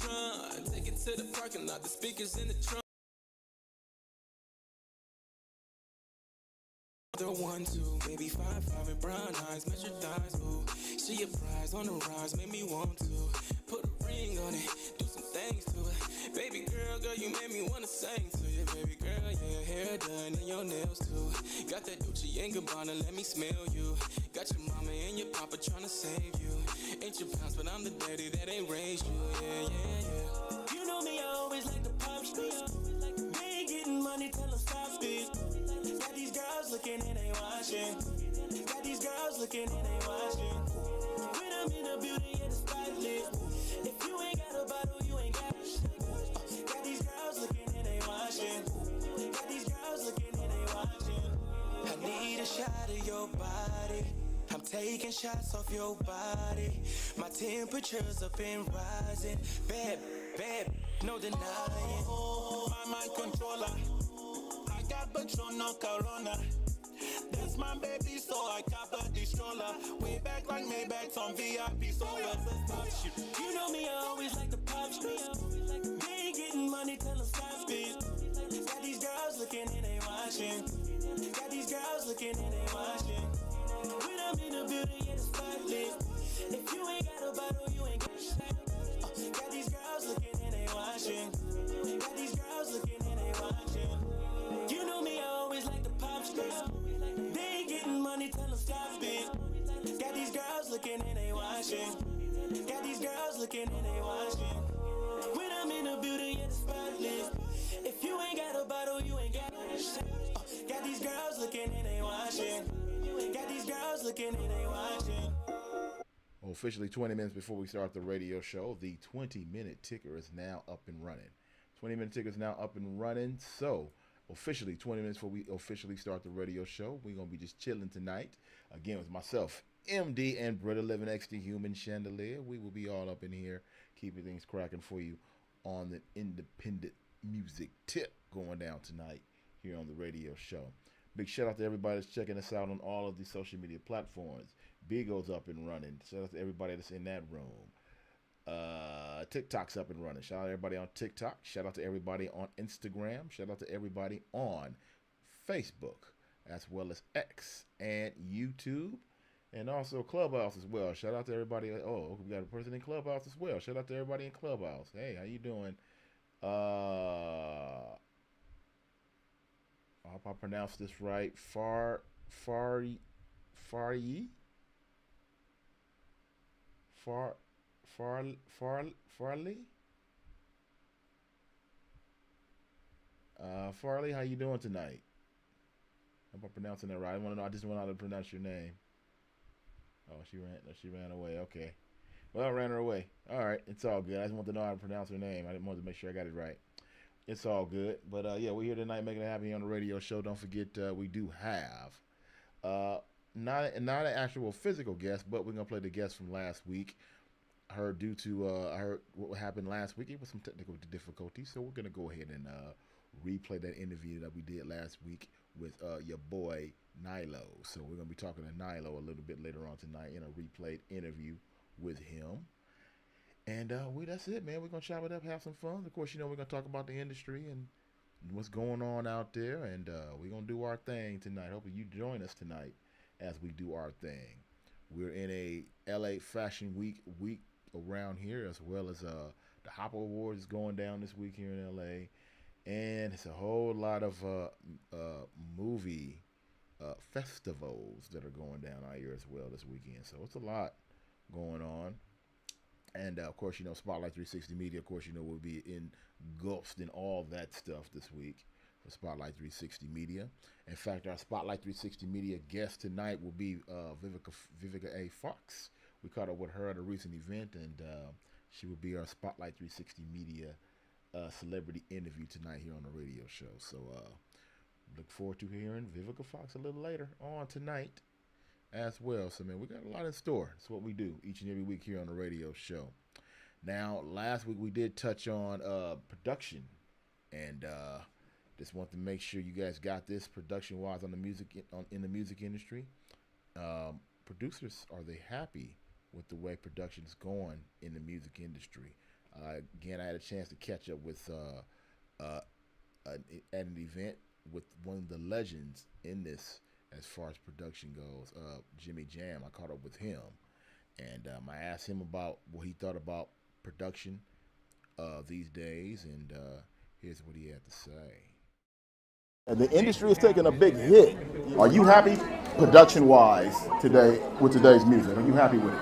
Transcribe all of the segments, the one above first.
front. Take it to the parking lot, the speakers in the trunk. The 1, 2, maybe 5, 5 and brown eyes, measure thighs, ooh. She a prize on the rise, made me want to put a ring on it, do some things to it. Baby girl, you made me wanna sing to you. Baby girl, yeah, hair done and your nails too. Got that Gucci and Gabbana, let me smell you. Got your mama and your papa tryna save you. Ain't your pounds, but I'm the daddy that ain't raised you. Yeah, yeah, yeah. You know me, I always like the pop street. We ain't getting money, tell them stop it. Got these girls looking and they watching. Got these girls looking and they watching. When I'm in the beauty and the spotlight. If you ain't got a bottle, you ain't got shit. Got these girls looking and they watching. Got these girls looking and they watching. I need a shot of your body. I'm taking shots off your body. My temperature's up and rising. Bad, no denying. My mind controller. I got Patron, no Corona. That's my baby, so I cop the stroller. Way back like Maybach's on VIP, so you know me, I always like the pop street. They ain't getting money, tell them stop it. Got these girls looking and they watching. Got these girls looking and they watching. When I'm in the building, and the spotlight. If you ain't got a bottle, you ain't got shit. Got these girls looking and they watching. Got these girls looking and they watching. You know me, I always like the pop stars. They ain't getting money, tell them stop it. Got these girls looking and they watching. Got these girls looking and they watching. When I'm in the building, and the spotlight. If you ain't got a bottle, you ain't got shit. Got these girls looking and they watching. Got these girls looking and they watching. Officially 20 minutes before we start the radio show, the 20-minute ticker is now up and running. 20-minute ticker is now up and running. So, officially 20 minutes before we officially start the radio show, we're going to be just chilling tonight. Again, with myself, MD, and Brother Living X, the Human Chandelier. We will be all up in here, keeping things cracking for you on the independent music tip going down tonight here on the radio show. Big shout out to everybody that's checking us out on all of the social media platforms. Bigo's up and running. Shout out to everybody that's in that room. TikTok's up and running. Shout out to everybody on TikTok. Shout out to everybody on Instagram. Shout out to everybody on Facebook, as well as X and YouTube, and also Clubhouse as well. Shout out to everybody. Oh, we got a person in Clubhouse as well. Shout out to everybody in Clubhouse. Hey, how you doing? I hope I pronounced this right. Farley. Farley. Farley, how you doing tonight? I hope I'm pronouncing that right. I want to know. I just want to know how to pronounce your name. Oh, she ran away. Okay. Well, I ran her away. All right, it's all good. I just want to know how to pronounce her name. I didn't want to make sure I got it right. It's all good. But yeah, we're here tonight making it happen on the radio show. Don't forget, we do have not an actual physical guest, but we're gonna play the guest from last week. I heard what happened last week. It was some technical difficulties, so we're gonna go ahead and replay that interview that we did last week with your boy Nilo. So we're gonna be talking to Nilo a little bit later on tonight in a replayed interview with him. And that's it, man. We're going to chop it up, have some fun. Of course, we're going to talk about the industry and what's going on out there. And we're going to do our thing tonight. Hopefully you join us tonight as we do our thing. We're in a LA Fashion Week around here, as well as the Hopper Awards is going down this week here in LA. And it's a whole lot of movie festivals that are going down out here as well this weekend. So it's a lot going on. And, of course, Spotlight 360 Media, of course, will be engulfed in all that stuff this week for Spotlight 360 Media. In fact, our Spotlight 360 Media guest tonight will be Vivica A. Fox. We caught up with her at a recent event, and she will be our Spotlight 360 Media celebrity interview tonight here on the radio show. So look forward to hearing Vivica Fox a little later on tonight as well. So, man, we got a lot in store. It's what we do each and every week here on the radio show. Now, last week we did touch on production, and just want to make sure you guys got this production-wise on the music in the music industry. Producers, are they happy with the way production is going in the music industry? Again, I had a chance to catch up with at an event with one of the legends in this as far as production goes, Jimmy Jam. I caught up with him, and I asked him about what he thought about production these days, and here's what he had to say. The industry is taking a big hit. Are you happy production-wise today with today's music? Are you happy with it?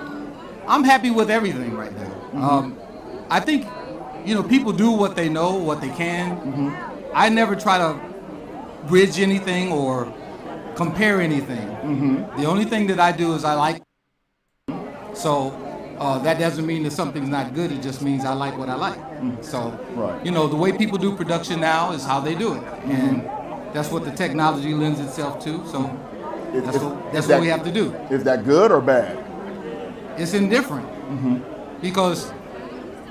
I'm happy with everything right now. Mm-hmm. I think, people do what they know, what they can. Mm-hmm. I never try to bridge anything or compare anything. Mm-hmm. The only thing that I do is I like. So that doesn't mean that something's not good. It just means I like what I like. Mm-hmm. So, right. The way people do production now is how they do it. Mm-hmm. And that's what the technology lends itself to. So that's what we have to do. Is that good or bad? It's indifferent because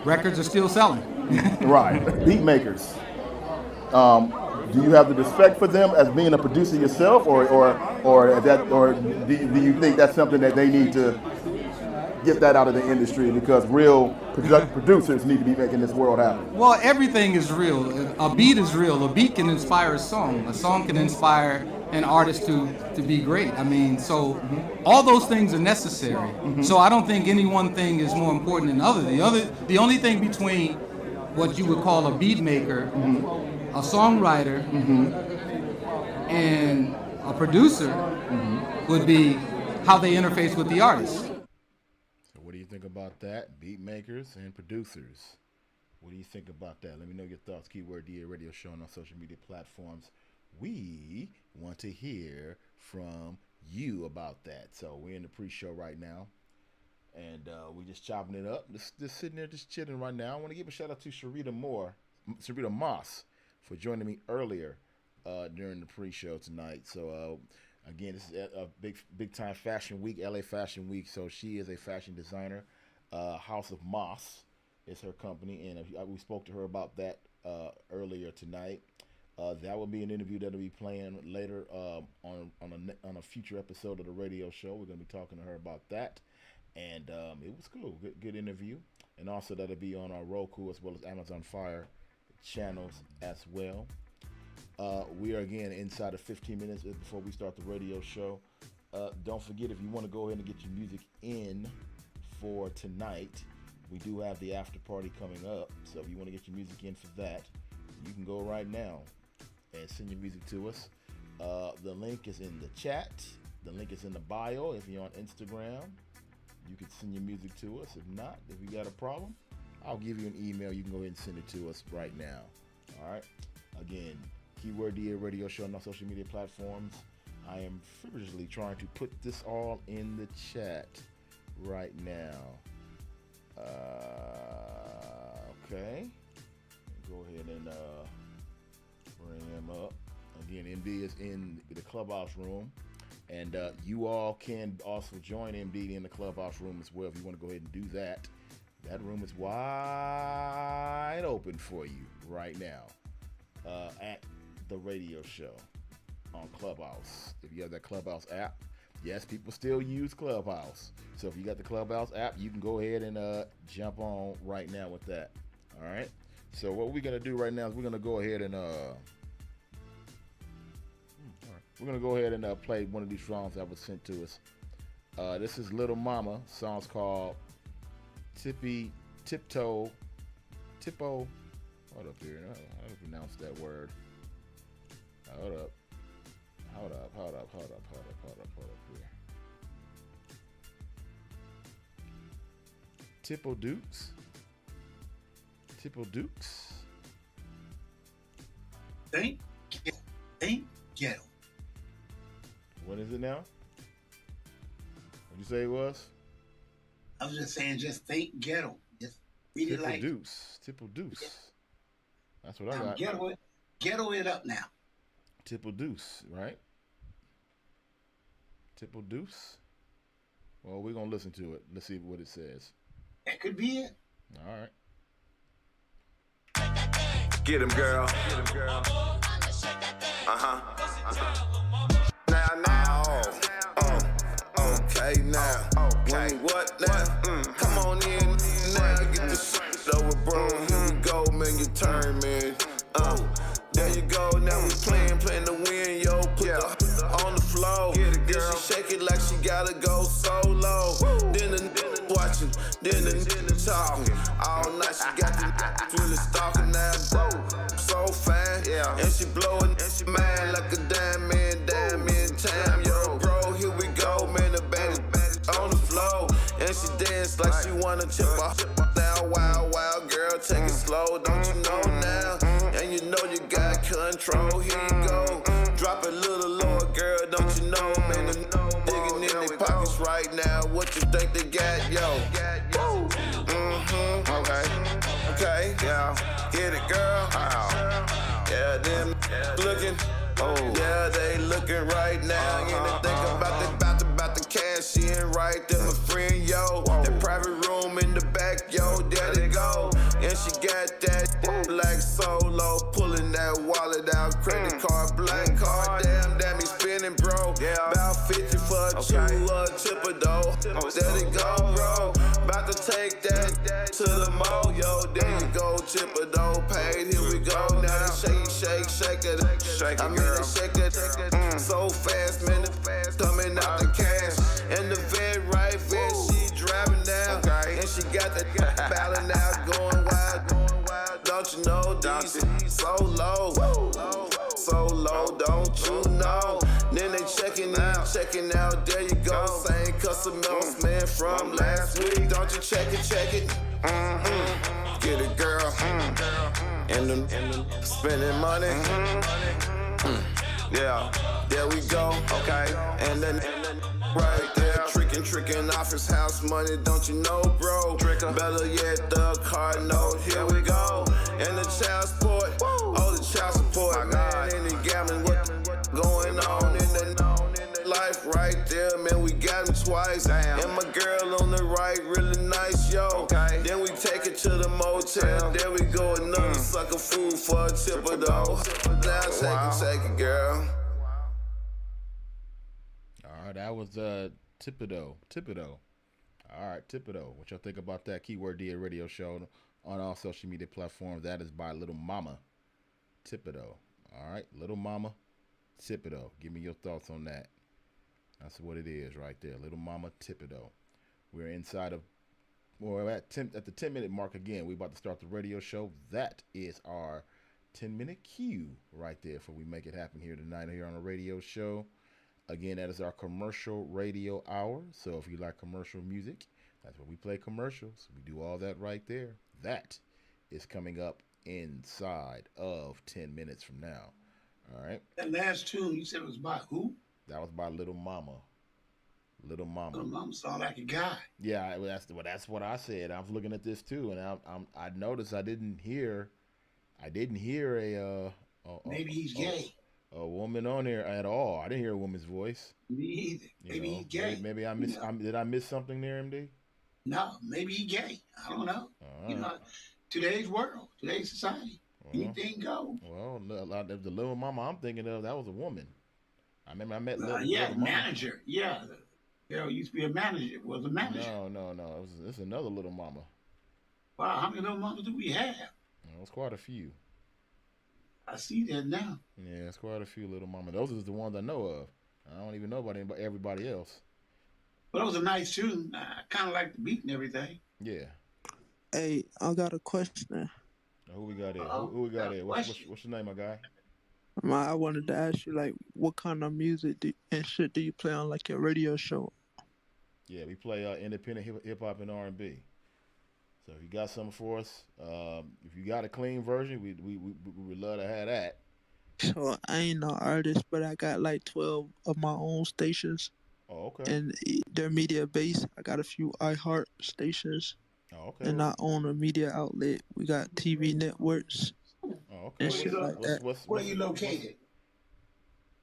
records are still selling. Right. Beat makers. Do you have the respect for them as being a producer yourself, or do you think that's something that they need to get that out of the industry because real producers need to be making this world happen? Well, everything is real. A beat is real. A beat can inspire a song. A song can inspire an artist to be great. I mean, so all those things are necessary. So I don't think any one thing is more important than the other. The only thing between what you would call a beat maker, a songwriter, and a producer would be how they interface with the artist. So what do you think about that? Beat makers and producers. What do you think about that? Let me know your thoughts. Keyword DA Radio Show on social media platforms. We want to hear from you about that. So we're in the pre-show right now, and we're just chopping it up. Just sitting there, just chilling right now. I want to give a shout out to Sharita Moss, for joining me earlier during the pre-show tonight. So again, this is a big time fashion week, LA Fashion Week. So she is a fashion designer. House of Moss is her company, and we spoke to her about that earlier tonight. That will be an interview that'll be playing later on a future episode of the radio show. We're going to be talking to her about that, and it was cool, good interview. And also that'll be on our Roku as well as Amazon Fire channels as well. We are again inside of 15 minutes before we start the radio show. Don't forget, if you want to go ahead and get your music in for tonight, we do have the after party coming up. So if you want to get your music in for that, you can go right now and send your music to us. The link is in the chat. The link is in the bio. If you're on Instagram, you can send your music to us. If not, if you got a problem, I'll give you an email. You can go ahead and send it to us right now. All right. Again, Keyword DA Radio Show on our social media platforms. I am feverishly trying to put this all in the chat right now. Okay. Go ahead and bring him up. Again, MD is in the clubhouse room, and you all can also join MD in the clubhouse room as well if you want to go ahead and do that. That room is wide open for you right now at the radio show on Clubhouse. If you have that Clubhouse app, yes, people still use Clubhouse. So if you got the Clubhouse app, you can go ahead and jump on right now with that. All right. So what we're gonna do right now is we're gonna go ahead and play one of these songs that was sent to us. This is Little Mama. Song's called Tiptoe. Hold up here. How to pronounce that word? Hold up here. Tipple Dukes. Think ghetto. What is it now? What'd you say it was? I was just saying, just think ghetto. Just read it like Tipple Deuce. That's what I got. Ghetto it up now. Tipple Deuce, right? Tipple Deuce. Well, we're gonna listen to it. Let's see what it says. That could be it. All right. Get him, girl. Now. Okay, now. Okay. What now? Come on in, now. Get this shit over, bro. determined. There you go, now we playing to win, yo. Put her on the floor. Get it, girl. She shake it like she gotta go solo. Then the watching, then the talking. All night she got the really stalking now. So fine, and she blowing, and she mad like a diamond time, yo, bro. Here we go, man. The baddest on the floor, and she dance like she wanna chip her now. Wild girl, take it slow, don't you know now? And you know you got control. Here you go, drop it a little lower, girl, don't you know, man? Digging in their pockets right now. What you think they got, yo? Okay, yeah, get it, girl. Yeah, them looking. Yeah, they looking right now. You ain't think about the cash in right there, my friend, yo. That private room in the back, yo, there they go. And she got that black solo, pulling that wallet out, credit card, black card, damn, he spinning, bro. About 50 for a chipper, though. There they go, bro. About to take that to the mall, yo. There you go, chipper, though. Paid, here we go. Now they shake it. I mean, they shake it so fast, man. Coming out the cash. And the vet right there, she driving now. And she got that ballin' out, going wild. Don't you know, these so low, don't you know? Then they checking out, there you go. Same customers, man, from last week. Don't you check it? Get it, girl. And them spending money. Yeah, there we go. Okay, and then right there, tricking off his house money. Don't you know, bro? Better yet, the car note. Here we go. And the child support. Oh, the child support, man. And the gambling, what going on in the life right there, man. We got him twice. And my girl on the right, really nice, yo. Then we take it to the motel. There we go, another sucker food for a tipper, though. Now take it, girl. All right, that was Tipido. All right, Tipido. What y'all think about that Keyword DA radio show on all social media platforms? That is by Little Mama Tipido. All right, Little Mama Tipido. Give me your thoughts on that. That's what it is right there, Little Mama Tipido. We're inside of, well, at the 10-minute mark again. We're about to start the radio show. That is our 10-minute cue right there for we make it happen here tonight here on the radio show. Again, that is our commercial radio hour. So if you like commercial music, that's where we play commercials. We do all that right there. That is coming up inside of 10 minutes from now. All right. That last tune you said was by who? That was by Little Mama. Little Mama. Little Mama sound like a guy. Yeah, that's what I said. I was looking at this too, and I noticed I didn't hear a maybe he's gay. A woman on there at all. I didn't hear a woman's voice. Me either. Maybe he's gay. Maybe I missed. Did I miss something there, MD? No, maybe he's gay. I don't know. You know, today's world, today's society, anything goes. Well, the Little Mama I'm thinking of, that was a woman. I remember I met Little manager. Mama. Yeah, the girl used to be a manager. Was a manager. No. It's another Little Mama. Wow, how many Little Mamas do we have? Well, it's quite a few. I see that now. Yeah, it's quite a few Little Mama. Those are the ones I know of. I don't even know about everybody else. But it was a nice tune. I kind of like the beat and everything. Yeah. Hey, I got a question. Who we got here? Who we got here? What's your name, my guy? I wanted to ask you, like, what kind of music and shit do you play on, like, your radio show? Yeah, we play independent hip hop and R&B. So if you got something for us, if you got a clean version, we would love to have that. So I ain't no artist, but I got like 12 of my own stations. Oh, okay. And they're media based. I got a few iHeart stations. Oh, okay. And I own a media outlet. We got TV networks. Oh, okay. And shit like that. Where are you located?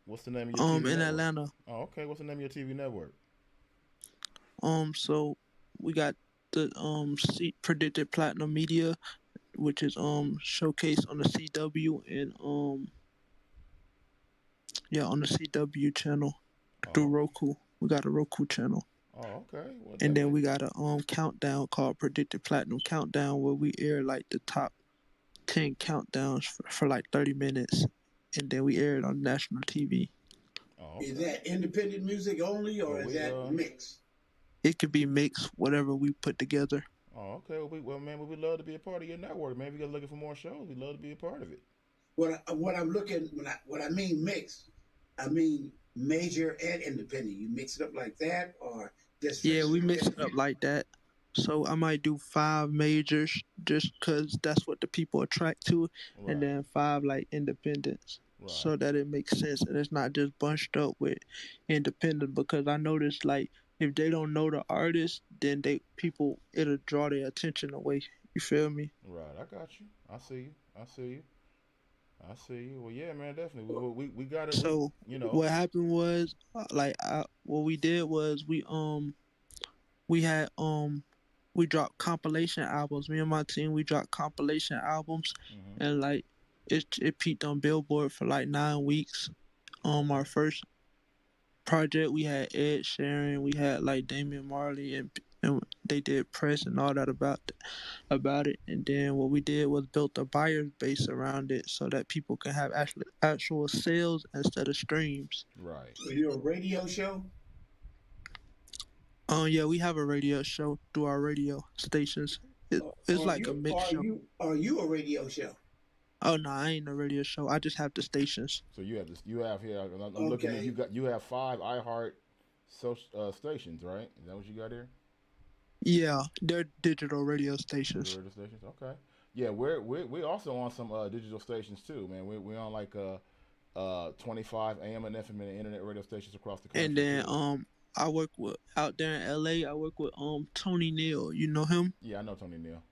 What's the name of your TV network? In Atlanta. Oh, okay. What's the name of your TV network? So we got the Predicted Platinum Media, which is showcased on the CW and on the CW channel through Roku. We got a Roku channel. Oh, okay. Well, and then we got a countdown called Predicted Platinum Countdown, where we air like the top 10 countdowns for like 30 minutes, and then we aired on national TV. Oh, Is okay. that independent music only, or Well, is we that mixed? It could be mixed, whatever we put together. Oh, okay. Well, man, we'd love to be a part of your network. Man, if you guys looking for more shows, we'd love to be a part of it. What I'm looking when I mean mixed, I mean major and independent. You mix it up like that, or just Yeah, we strictly mix it up independent? like that. So I might do 5 majors just because that's what the people attract to, and Right, then 5 like independents, right, so that it makes sense and it's not just bunched up with independent. Because I noticed like if they don't know the artist, then it'll draw their attention away. You feel me? right. I got you. I see you. I see you. I see you. Well, yeah, man, definitely. We got it. So You know. what happened was what we did was we had we dropped compilation albums. Me and my team, we dropped compilation albums, Hmm. and like it peaked on Billboard for like 9 weeks. Our first project we had Ed Sheeran, we had like Damian Marley, and they did press and all that about it. And then what we did was built a buyer's base around it so that people can have actual sales instead of streams. Right. So you're a radio show, Yeah, we have a radio show through our radio stations. It's or like a you mix are show. you are you a radio show? Oh no, I ain't a radio show. I just have the stations. So you have this. You have here. I'm looking at you. Okay. You have 5 iHeart stations, right? Is that what you got here? Yeah, they're digital radio Digital stations. radio stations. Okay. Yeah, we're also on some digital stations too, man. We're on like 25 AM and FM and internet radio stations across the And country then too. I work with out there in LA. I work with Tony Neal. You know him? Yeah, I know Tony Neal.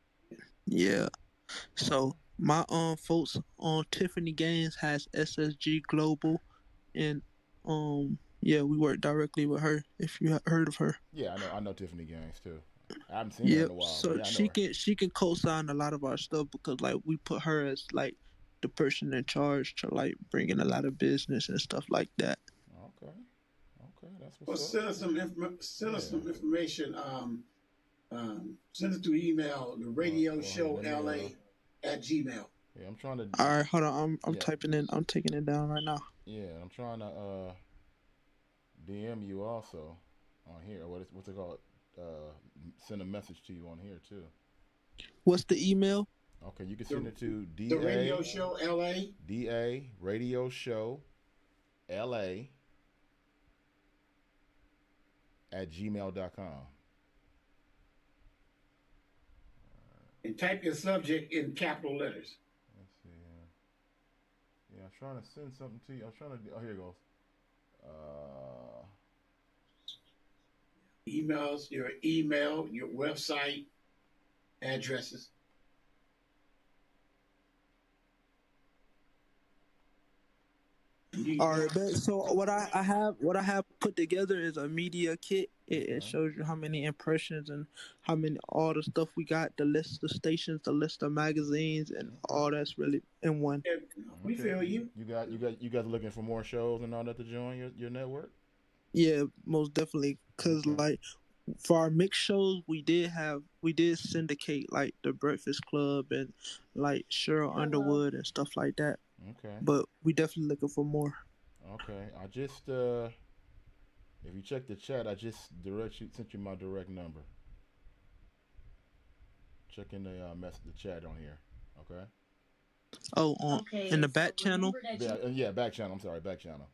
Yeah. Okay. So my folks on Tiffany Gaines has SSG Global, and yeah, we work directly with her. If you have heard of her. Yeah, I know Tiffany Gaines too. I haven't seen her in Yep. a while, but So yeah, I know she her. can co-sign a lot of our stuff because like we put her as like the person in charge to like bring in a lot of business and stuff like that. Okay. Okay, that's Well, what's up. send us Yeah. some information. Send it through email. The radio Well, here, show let me. LA at Gmail. Yeah, I'm trying to. All right, hold on. I'm Yeah, typing in. I'm taking it down right now. yeah, I'm trying to DM you also on here. What's it called? Send a message to you on here too. What's the email? Okay, you can The, send it to the radio show LA. DA Radio Show LA at gmail.com. And type your subject in capital letters. Let's see. Yeah, I'm trying to send something to you. I'm trying to. Oh, here it goes. Emails, your email, your website, addresses. All right, but so what I have put together is a media kit. It Okay. shows you how many impressions and how many all the stuff we got, the list of stations, the list of magazines, and Okay. all that's really in one. We Okay. feel you. You guys looking for more shows and all that to join your network? Yeah, most definitely. Cause Okay. like for our mix shows, we did syndicate like the Breakfast Club and like Cheryl Underwood and stuff like that. Okay. But we definitely looking for more. Okay. I just if you check the chat, I just sent you my direct number. Check in the the chat on here. Okay. Oh, in the back channel. Yeah, back channel. I'm sorry, back channel.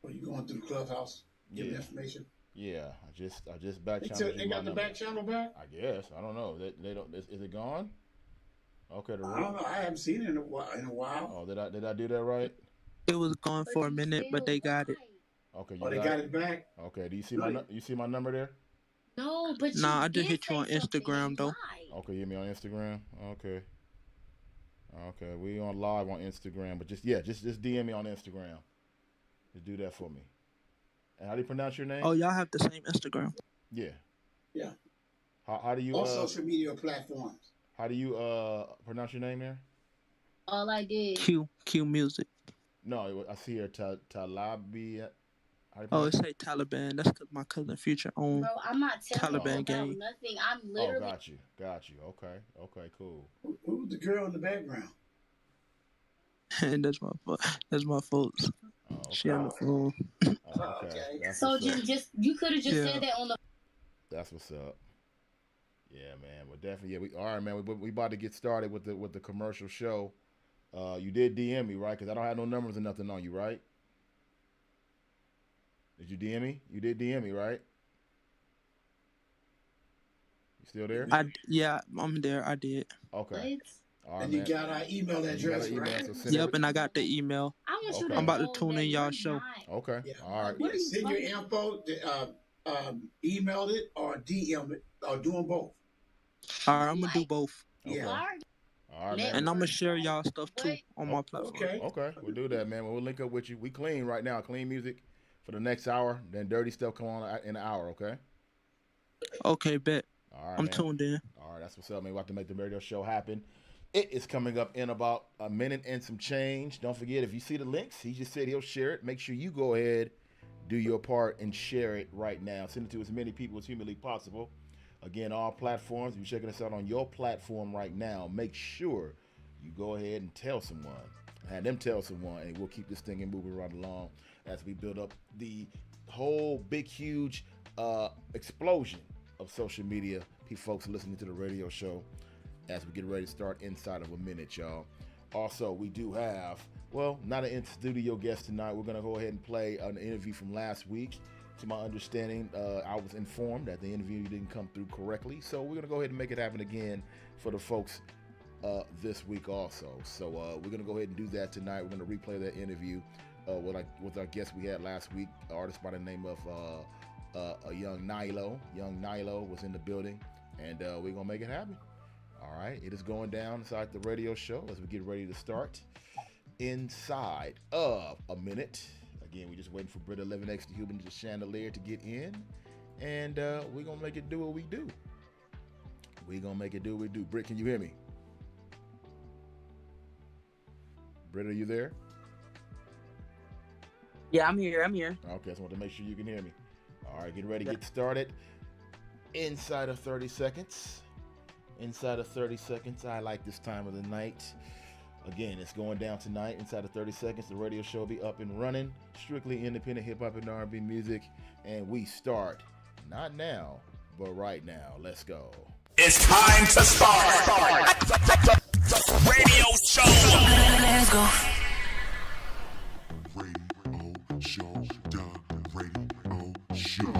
Are you going through the clubhouse? Giving Yeah. information. Yeah, I just back channeled They you my got the number. back channel back. I guess I don't know. They don't. Is it gone? Okay, the I don't know. I haven't seen it in a while. Oh, did I do that right? It was gone for a minute, but they got it. Okay, you Oh, they got got it. it back. Okay, do you see No, you see my number there? No, but Nah, you I just did hit you on say something Instagram though. live. Okay, you hit me on Instagram. Okay, okay, we on live on Instagram, but just DM me on Instagram. Just do that for me. And how do you pronounce your name? Oh, y'all have the same Instagram. Yeah. yeah. How do you All social media platforms. how do you pronounce your name there? All I did. Q Music. No, I see here Talabia. How do you Oh, it pronounce it? say Taliban. That's because my cousin Future own Bro, I'm not telling you Taliban about gang. nothing. I'm Oh, literally. got you. Got you. Okay. Okay, cool. Who's the girl in the background? And that's my folks. Oh, She okay. on the phone. Oh, okay. Okay. That's So what's up. just you could have just Yeah. said that on the. That's what's up. Yeah, man. Well, definitely. Yeah, we all right, man. We about to get started with the commercial show. You did DM me, right? Because I don't have no numbers or nothing on you, right? Did you DM me? You did DM me, right? You still there? I'm there. I did. Okay. All right, And you man. got our email You got address, an email, right? so send Yep, and I got the email. I want you Okay. to I'm about to know tune that in y'all you're show. not. Okay. Yeah. All right. What are you Send your talking- info, email it or DM it, or do them both. All right, I'm gonna do both, Yeah. All right, man. and I'm gonna share y'all stuff too on my platform. Okay. Okay, we'll do that, man. We'll link up with you. We clean right now, clean music for the next hour. Then dirty stuff come on in an hour, okay? Okay, bet. All right, I'm man. tuned in. All right, that's what's up, man. We have to make the radio show happen. It is coming up in about a minute and some change. Don't forget, if you see the links, he just said he'll share it. Make sure you go ahead, do your part, and share it right now. Send it to as many people as humanly possible. Again, all platforms. If you're checking us out on your platform right now, make sure you go ahead and tell someone. Have them tell someone, and we'll keep this thing moving right along as we build up the whole big, huge explosion of social media. Folks listening to the radio show as we get ready to start inside of a minute, y'all. Also, we do have, well, not an in-studio guest tonight. We're going to go ahead and play an interview from last week. To my understanding, I was informed that the interview didn't come through correctly. So we're going to go ahead and make it happen again for the folks this week also. So we're going to go ahead and do that tonight. We're going to replay that interview with our guest we had last week, an artist by the name of a young Nilo. Young Nilo was in the building, and we're going to make it happen. All right, it is going down inside the radio show as we get ready to start inside of a minute. Again, we're just waiting for Britta 11X the Human the Chandelier to get in, and we're going to make it do what we do. We're going to make it do what we do. Britt, can you hear me? Britt, are you there? Yeah, I'm here. Okay, I just want to make sure you can hear me. All right, get ready, get started. Inside of 30 seconds. Inside of 30 seconds. I like this time of the night. Again, it's going down tonight. Inside of 30 seconds, the radio show will be up and running. Strictly independent hip-hop and R&B music. And we start, not now, but right now. Let's go. It's time to start. The radio show. Let's go. Radio show. The radio show.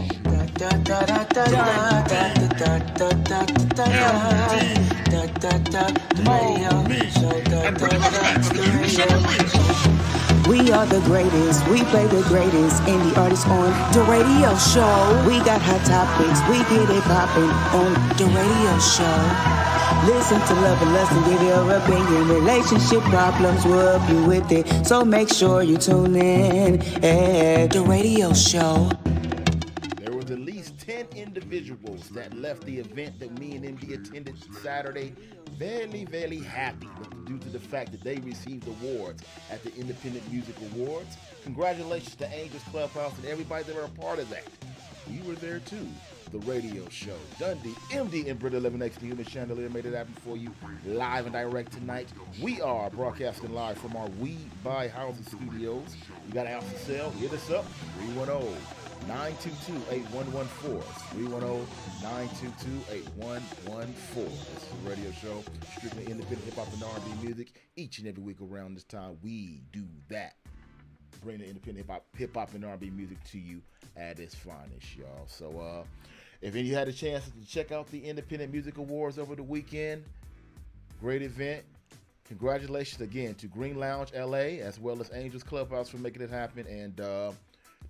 We are the greatest, we play the greatest indie artists on the radio show. We got hot topics, we get it poppin' on the radio show. Listen to Love and Lust and give your opinion. Relationship problems, we'll help you with it. So make sure you tune in at the radio show. There was at least 10 individuals that left the event that me and MD attended Saturday very, very happy due to the fact that they received awards at the Independent Music Awards. Congratulations to Angels Clubhouse and everybody that were a part of that. We were there too. The radio show. Dundee, MD, and Britta 11X, the Human Chandelier, made it happen for you live and direct tonight. We are broadcasting live from our We Buy Houses studios. You got a house to sell? Hit us up. 310-922-8114. 310-922-8114. This is a radio show, strictly independent hip-hop and R&B music. Each and every week around this time, we do that. Bring the independent hip-hop and R&B music to you at its finest, y'all. So, if you had a chance to check out the Independent Music Awards over the weekend, great event. Congratulations again to Green Lounge LA as well as Angels Clubhouse for making it happen, and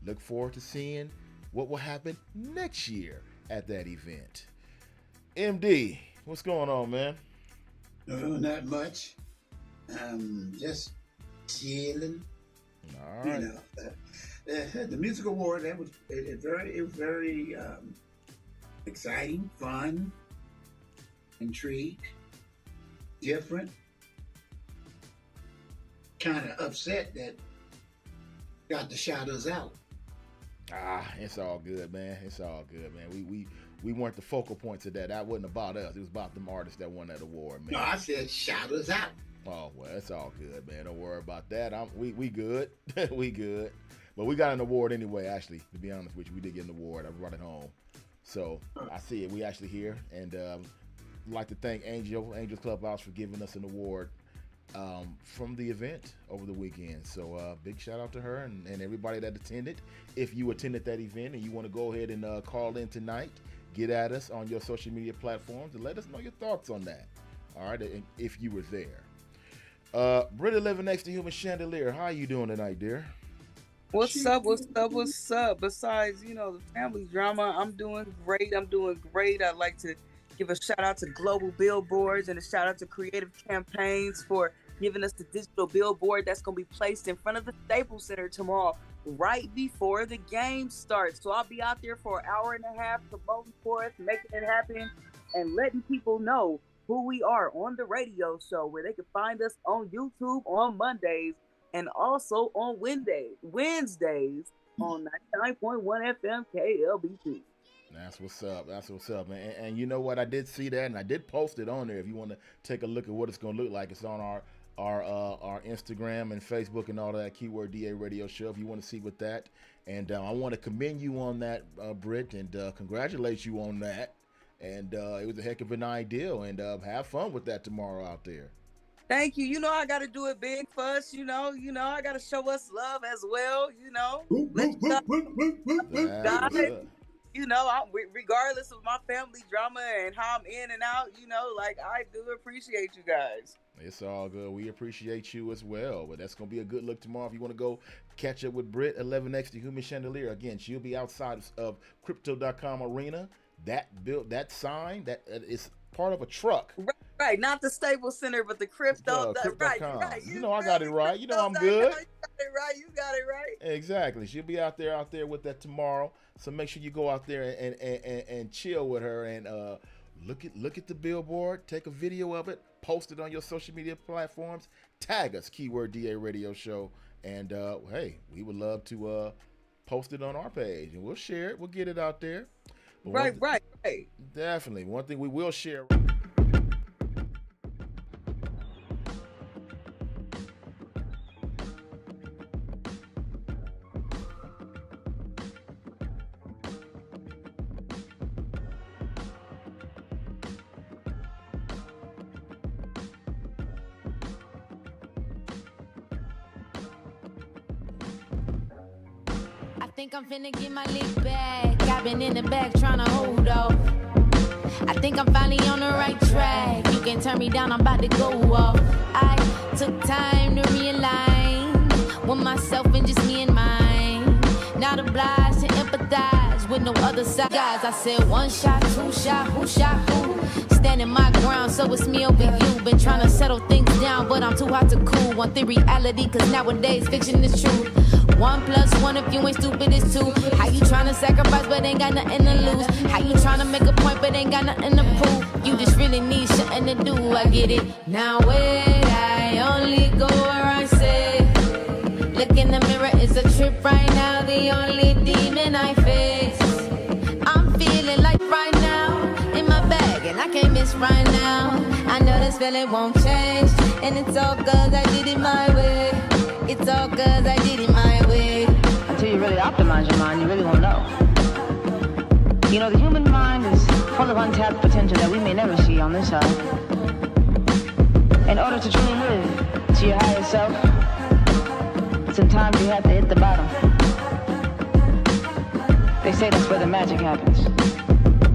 look forward to seeing what will happen next year at that event. MD, what's going on, man? No, not much. Just chilling. All right. You know, the music award, that was very exciting, fun, intrigued, different. Kind of upset that got to shout us out. It's all good, man. It's all good, man. We weren't the focal points of that. That wasn't about us. It was about them artists that won that award, man. No, I said shout us out. Oh well, it's all good, man. Don't worry about that. We good. We good. But we got an award anyway. Actually, to be honest with you, we did get an award. I brought it home, so I see it. We actually here, and like to thank Angels Clubhouse for giving us an award from the event over the weekend. So big shout out to her and everybody that attended. If you attended that event and you want to go ahead and call in tonight, get at us on your social media platforms and let us know your thoughts on that. All right, if you were there. Britta living next to Human Chandelier. How you doing tonight, dear? What's up? Besides, the family drama, I'm doing great. I'd like to give a shout out to Global Billboards and a shout out to Creative Campaigns for giving us the digital billboard that's going to be placed in front of the Staples Center tomorrow, right before the game starts. So I'll be out there for an hour and a half promoting for us, making it happen, and letting people know who we are on the radio show, where they can find us on YouTube on Mondays and also on Wednesdays on 99.1 FM KLBT. That's what's up, man. And you know what? I did see that, and I did post it on there. If you want to take a look at what it's going to look like, it's on our Instagram and Facebook and all that. Keyword DA Radio Show. If you want to see what that, and I want to commend you on that, Britt, and congratulate you on that. And it was a heck of an idea, and have fun with that tomorrow out there. Thank you. I got to do it big for us. I got to show us love as well. Regardless of my family drama and how I'm in and out, I do appreciate you guys. It's all good. We appreciate you as well. But that's going to be a good look tomorrow. If you want to go catch up with Britt, 11 next to Human Chandelier. Again, she'll be outside of Crypto.com Arena. That sign, that is part of a truck. Right, not the Staples Center, but the Crypto. Right. I got it right. I'm good. You got it right. Exactly. She'll be out there with that tomorrow. So make sure you go out there and chill with her and look at the billboard, take a video of it, post it on your social media platforms, tag us, Keyword DA Radio Show, and hey, we would love to post it on our page and we'll share it. We'll get it out there. But right. Definitely. One thing we will share. Think I'm finna get my lick back. I've been in the back trying to hold off. I think I'm finally on the right track. You can turn me down, I'm about to go off. I took time to realign with myself and just me and mine. Not obliged to empathize with no other side. Guys, I said one shot, two shot, who shot who? Standing my ground, so it's me over you. Been trying to settle things down, but I'm too hot to cool. Want the reality, cause nowadays fiction is true. 1 + 1 if you ain't stupid is 2. How you tryna sacrifice but ain't got nothing to lose? How you tryna make a point but ain't got nothing to prove? You just really need something to do, I get it. Now wait, I only go where I say. Look in the mirror, it's a trip right now. The only demon I face. I'm feeling like right now, in my bag and I can't miss right now. I know this feeling won't change, and it's all cause I did it my way. It's all cause I did it my way. Until you really optimize your mind, you really won't know. The human mind is full of untapped potential that we may never see on this side. In order to truly live to your higher self, sometimes you have to hit the bottom. They say that's where the magic happens.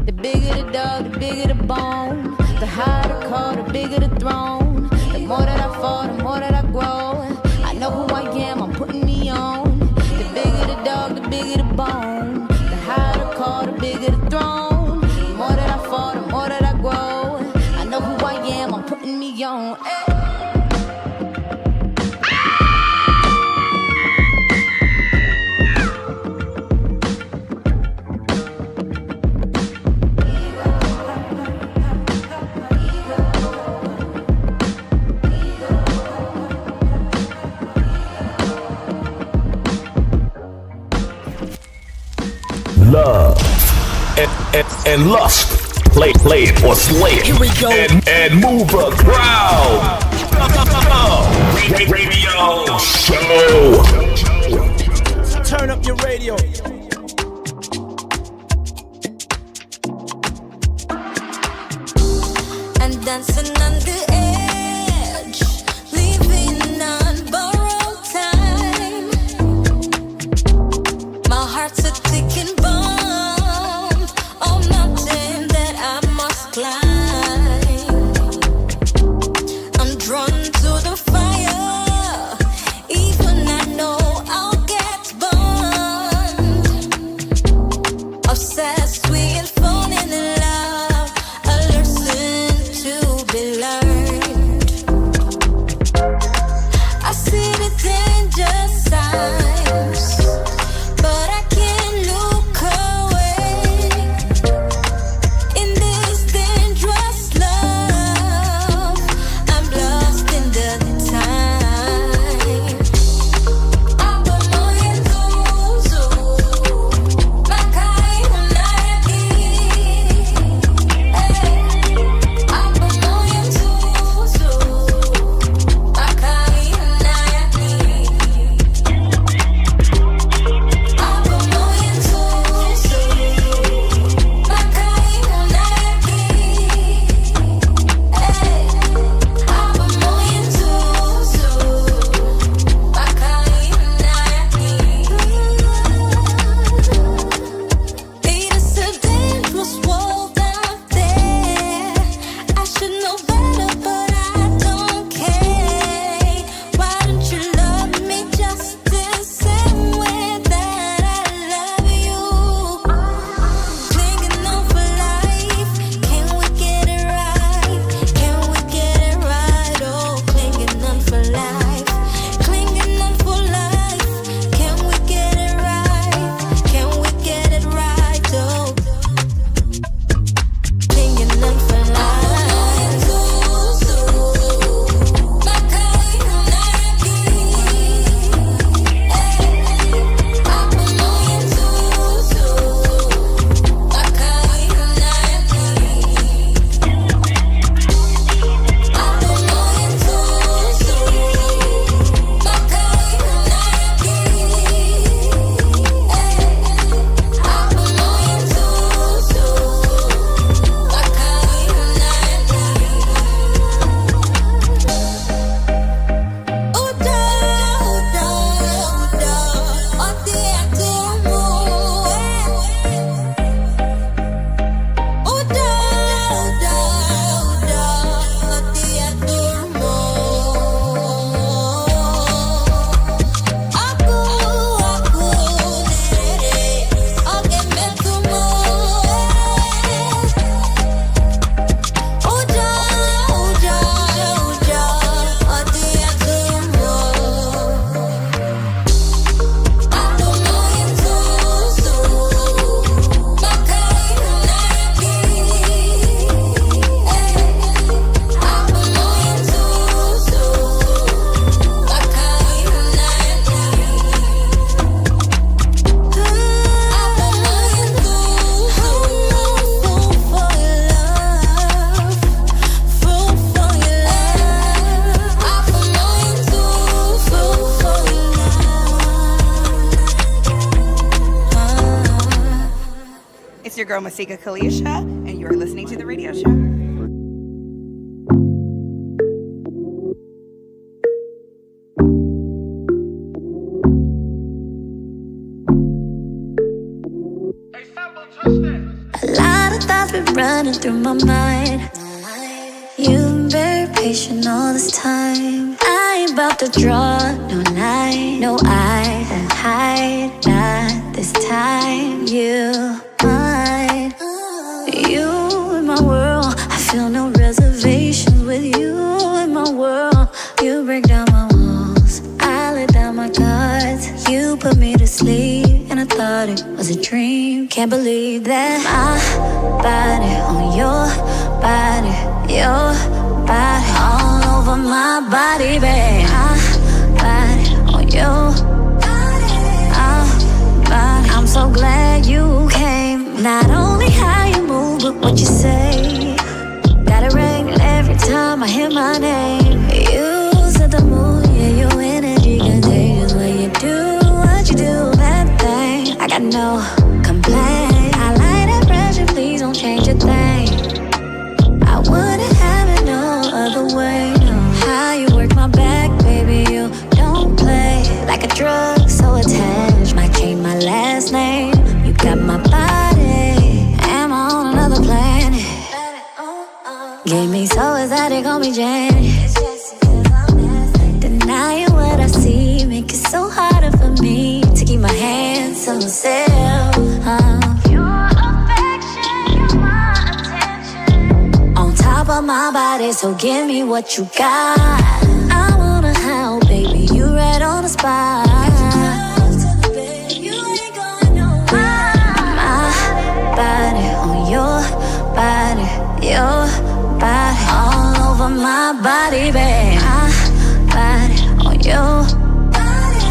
The bigger the dog, the bigger the bone. The higher the call, the bigger the throne. The more that I fall, the more that I grow. I know who I am, I'm putting me on. The bigger the dog, the bigger the bone. The higher the call, the bigger the throne. The more that I fall, the more that I grow. I know who I am, I'm putting me on. and lust. Play it or slay it. Here we go. And move the crowd. Radio show. Turn up your radio. And dancing on the edge, leaving on borrowed time. My heart's a ticking bomb, oh mountain that I must climb. I'm drawn to the fire, even I know I'll get burned. Obsessed with falling in love, a lesson to be learned. I see the danger signs, but I can't look away. In this dangerous love, I'm lost in the time. Hapo moyo nzuzu, makai unayaki. Hapo moyo nzuzu, makai unayaki. Hapo moyo nzuzu, makai unayaki. Hapo moyo nzuzu, makai unayaki. It is a dangerous world out there. I should know better, but I don't care. Why don't you love me just the same way that I love you? Clinging on for life, can we get it right? Can we get it right? Oh, clinging on for life, clinging on for life. Can we get it right? Can we get it right? Oh, clinging on for life. Makai unayaki. Hapo moyo nzuzu, makai unayaki. Hapo moyo nzuzu, makai unayaki. Hapo moyo nzuzu, makai unayaki. Uda, uda, uda, odi atumu. Uda, uda, uda, odi atumu. Aku nere, oge metumu. Uda, uda, uda, odi atumu. Hapo moyo nzuzu, makai unayaki. Hapo moyo nzuzu, makai unayaki. Hapo moyo nzuzu, fool for your love, fool for your love. Hapo moyo nzuzu, fool for your love. It's your girl Masika Kalisha, and you're listening to the radio show. A lot of thoughts been running through my mind. You've been very patient all this time. I ain't about to draw no knife, no eye to hide. Not this time, you mine. You in my world, I feel no reservations with you in my world. You break down my walls, I let down my guards. You put me to sleep, and I thought it was a dream. Can't believe that my body on your body, your body all over my body, babe. My body on your body. I'm so glad you came. Not only how you move you say. Got it ring every time I hear my name. You set the mood, yeah, your energy contagious when you do what you do. That thing, I got no complaint. I like that pressure, please don't change a thing. I wouldn't have it no other way, no. How you work my back, baby, you don't play. Like a drug, so attached, might change my last name. You got my body, am I on another planet? Gave me so exotic, call me Janet. Denying what I see, make it so harder for me to keep my hands on myself. Your affection, you're my attention. On top of my body, so give me what you got. I wanna help, baby, you right on the spot. My body on your body, your body all over my body, babe. My body on your body,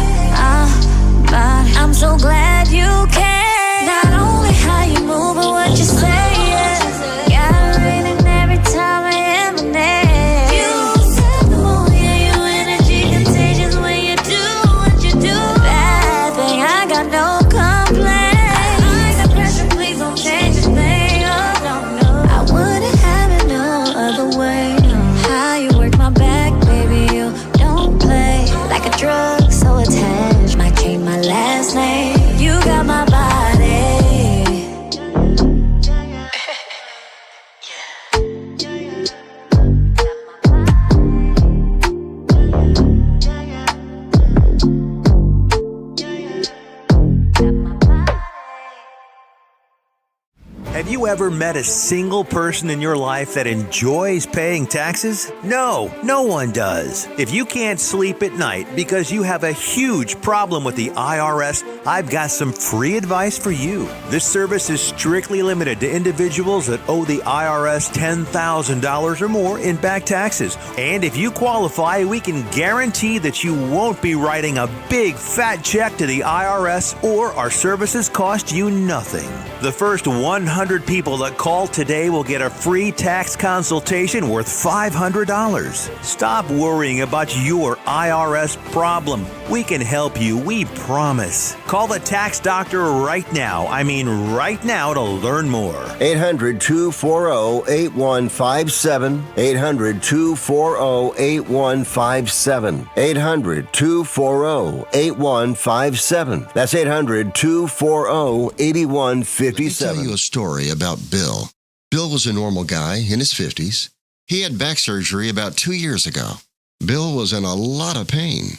body. I'm so glad you came. Not only how you move, but what you say. Got it raining every time I emanate. You set the mood, yeah, your energy contagious when you do what you do. That thing, I got no complaint. I like the pressure, please don't change a thing. Oh, no, no. I wouldn't have it no other way, no. How you work my back, baby, you don't play. Like a drug, so attached, might change my last name. You got my body. Have you ever met a single person in your life that enjoys paying taxes? No, no one does. If you can't sleep at night because you have a huge problem with the IRS, I've got some free advice for you. This service is strictly limited to individuals that owe the IRS $10,000 or more in back taxes. And if you qualify, we can guarantee that you won't be writing a big fat check to the IRS, or our services cost you nothing. The first 100 people that call today will get a free tax consultation worth $500. Stop worrying about your IRS problem. We can help you, we promise. Call the tax doctor right now. I mean right now, to learn more. 800-240-8157. 800-240-8157. 800-240-8157. That's 800-240-8157. Let me tell you a story about Bill. Bill was a normal guy in his 50s. He had back surgery about 2 years ago. Bill was in a lot of pain.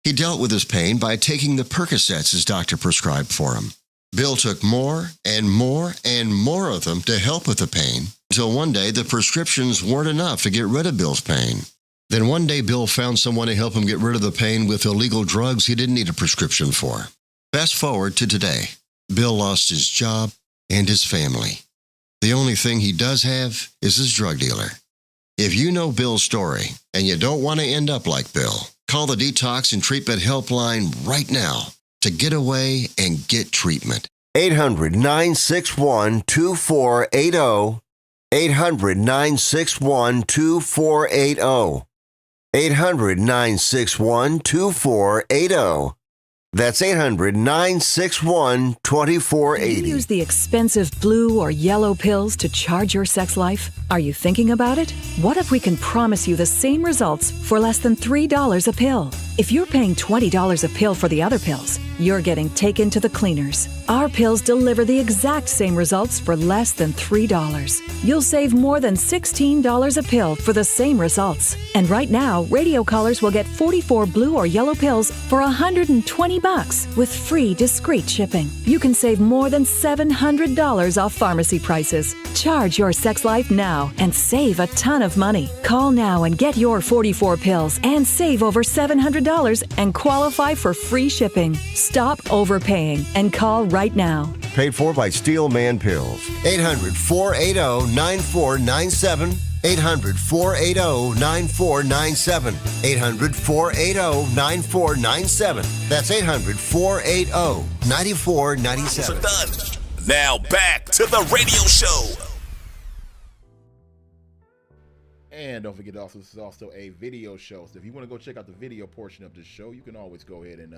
He dealt with his pain by taking the Percocets his doctor prescribed for him. Bill took more and more and more of them to help with the pain, until one day the prescriptions weren't enough to get rid of Bill's pain. Then one day Bill found someone to help him get rid of the pain with illegal drugs he didn't need a prescription for. Fast forward to today. Bill lost his job and his family. The only thing he does have is his drug dealer. If you know Bill's story and you don't want to end up like Bill, call the Detox and Treatment Helpline right now to get away and get treatment. 800-961-2480. 800-961-2480. 800-961-2480. That's 800-961-2480. Do you use the expensive blue or yellow pills to charge your sex life? Are you thinking about it? What if we can promise you the same results for less than $3 a pill? If you're paying $20 a pill for the other pills, you're getting taken to the cleaners. Our pills deliver the exact same results for less than $3. You'll save more than $16 a pill for the same results. And right now, radio callers will get 44 blue or yellow pills for $120 with free discreet shipping. You can save more than $700 off pharmacy prices. Charge your sex life now and save a ton of money. Call now and get your 44 pills and save over $700 and qualify for free shipping. Stop overpaying and call right now. Paid for by Steel Man Pills. 800-480-9497. 800-480-9497. 800-480-9497. That's 800-480-9497. Done. Now back to the radio show. And don't forget, also this is also a video show. So if you want to go check out the video portion of this show, you can always go ahead and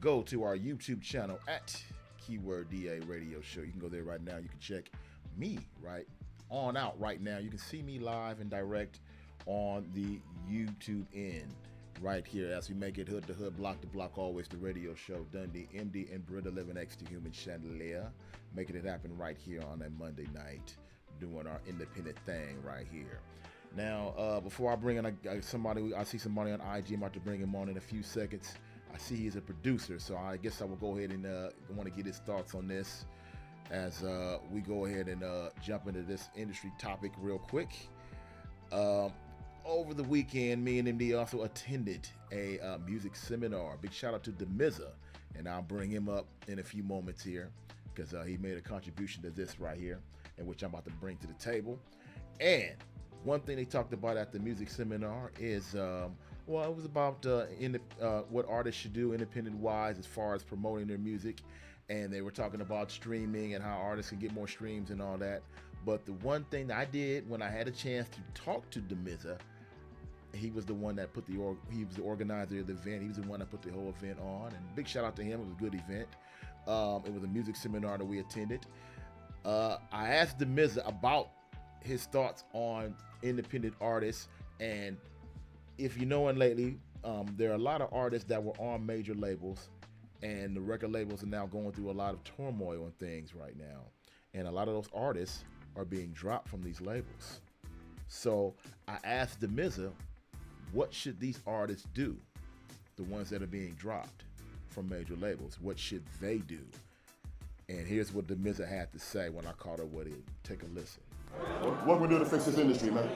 go to our YouTube channel at Keyword DA Radio Show. You can go there right now. You can check me right on out right now. You can see me live and direct on the YouTube end right here as we make it hood to hood, block to block, always the radio show. Dundee, MD, and Britta living next to Human Chandelier, making it happen right here on a Monday night, doing our independent thing right here. Now, before I bring in somebody, I see somebody on IG. I'm about to bring him on in a few seconds. I see he's a producer, so I guess I will go ahead and want to get his thoughts on this as we go ahead and jump into this industry topic real quick. Over the weekend, me and MD also attended a music seminar. Big shout out to DeMizza, and I'll bring him up in a few moments here because he made a contribution to this right here, and which I'm about to bring to the table. And one thing they talked about at the music seminar is, it was about what artists should do independent-wise as far as promoting their music. And they were talking about streaming and how artists can get more streams and all that. But the one thing that I did when I had a chance to talk to DeMizza, he was the one that he was the organizer of the event. He was the one that put the whole event on. And big shout out to him. It was a good event. It was a music seminar that we attended. I asked DeMizza about his thoughts on independent artists, and if you know, and lately there are a lot of artists that were on major labels, and the record labels are now going through a lot of turmoil and things right now, and a lot of those artists are being dropped from these labels. So I asked DeMizza, what should these artists do, the ones that are being dropped from major labels? What should they do? And here's what DeMizza had to say when I caught up with him. Take a listen. What we do to fix this industry, man?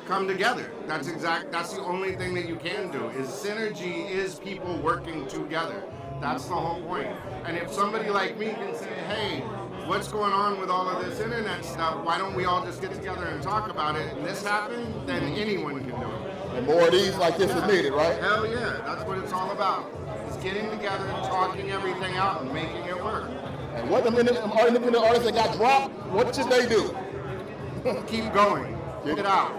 Come together. That's the only thing that you can do. Is synergy is people working together. That's the whole point. And if somebody like me can say, hey, what's going on with all of this internet stuff? Why don't we all just get together and talk about it? And this happened, then anyone can do it. And more of these like this is needed, right? Hell yeah, that's what it's all about. It's getting together and talking everything out and making it work. And what the independent artists that got dropped, what should they do? Keep going. Get it out.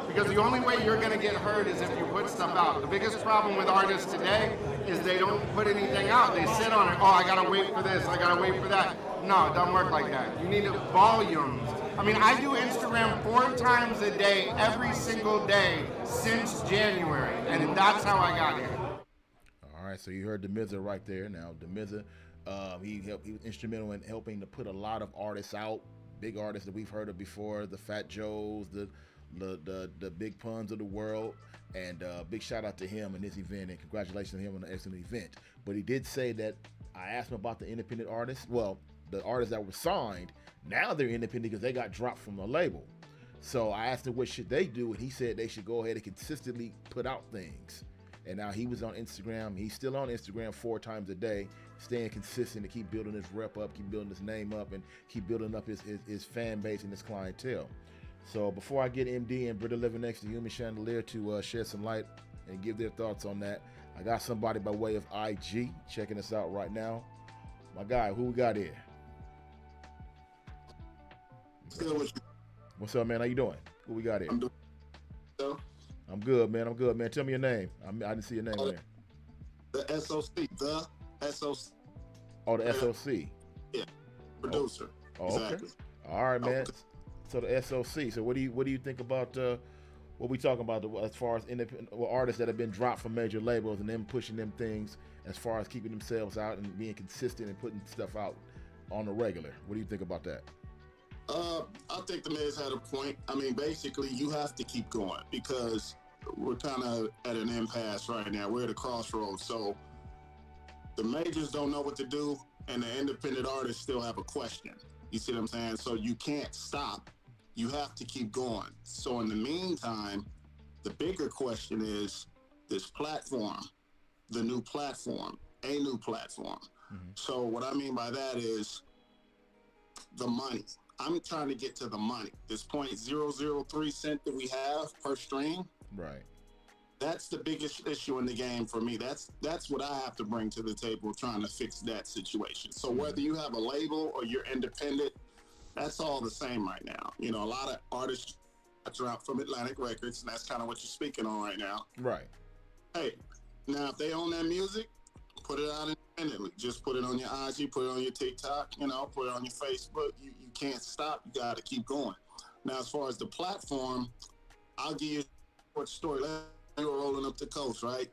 Because the only way you're going to get heard is if you put stuff out. The biggest problem with artists today is they don't put anything out. They sit on it. Oh, I got to wait for this. I got to wait for that. No, it doesn't work like that. You need volumes. I mean, I do Instagram 4 times a day, every single day since January. And that's how I got here. All right, so you heard DeMizza right there. Now, DeMizza, he was instrumental in helping to put a lot of artists out. Big artists that we've heard of before, the Fat Joes, the Big Puns of the world, and big shout out to him and his event, and congratulations to him on an excellent event. But he did say that I asked him about the independent artists. Well, the artists that were signed, now they're independent because they got dropped from the label. So I asked him what should they do, and he said they should go ahead and consistently put out things. And now he was on Instagram. He's still on Instagram 4 times a day, staying consistent to keep building his rep up, keep building his name up, and keep building up his fan base and his clientele. So before I get MD and Britta living next to Human Chandelier to shed some light and give their thoughts on that, I got somebody by way of IG checking us out right now. My guy, who we got here? What's up, man? How you doing? Who we got here? I'm good, man. Tell me your name. I didn't see your name there. The SOC. The SOC. Oh, the SOC. Yeah. Producer. Oh, exactly. Okay. All right, man. Okay. So the SOC. So what do you think about what we talking about as far as artists that have been dropped from major labels and them pushing them things as far as keeping themselves out and being consistent and putting stuff out on the regular? What do you think about that? I think the man's had a point. I mean, basically, you have to keep going because we're kind of at an impasse right now. We're at a crossroads. So the majors don't know what to do, and the independent artists still have a question. You see what I'm saying? So you can't stop. You have to keep going. So in the meantime, the bigger question is this platform, the new platform, a new platform. So what I mean by that is the money. I'm trying to get to the money. This 0.003 cent that we have per stream. Right. That's the biggest issue in the game for me. That's what I have to bring to the table, trying to fix that situation. So whether you have a label or you're independent, that's all the same right now. You know, a lot of artists dropped from Atlantic Records, and that's kind of what you're speaking on right now. Right. Hey, now if they own that music, put it out independently. Just put it on your IG, put it on your TikTok, put it on your Facebook. You can't stop. You got to keep going. Now, as far as the platform, I'll give you a short story. We were rolling up the coast, right?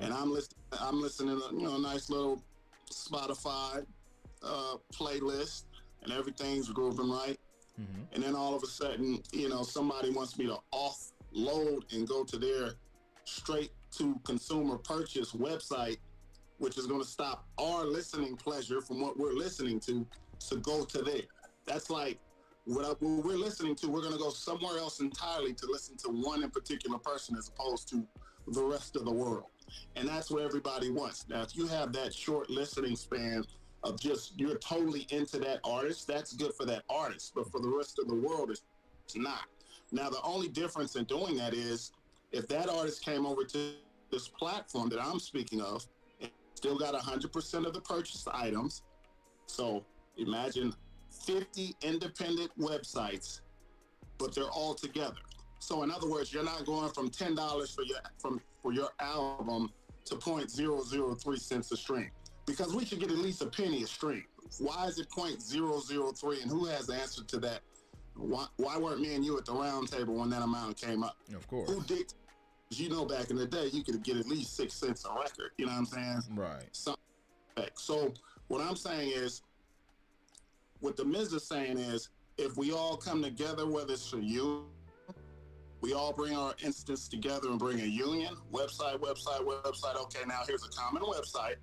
And I'm listening to a nice little Spotify playlist, and everything's grooving right. And then all of a sudden, somebody wants me to offload and go to their straight to consumer purchase website, which is going to stop our listening pleasure from what we're listening to go to there. That's like what we're listening to. We're going to go somewhere else entirely to listen to one in particular person as opposed to the rest of the world. And that's what everybody wants. Now, if you have that short listening span of just you're totally into that artist, that's good for that artist. But for the rest of the world, it's not. Now, the only difference in doing that is if that artist came over to this platform that I'm speaking of, and still got 100% of the purchased items. So imagine 50 independent websites, but they're all together. So in other words, you're not going from $10 for your album to 0.003 cents a stream, because we should get at least a penny a stream. Why is it 0.003? And who has the answer to that? Why weren't me and you at the round table when that amount came up? Of course. Who did? Back in the day, you could get at least 6 cents a record. You know what I'm saying? Right. So what I'm saying is, what the Miz is saying is, if we all come together, whether it's for you, we all bring our instance together and bring a union, website. Okay, now here's a common website.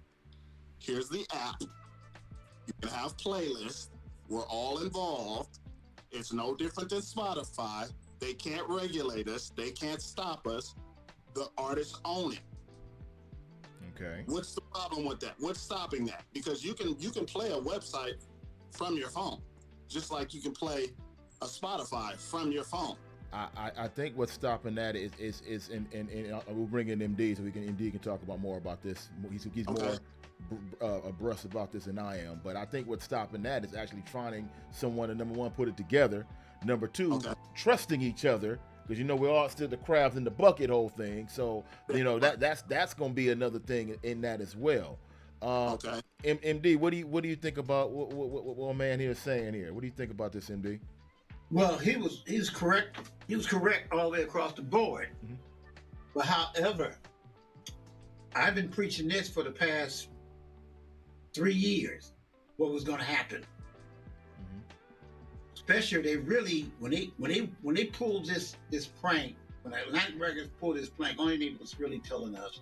Here's the app. You can have playlists. We're all involved. It's no different than Spotify. They can't regulate us. They can't stop us. The artists own it. Okay. What's the problem with that? What's stopping that? Because you can play a website from your phone, just like you can play a Spotify from your phone. I think what's stopping that is we'll bring in MD so MD can talk about more about this. He's more abreast about this than I am. But I think what's stopping that is actually finding someone to, number one, put it together. Number two, trusting each other, because we're all still the crabs in the bucket whole thing. So that's going to be another thing in that as well. MD, what do you think about what my man here is saying here? What do you think about this, MD? Well, he was correct. He was correct all the way across the board. But however, I've been preaching this for the past 3 years. What was going to happen? Especially they really when they pulled this prank, when Atlantic Records pulled this prank, only thing was really telling us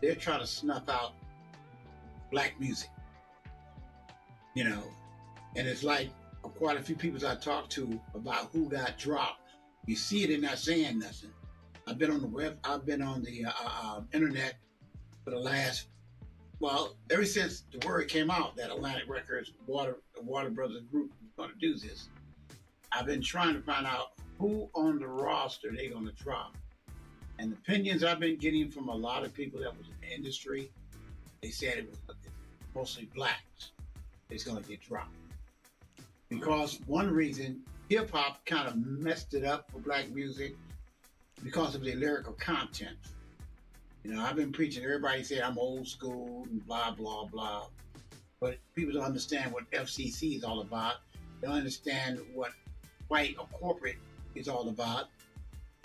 they're trying to snuff out black music. And it's like quite a few people I talked to about who got dropped. You see it, they're not saying nothing. I've been on the internet for the last, ever since the word came out that Atlantic Records, Water Brothers Group was going to do this. I've been trying to find out who on the roster they're going to drop. And the opinions I've been getting from a lot of people that was in the industry, they said it was mostly blacks that's going to get dropped. Because one reason, hip-hop kind of messed it up for black music because of the lyrical content. I've been preaching, everybody say I'm old school and blah, blah, blah. But people don't understand what FCC is all about. They don't understand what white or corporate is all about.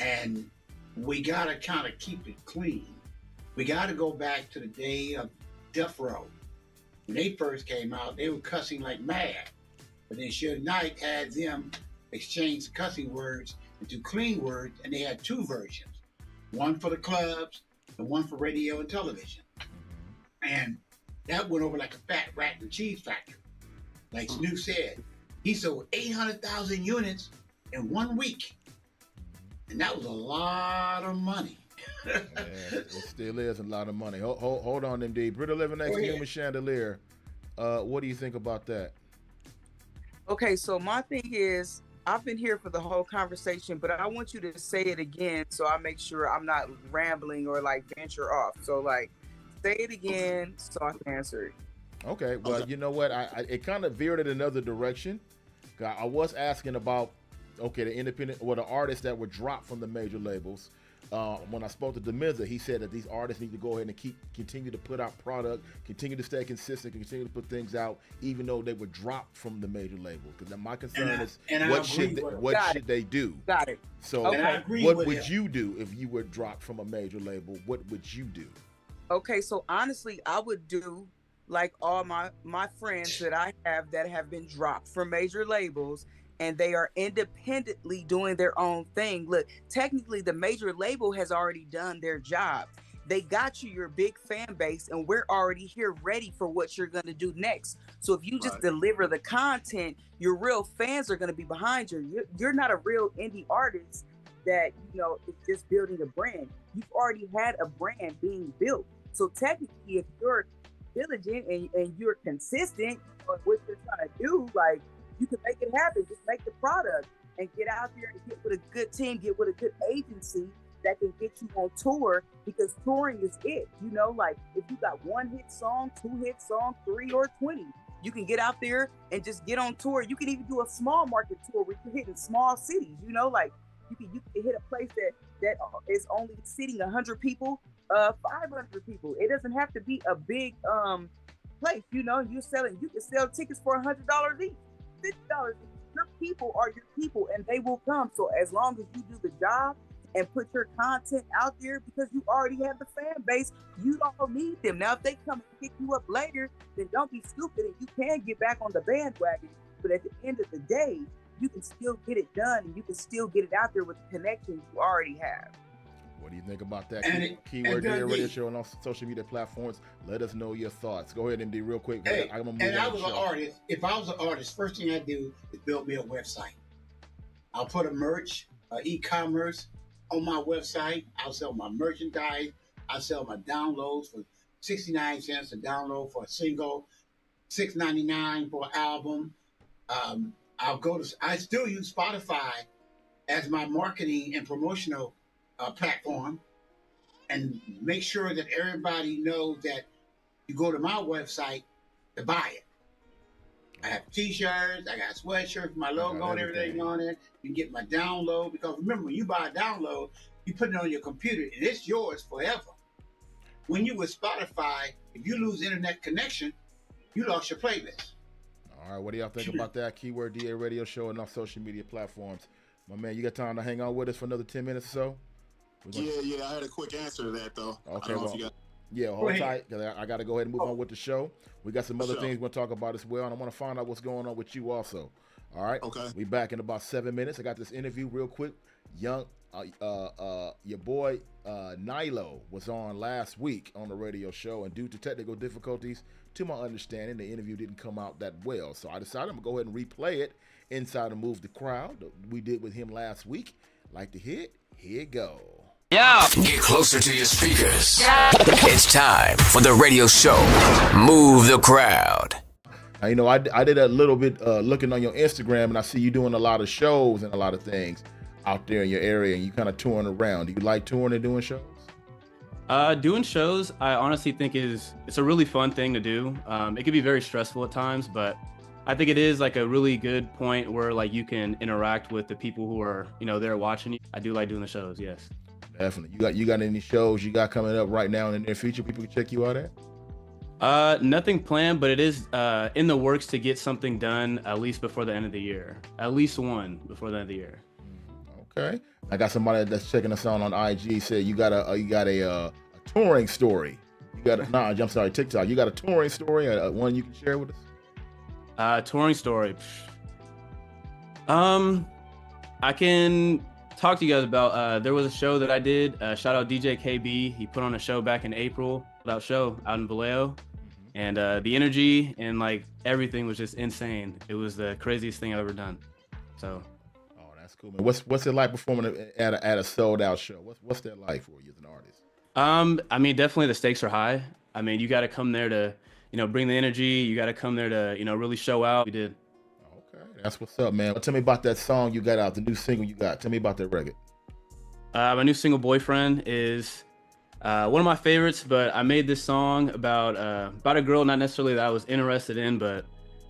And we got to kind of keep it clean. We got to go back to the day of Death Row. When they first came out, they were cussing like mad. But then Suge Knight had them exchange cussing words into clean words, and they had two versions. One for the clubs and one for radio and television. And that went over like a fat rat in the cheese factory. Like Snoop said, he sold 800,000 units in 1 week. And that was a lot of money. Yeah, it still is a lot of money. Hold on, MD. Britta living next to Human Chandelier. What do you think about that? Okay, so my thing is, I've been here for the whole conversation, but I want you to say it again so I make sure I'm not rambling or venture off. So say it again so I can answer it. Okay, well, you know what? It kind of veered in another direction. I was asking about okay, the independent, well, the artists that were dropped from the major labels. When I spoke to Demiza, he said that these artists need to go ahead and continue to put out product, continue to stay consistent, continue to put things out, even though they were dropped from the major labels. Because my concern is, what should they do? Got it. So, what would you do if you were dropped from a major label? What would you do? Okay, so honestly, I would do like all my friends that I have that have been dropped from major labels, and they are independently doing their own thing. Look, technically the major label has already done their job. They got you your big fan base, and we're already here ready for what you're going to do next. So if you just deliver the content, your real fans are going to be behind you. You're not a real indie artist that, is just building a brand. You've already had a brand being built. So technically, if you're diligent and you're consistent on what you're trying to do, like, you can make it happen. Just make the product and get out there and get with a good team, get with a good agency that can get you on tour, because touring is it. Like, if you got 1 hit song, 2 hit song, 3 or 20, you can get out there and just get on tour. You can even do a small market tour where you hit in small cities, like you can hit a place that is only seating 100 people, 500 people. It doesn't have to be a big place, you can sell tickets for $100 each. $50. Your people are your people, and they will come. So as long as you do the job and put your content out there, because you already have the fan base, you don't need them. Now, if they come and pick you up later, then don't be stupid, and you can get back on the bandwagon. But at the end of the day, you can still get it done, and you can still get it out there with the connections you already have. What do you think about that? Keyword Day Radio Show on all social media platforms. Let us know your thoughts. Go ahead, MD, real quick. Hey, I was an artist. If I was an artist, first thing I do is build me a website. I'll put a merch, e-commerce on my website. I'll sell my merchandise. I'll sell my downloads for 69 cents a download for a single, $6.99 for an album. I still use Spotify as my marketing and promotional platform, and make sure that everybody knows that you go to my website to buy it. I have t-shirts, I got sweatshirts, my logo and everything on it. You can get my download, because remember, when you buy a download, you put it on your computer and it's yours forever. When you with Spotify, if you lose internet connection, you lost your playlist. All right, what do y'all think about that? Keyword DA Radio Show and off social media platforms. My man, you got time to hang out with us for another 10 minutes or so? Yeah, I had a quick answer to that, though. Okay, hold tight, because I got to go ahead and move on with the show. We got some other things we're going to talk about as well, and I want to find out what's going on with you also. All right? Okay. We back in about 7 minutes. I got this interview real quick. Your boy Nilo was on last week on the radio show, and due to technical difficulties, to my understanding, the interview didn't come out that well. So I decided I'm going to go ahead and replay it inside and move the crowd. We did with him last week. Like to hear it? Here you go. Yeah. Get closer to your speakers. Yeah. It's time for the radio show. Move the crowd. Now, I did a little bit looking on your Instagram, and I see you doing a lot of shows and a lot of things out there in your area, and you kind of touring around. Do you like touring and doing shows? Doing shows, I honestly think it's a really fun thing to do. It can be very stressful at times, but I think it is like a really good point where like you can interact with the people who are, there watching you. I do like doing the shows, yes. Definitely. You got any shows you got coming up right now in the near future people can check you out at? Nothing planned, but it is in the works to get something done at least before the end of the year. At least one before the end of the year. Okay. I got somebody that's checking us out on IG said you got a touring story. TikTok. You got a touring story, one you can share with us? Touring story. I can talk to you guys about, there was a show that I did, shout out DJ KB. He put on a show back in April, out in Vallejo. And the energy and like everything was just insane. It was the craziest thing I've ever done. So. Oh, that's cool, man. What's it like performing at a sold out show? What's that like for you as an artist? I mean, definitely the stakes are high. I mean, you got to come there to, bring the energy. You got to come there to, really show out. We did. Okay, that's what's up, man. Tell me about that song you got out, the new single you got. Tell me about that record. My new single, Boyfriend, is one of my favorites, but I made this song about a girl, not necessarily that I was interested in, but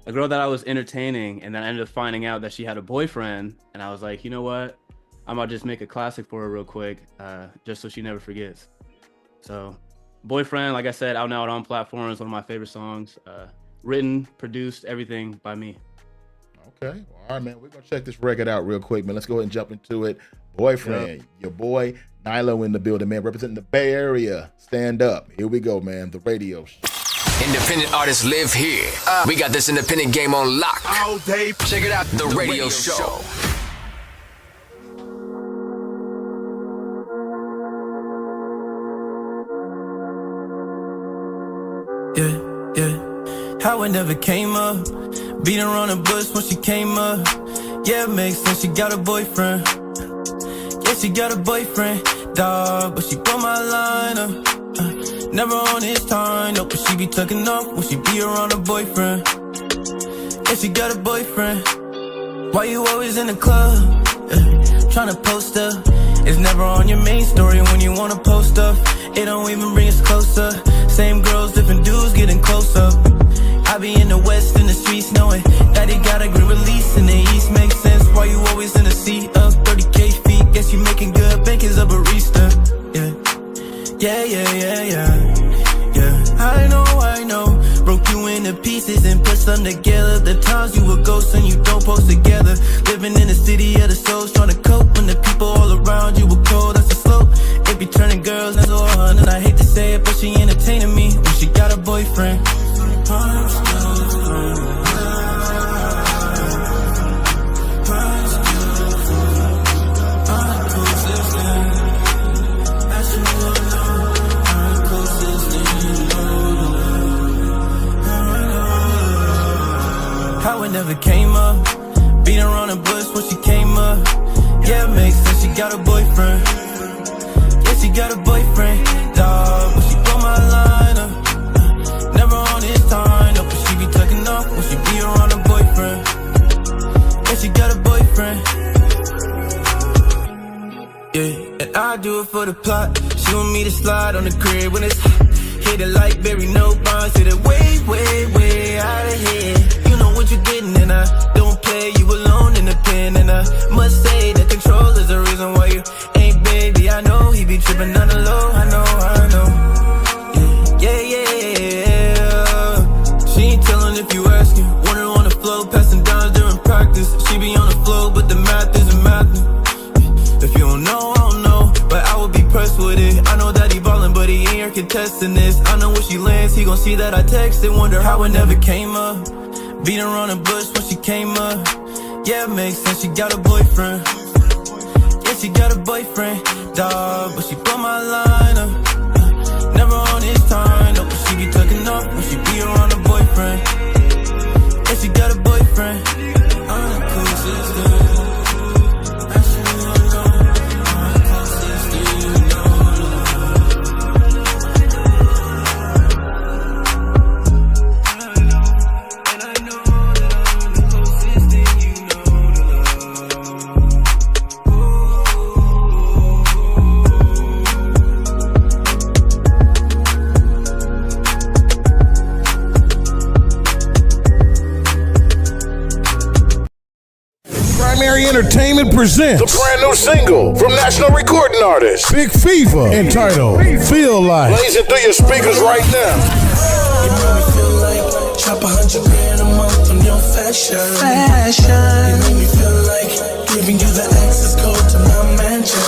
a girl that I was entertaining, and then I ended up finding out that she had a boyfriend, and I was like, you know what? I'm gonna just make a classic for her real quick, just so she never forgets. So, Boyfriend, like I said, out now on platforms, one of my favorite songs. Written, produced, everything by me. Okay. All right, man. We're going to check this record out real quick, man. Let's go ahead and jump into it. Boyfriend, your boy, Nilo in the building, man. Representing the Bay Area. Stand up. Here we go, man. The radio show. Independent artists live here. We got this independent game on lock. All day. Check it out. The radio show. Yeah. How it never came up. Beat around the bush when she came up. Yeah, it makes sense. She got a boyfriend. Yeah, she got a boyfriend. Dog, but she put my line up. Never on his time, no, but she be tucking up when she be around her boyfriend. Yeah, she got a boyfriend. Why you always in the club? Tryna post up. It's never on your main story when you wanna post up. It don't even bring us closer. Same girls, different dudes getting close up. I be in the west in the streets knowing that he got a green release in the east. Makes sense why you always in the seat up 30K feet. Guess you making good bank as a barista. Yeah. I know. Broke you into pieces and put some together. The times you were ghost and you don't post together. Living in the city of the souls, trying to cope when the people all around you were cold. That's a slope. It be turning girls into a hun, and I hate to say it, but she entertaining me when she got a boyfriend. How it never came up. Beat around the bush when she came up. Yeah, it makes sense. She got a boyfriend. Yeah, she got a boyfriend. Dog, but she put my line up. Never on his time, no, but she be tucking up when she be around her boyfriend. Yeah, she got a boyfriend. Yeah, and I do it for the plot. She want me to slide on the crib when it's hot. Hit it like Barry, no bonds. Hit it way out of here. You know what you're getting, and I don't play you alone in the pen. And I must say that control is the reason why you ain't baby. I know he be tripping on the low. I know. Yeah. She ain't telling if you asking. Water on the flow, passing down during practice. She be on the flow, but the math isn't math. If you don't know, I don't know, but I would be pressed with it. I know that he ballin', but he ain't here contesting this. I know when she lands, he gon' see that I texted. Wonder how it never came up. Beat around the bush when she came up. Yeah, it makes sense. She got a boyfriend. Yeah, she got a boyfriend. Dog, but she put my line up. Never on his time, no, but she be tucking up when she be around her boyfriend. Yeah, she got a boyfriend. I'm consistent. Primary Entertainment presents the brand new single from national recording artist Big Fever entitled Feel Like. Blazing through your speakers right now. You make me feel like chop $100 grand a month on your fashion. You make me feel like giving you the access code to my mansion.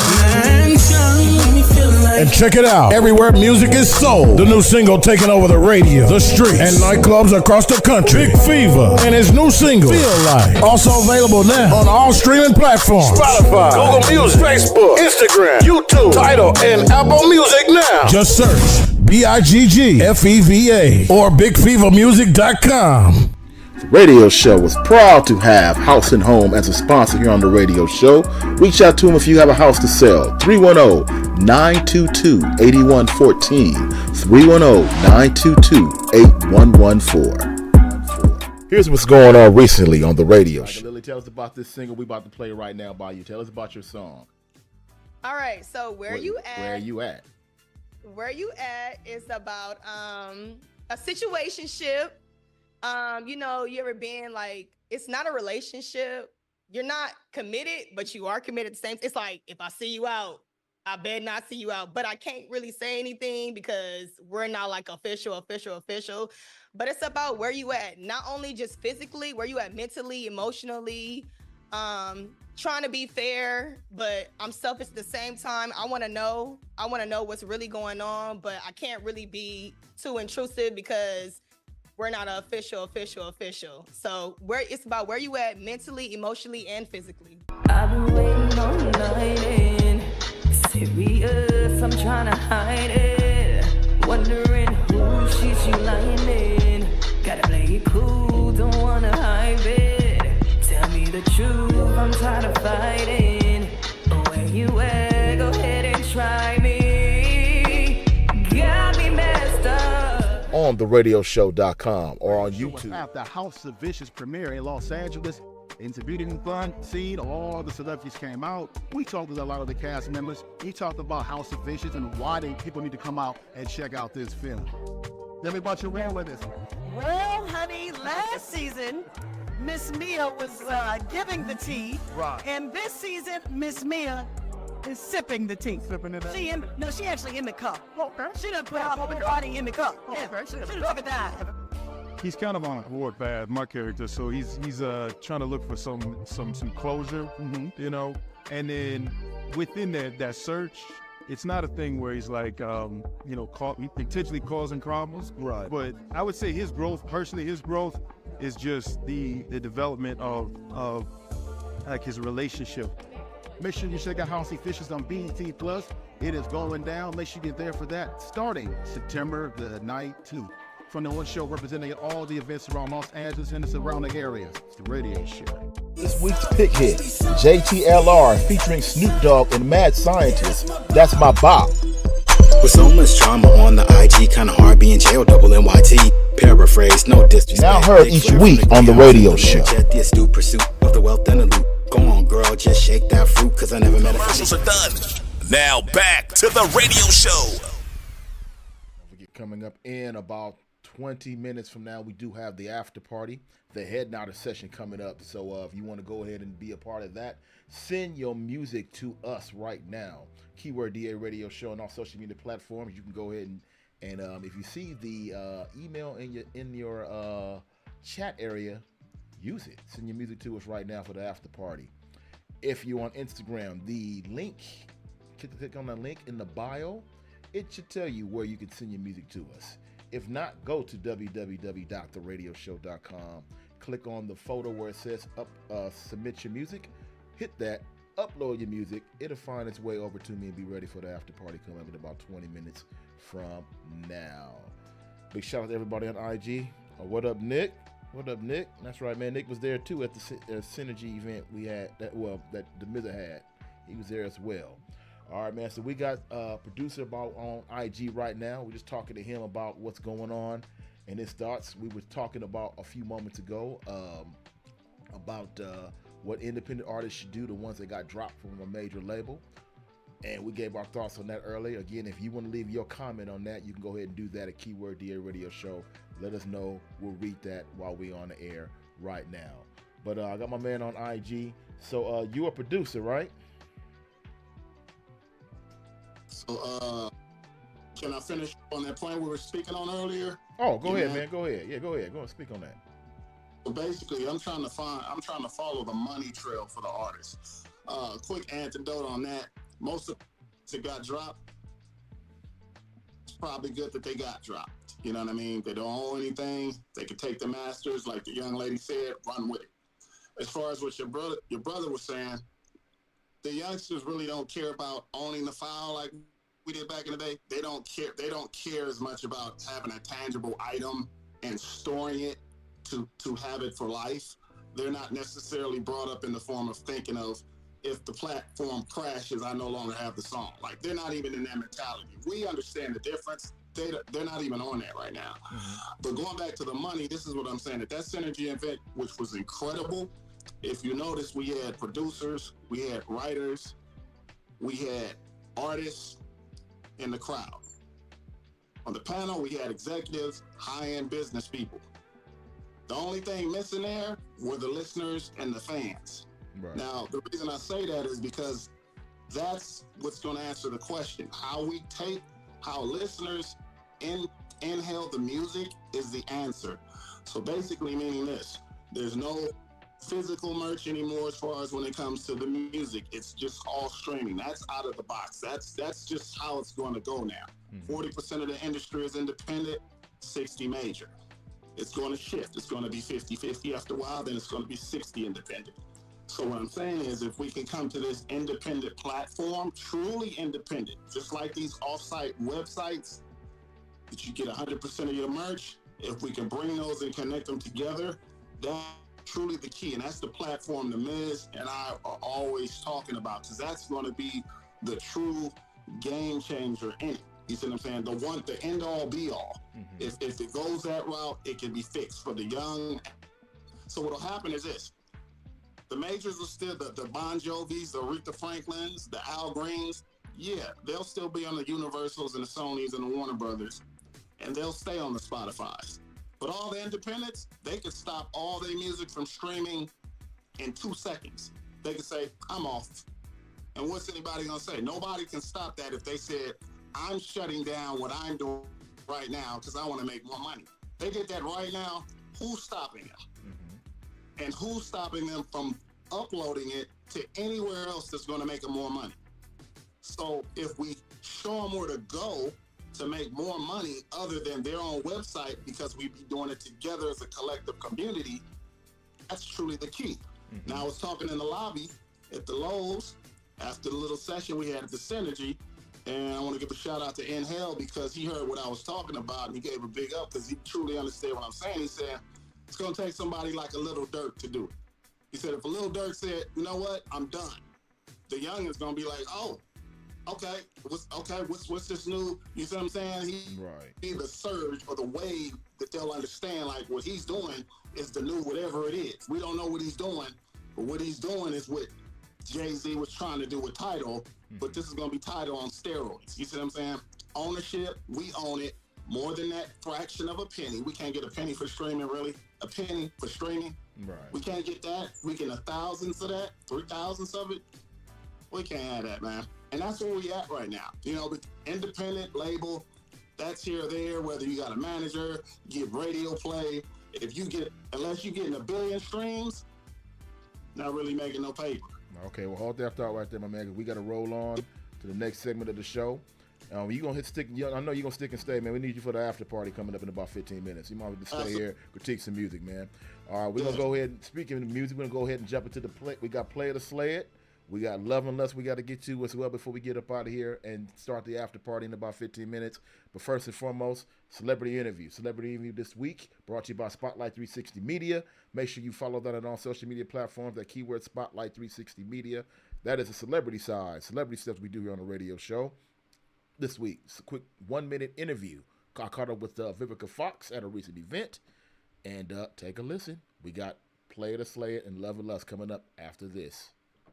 You make me feel like. And check it out everywhere music is sold. The new single taking over the radio, the streets, and nightclubs across the country. Big Fever and his new single Feel Like. Also available now on all streaming platforms: Spotify, Google Music, Facebook, Instagram, YouTube, Tidal, and Apple Music now. Just search BIGGFEVA or BigFeverMusic.com. The radio show is proud to have House and Home as a sponsor here on the radio show. Reach out to them if you have a house to sell. 310-922-8114. 310-922-8114. Here's what's going on recently on the radio show. Lily, tell us about this single we about to play right now by you. Tell us about your song. All right, so where you at? Where you at? Where you at is about a situationship. You know, you ever been like, it's not a relationship. You're not committed, but you are committed at the same. It's like, if I see you out, I bet not see you out, but I can't really say anything because we're not like official. But it's about where you at, not only just physically, where you at mentally, emotionally, trying to be fair, but I'm selfish at the same time. I want to know what's really going on, but I can't really be too intrusive because we're not an official. So it's about where you at mentally, emotionally, and physically. I've been waiting all night and serious, I'm trying to hide it. Wondering who she's you lying in. Gotta play it cool, don't wanna hype it. Tell me the truth, I'm tired of fighting. Where you at, go ahead and try me. Got me messed up. On theradioshow.com or on YouTube. After House of Vicious premiere in Los Angeles, into Beauty and Fun scene, all the celebrities came out. We talked with a lot of the cast members. We talked about House of Vicious and why people need to come out and check out this film. Tell me about your role with this. Well, honey, last season, Miss Mia was giving the tea. Right. And this season, Miss Mia is sipping the tea. Sipping it up. She actually in the cup. Okay. She done put her whole body in the cup. Okay. She done took it down. He's kind of on a board path, my character, so he's trying to look for some closure, you know. And then within that search, it's not a thing where he's like, potentially causing problems. Right. But I would say his growth is just the development of like his relationship. Make sure you check out House of Vicious on BET Plus. It is going down. Make sure you get there for that. Starting September the 19th. From the one show representing all the events around Los Angeles and the surrounding areas. It's the radio show. This week's pick hit, JTLR featuring Snoop Dogg and Mad Scientist. That's my bop. With so much drama on the IG, kinda hard being jailed, double NYT. Paraphrase, no disrespect. Now heard each week on the radio show. The astute pursuit of the wealth and the loot. Go on, girl, just shake that fruit, cause I never met a commercials are done. Now back to the radio show. Don't forget, coming up in about 20 minutes from now, we do have the after party, the Head Nodder session coming up. So if you want to go ahead and be a part of that, send your music to us right now. Keyword DA Radio Show on all social media platforms. You can go ahead and if you see the email in your chat area, use it. Send your music to us right now for the after party. If you're on Instagram, the link, click on the link in the bio. It should tell you where you can send your music to us. If not, go to www.theradioshow.com. Click on the photo where it says submit your music. Hit that, upload your music. It'll find its way over to me and be ready for the after party coming up in about 20 minutes from now. Big shout out to everybody on IG. What up, Nick? What up, Nick? That's right, man. Nick was there too at the Synergy event we had that the Mizza had. He was there as well. All right, man. So we got producer about on IG right now. We're just talking to him about what's going on and his thoughts. We were talking about a few moments ago about what independent artists should do, the ones that got dropped from a major label. And we gave our thoughts on that earlier. Again, if you want to leave your comment on that, you can go ahead and do that at Keyword DA Radio Show. Let us know. We'll read that while we're on the air right now. But I got my man on IG. So you're a producer, right? So, can I finish on that point we were speaking on earlier? Oh, go ahead, man. Go ahead. Yeah, go ahead. Go and speak on that. So basically, I'm trying to follow the money trail for the artists. Quick antidote on that. Most of it got dropped. It's probably good that they got dropped. You know what I mean? They don't own anything. They can take the masters, like the young lady said, run with it. As far as what your brother was saying, the youngsters really don't care about owning the file like we did back in the day. They don't care. They don't care as much about having a tangible item and storing it to have it for life. They're not necessarily brought up in the form of thinking of, if the platform crashes, I no longer have the song. Like, they're not even in that mentality. We understand the difference. They're not even on that right now. Mm-hmm. But going back to the money, this is what I'm saying. At that Synergy event, which was incredible, if you notice, we had producers, we had writers, we had artists in the crowd. On the panel, we had executives, high-end business people. The only thing missing there were the listeners and the fans. Right. Now, the reason I say that is because that's what's going to answer the question. How listeners inhale the music is the answer. So basically meaning this, there's no physical merch anymore as far as when it comes to the music. It's just all streaming. That's out of the box. That's just how it's going to go now. 40% of the industry is independent, 60 major. It's going to shift. It's going to be 50-50 after a while, then it's going to be 60 independent. So what I'm saying is if we can come to this independent platform, truly independent, just like these off-site websites that you get 100% of your merch, if we can bring those and connect them together, that's truly the key. And that's the platform the Miz and I are always talking about, because that's going to be the true game changer in it. You see what I'm saying? The end all be all. If it goes that route, it can be fixed for the young. So what'll happen is this. The majors are still the Bon Jovis, the Aretha Franklins, the Al Greens. Yeah, they'll still be on the Universals and the Sonys and the Warner Brothers, and they'll stay on the Spotifys. But all the independents, they could stop all their music from streaming in 2 seconds. They could say, I'm off. And what's anybody gonna say? Nobody can stop that if they said, I'm shutting down what I'm doing right now because I want to make more money. They did that right now. Who's stopping them? And who's stopping them from uploading it to anywhere else that's going to make them more money? So if we show them where to go to make more money other than their own website, because we be doing it together as a collective community, that's truly the key. Now, I was talking in the lobby at the Lowe's after the little session we had at the Synergy, and I want to give a shout out to Inhale because he heard what I was talking about and he gave a big up because he truly understood what I'm saying. He said, it's going to take somebody like a Little Durk to do it. He said, if a Little Durk said, you know what, I'm done, the young is going to be like, oh, okay, what's this new, you see what I'm saying? He the surge or the wave that they'll understand, like what he's doing is the new whatever it is. We don't know what he's doing, but what he's doing is what Jay-Z was trying to do with Tidal, but this is going to be Tidal on steroids. You see what I'm saying? Ownership, we own it. More than that fraction of a penny. We can't get a penny for streaming, really. A penny for streaming. Right. We can't get that. We get 1,000th of that, 3,000ths of it. We can't have that, man. And that's where we at right now. You know, with independent label, that's here or there, whether you got a manager, get radio play. Unless you're getting 1 billion streams, not really making no paper. Okay, well, hold that thought right there, my man, because we got to roll on to the next segment of the show. You gonna I know you're gonna stick and stay, man. We need you for the after party coming up in about 15 minutes. You might have to stay here, critique some music, man. All right, we're gonna go ahead and speaking of music, we're gonna go ahead and jump into the play. We got Play It or Slay It. We got Love and Lust we got to get to as well before we get up out of here and start the after party in about 15 minutes. But first and foremost, celebrity interview. Celebrity interview this week brought to you by Spotlight 360 Media. Make sure you follow that on all social media platforms. That keyword Spotlight 360 Media. That is the celebrity side. Celebrity stuff we do here on the radio show. This week, it's a quick 1-minute interview. I caught up with Vivica Fox at a recent event. And take a listen. We got Play It or Slay It and Love and Lust coming up after this.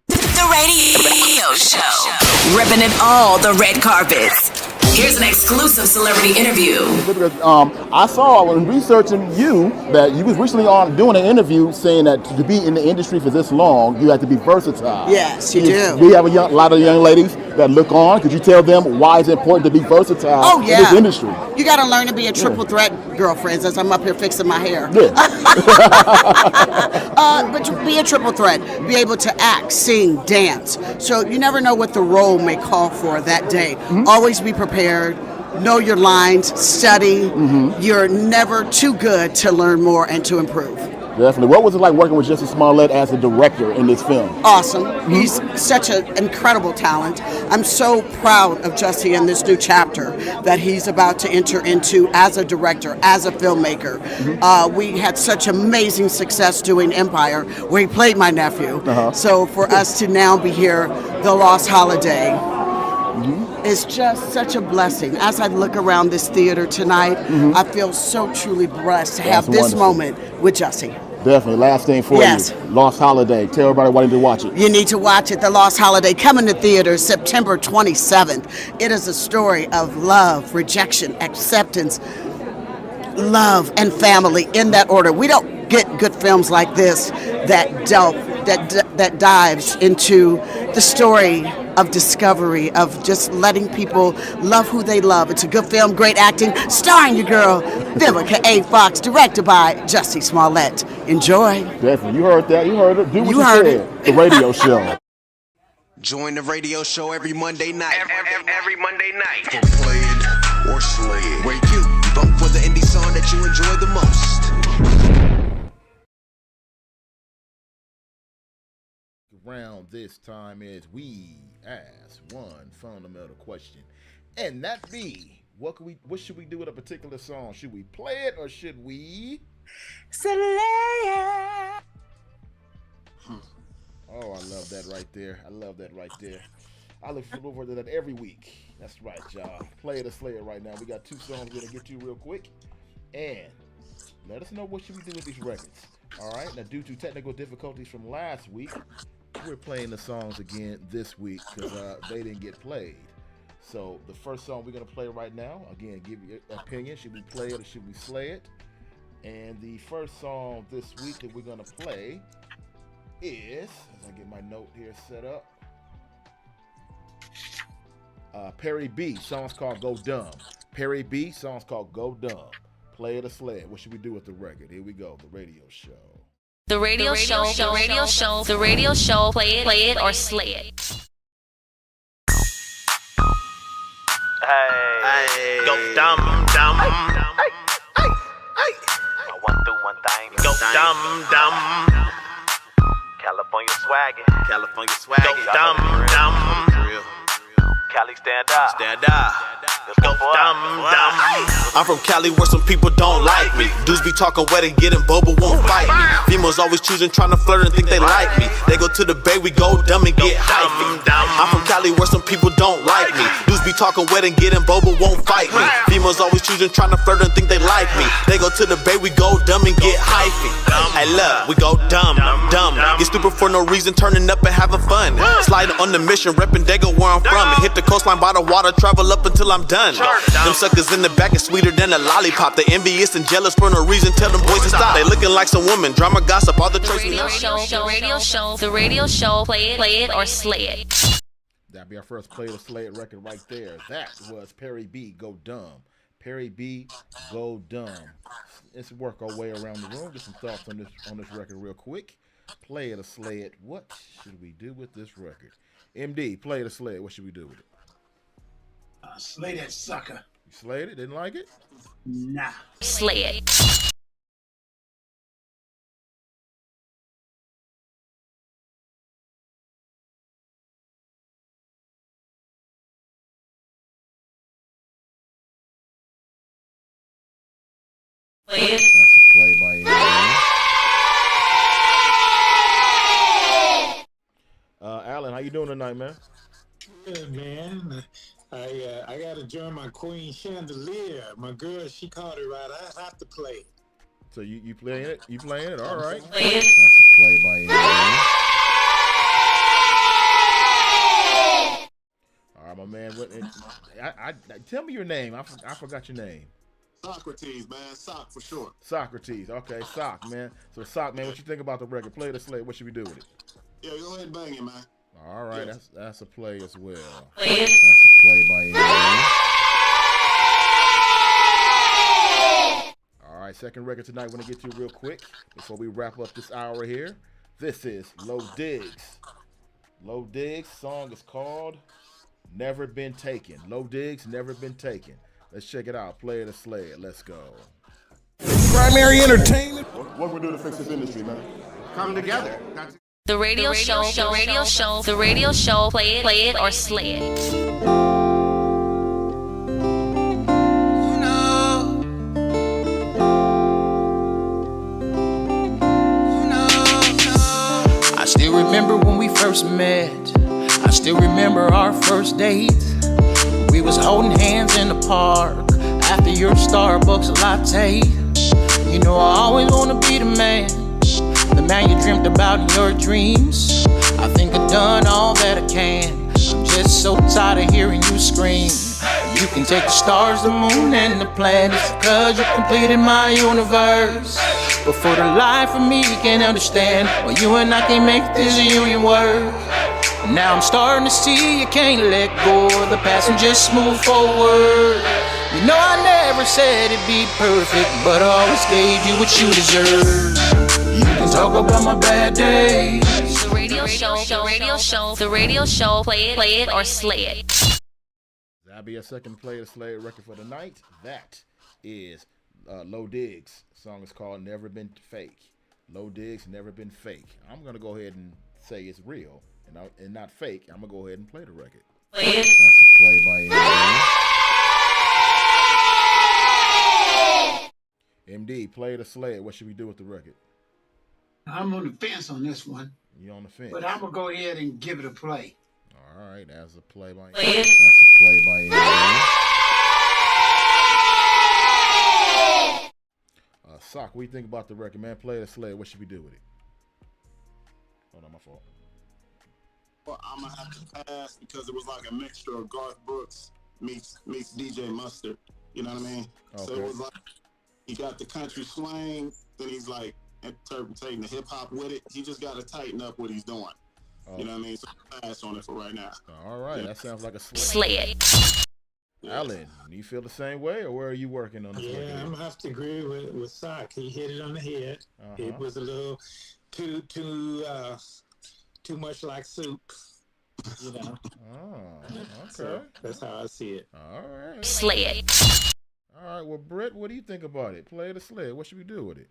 The radio show. Ripping it all the red carpets. Here's an exclusive celebrity interview. I saw when researching you that you was recently on doing an interview saying that to be in the industry for this long, you have to be versatile. Yes, you do. We have a lot of young ladies that look on. Could you tell them why it's important to be versatile in this industry? You got to learn to be a triple threat, girlfriends, as I'm up here fixing my hair. Yeah. But to be a triple threat, be able to act, sing, dance. So you never know what the role may call for that day. Always be prepared. Know your lines, study. You're never too good to learn more and to improve. Definitely. What was it like working with Jussie Smollett as a director in this film? Awesome. He's such an incredible talent. I'm so proud of Jussie in this new chapter that he's about to enter into as a director, as a filmmaker. We had such amazing success doing Empire, where he played my nephew. So for us to now be here, The Lost Holiday, is just such a blessing. As I look around this theater tonight, I feel so truly blessed to have this moment with Jussie. Definitely. Last thing for you, Lost Holiday. Tell everybody why they need to watch it. You need to watch it. The Lost Holiday, coming to theaters September 27th. It is a story of love, rejection, acceptance, love, and family in that order. We don't get good films like this that dives into the story of discovery, of just letting people love who they love. It's a good film, great acting, starring your girl, Vivica A. Fox, directed by Jussie Smollett. Enjoy. Definitely. You heard that. You heard it. Do what you heard said. The radio show. Join the radio show every Monday night. Every Monday night. For play it or slay it. Where you vote for the indie song that you enjoy the most. Around this time is we ask one fundamental question, and that be what should we do with a particular song? Should we play it or should we slay it? Oh, I love that right there. I look forward to that every week. That's right, y'all. Play it or slay it right now. We got 2 songs we're gonna get to real quick, and let us know what should we do with these records. All right. Now, due to technical difficulties from last week, we're playing the songs again this week because they didn't get played. So the first song we're going to play right now, again, give your opinion. Should we play it or should we slay it? And the first song this week that we're going to play is, as I get my note here set up, Perry B. Song's called Go Dumb. Perry B. Song's called Go Dumb. Play it or slay it. What should we do with the record? Here we go. The radio show. The radio show, play it or slay it. Hey, go dumb. Hey. I want to do one thing. Go dumb. California swagger. Go dumb. Cali stand up. Go dumb. I'm from Cali where some people don't like me. Dudes be talking wet and getting boba, won't fight me. Females always choosing, trying to flirt and think they like me. They go to the bay, we go dumb and get hypey. I'm from Cali where some people don't like me. Dudes be talking wet and getting boba, won't fight me. Females always choosing, trying to flirt and think they like me. They go to the bay, we go dumb and get hypey. Hey look, we go dumb. Get stupid for no reason, turning up and having fun. Sliding on the mission, repping Dago where I'm from. And hit the coastline by the water, travel up until I'm done. Them suckers in the back is sweeter than a lollipop. They envious and jealous for no reason, tell them boys to stop. They looking like some women, drama, gossip, all the traits. The radio show, play it or slay it. That'd be our first Play It or Slay It record right there. That was Perry B. Go Dumb. Perry B. Go Dumb. Let's work our way around the room. Get some thoughts on this record real quick. Play it or slay it. What should we do with this record? MD, play it or slay it. What should we do with it? Slay that sucker. You slayed it? Didn't like it? Nah. Slay it. That's a play by Alan, how you doing tonight, man? Good, man. I gotta join my Queen Chandelier. My girl, she called it right. I have to play it. So you playing it? You playing it? All right. Play it. That's a play by All right, my man. Tell me your name. I forgot your name. Socrates, man. Sock for short. Socrates. Okay, Sock, man. So Sock, man, what you think about the record? Play it or slay it. What should we do with it? Yeah, go ahead and bang it, man. All right, that's a play as well. Play it. That's a play by All right, second record tonight. We're gonna get to real quick before we wrap up this hour here. This is Low Diggs. Low Diggs. Song is called Never Been Taken. Low Diggs, Never Been Taken. Let's check it out. Play it or slay it. Let's go. Primary entertainment. What we do to fix this industry, man? Come together. The radio show, play it or slay it. I still remember when we first met. I still remember our first date. We was holding hands in the park after your Starbucks latte. You know I always wanna be the man you dreamt about in your dreams. I think I've done all that I can. I'm just so tired of hearing you scream. You can take the stars, the moon, and the planets, cause you completed my universe. But for the life of me, can't understand why you and I can't make this union work. Now I'm starting to see you can't let go of the past and just move forward. You know I never said it'd be perfect, but I always gave you what you deserve. You can talk about my bad days. The radio show, play it or slay it. That'll be a second play of Slay It record for the night. That is Low Diggs. The song is called Never Been Fake. Low Diggs, Never Been Fake. I'm going to go ahead and say it's real and not fake. I'm going to go ahead and play the record. Play it. That's a play by MD. MD, play it or slay it. What should we do with the record? I'm on the fence on this one. You on the fence? But I'm going to go ahead and give it a play. All right, that's a play by MD. Play it. That's a play by MD. Sock, what do you think about the record, man? Play it or slay it. What should we do with it? Hold on, my fault. Well, I'm gonna have to pass because it was like a mixture of Garth Brooks meets DJ Mustard. You know what I mean? Okay. So it was like he got the country slang, then he's like interpreting the hip hop with it. He just got to tighten up what he's doing. Oh. You know what I mean? So pass on it for right now. All right, Yeah. that sounds like a Slay it. Alan, do you feel the same way, or where are you working on this record? Yeah, I'm gonna have to agree with Sock. He hit it on the head. It was a little too much like soup. You know. Oh, okay. So that's how I see it. All right. Slay it. All right. Well, Britt, what do you think about it? Play it or slay it? What should we do with it?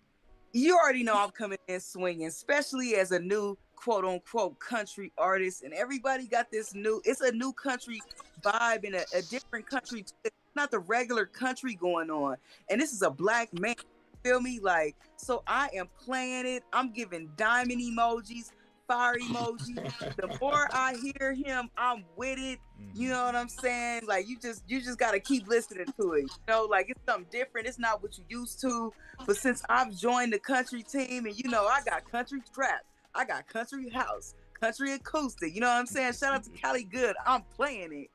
You already know I'm coming in swinging, especially as a new quote unquote country artist, and everybody got this it's a new country vibe and a different country. It's not the regular country going on, and this is a black man. Feel me? Like, so I am playing it. I'm giving diamond emojis, fire emojis. The more I hear him, I'm with it. You know what I'm saying? Like, you just gotta keep listening to it. You know, like, it's something different. It's not what you used to. But since I've joined the country team, and you know, I got country trap, I got country house, country acoustic. You know what I'm saying? Shout out to Cali Good. I'm playing it.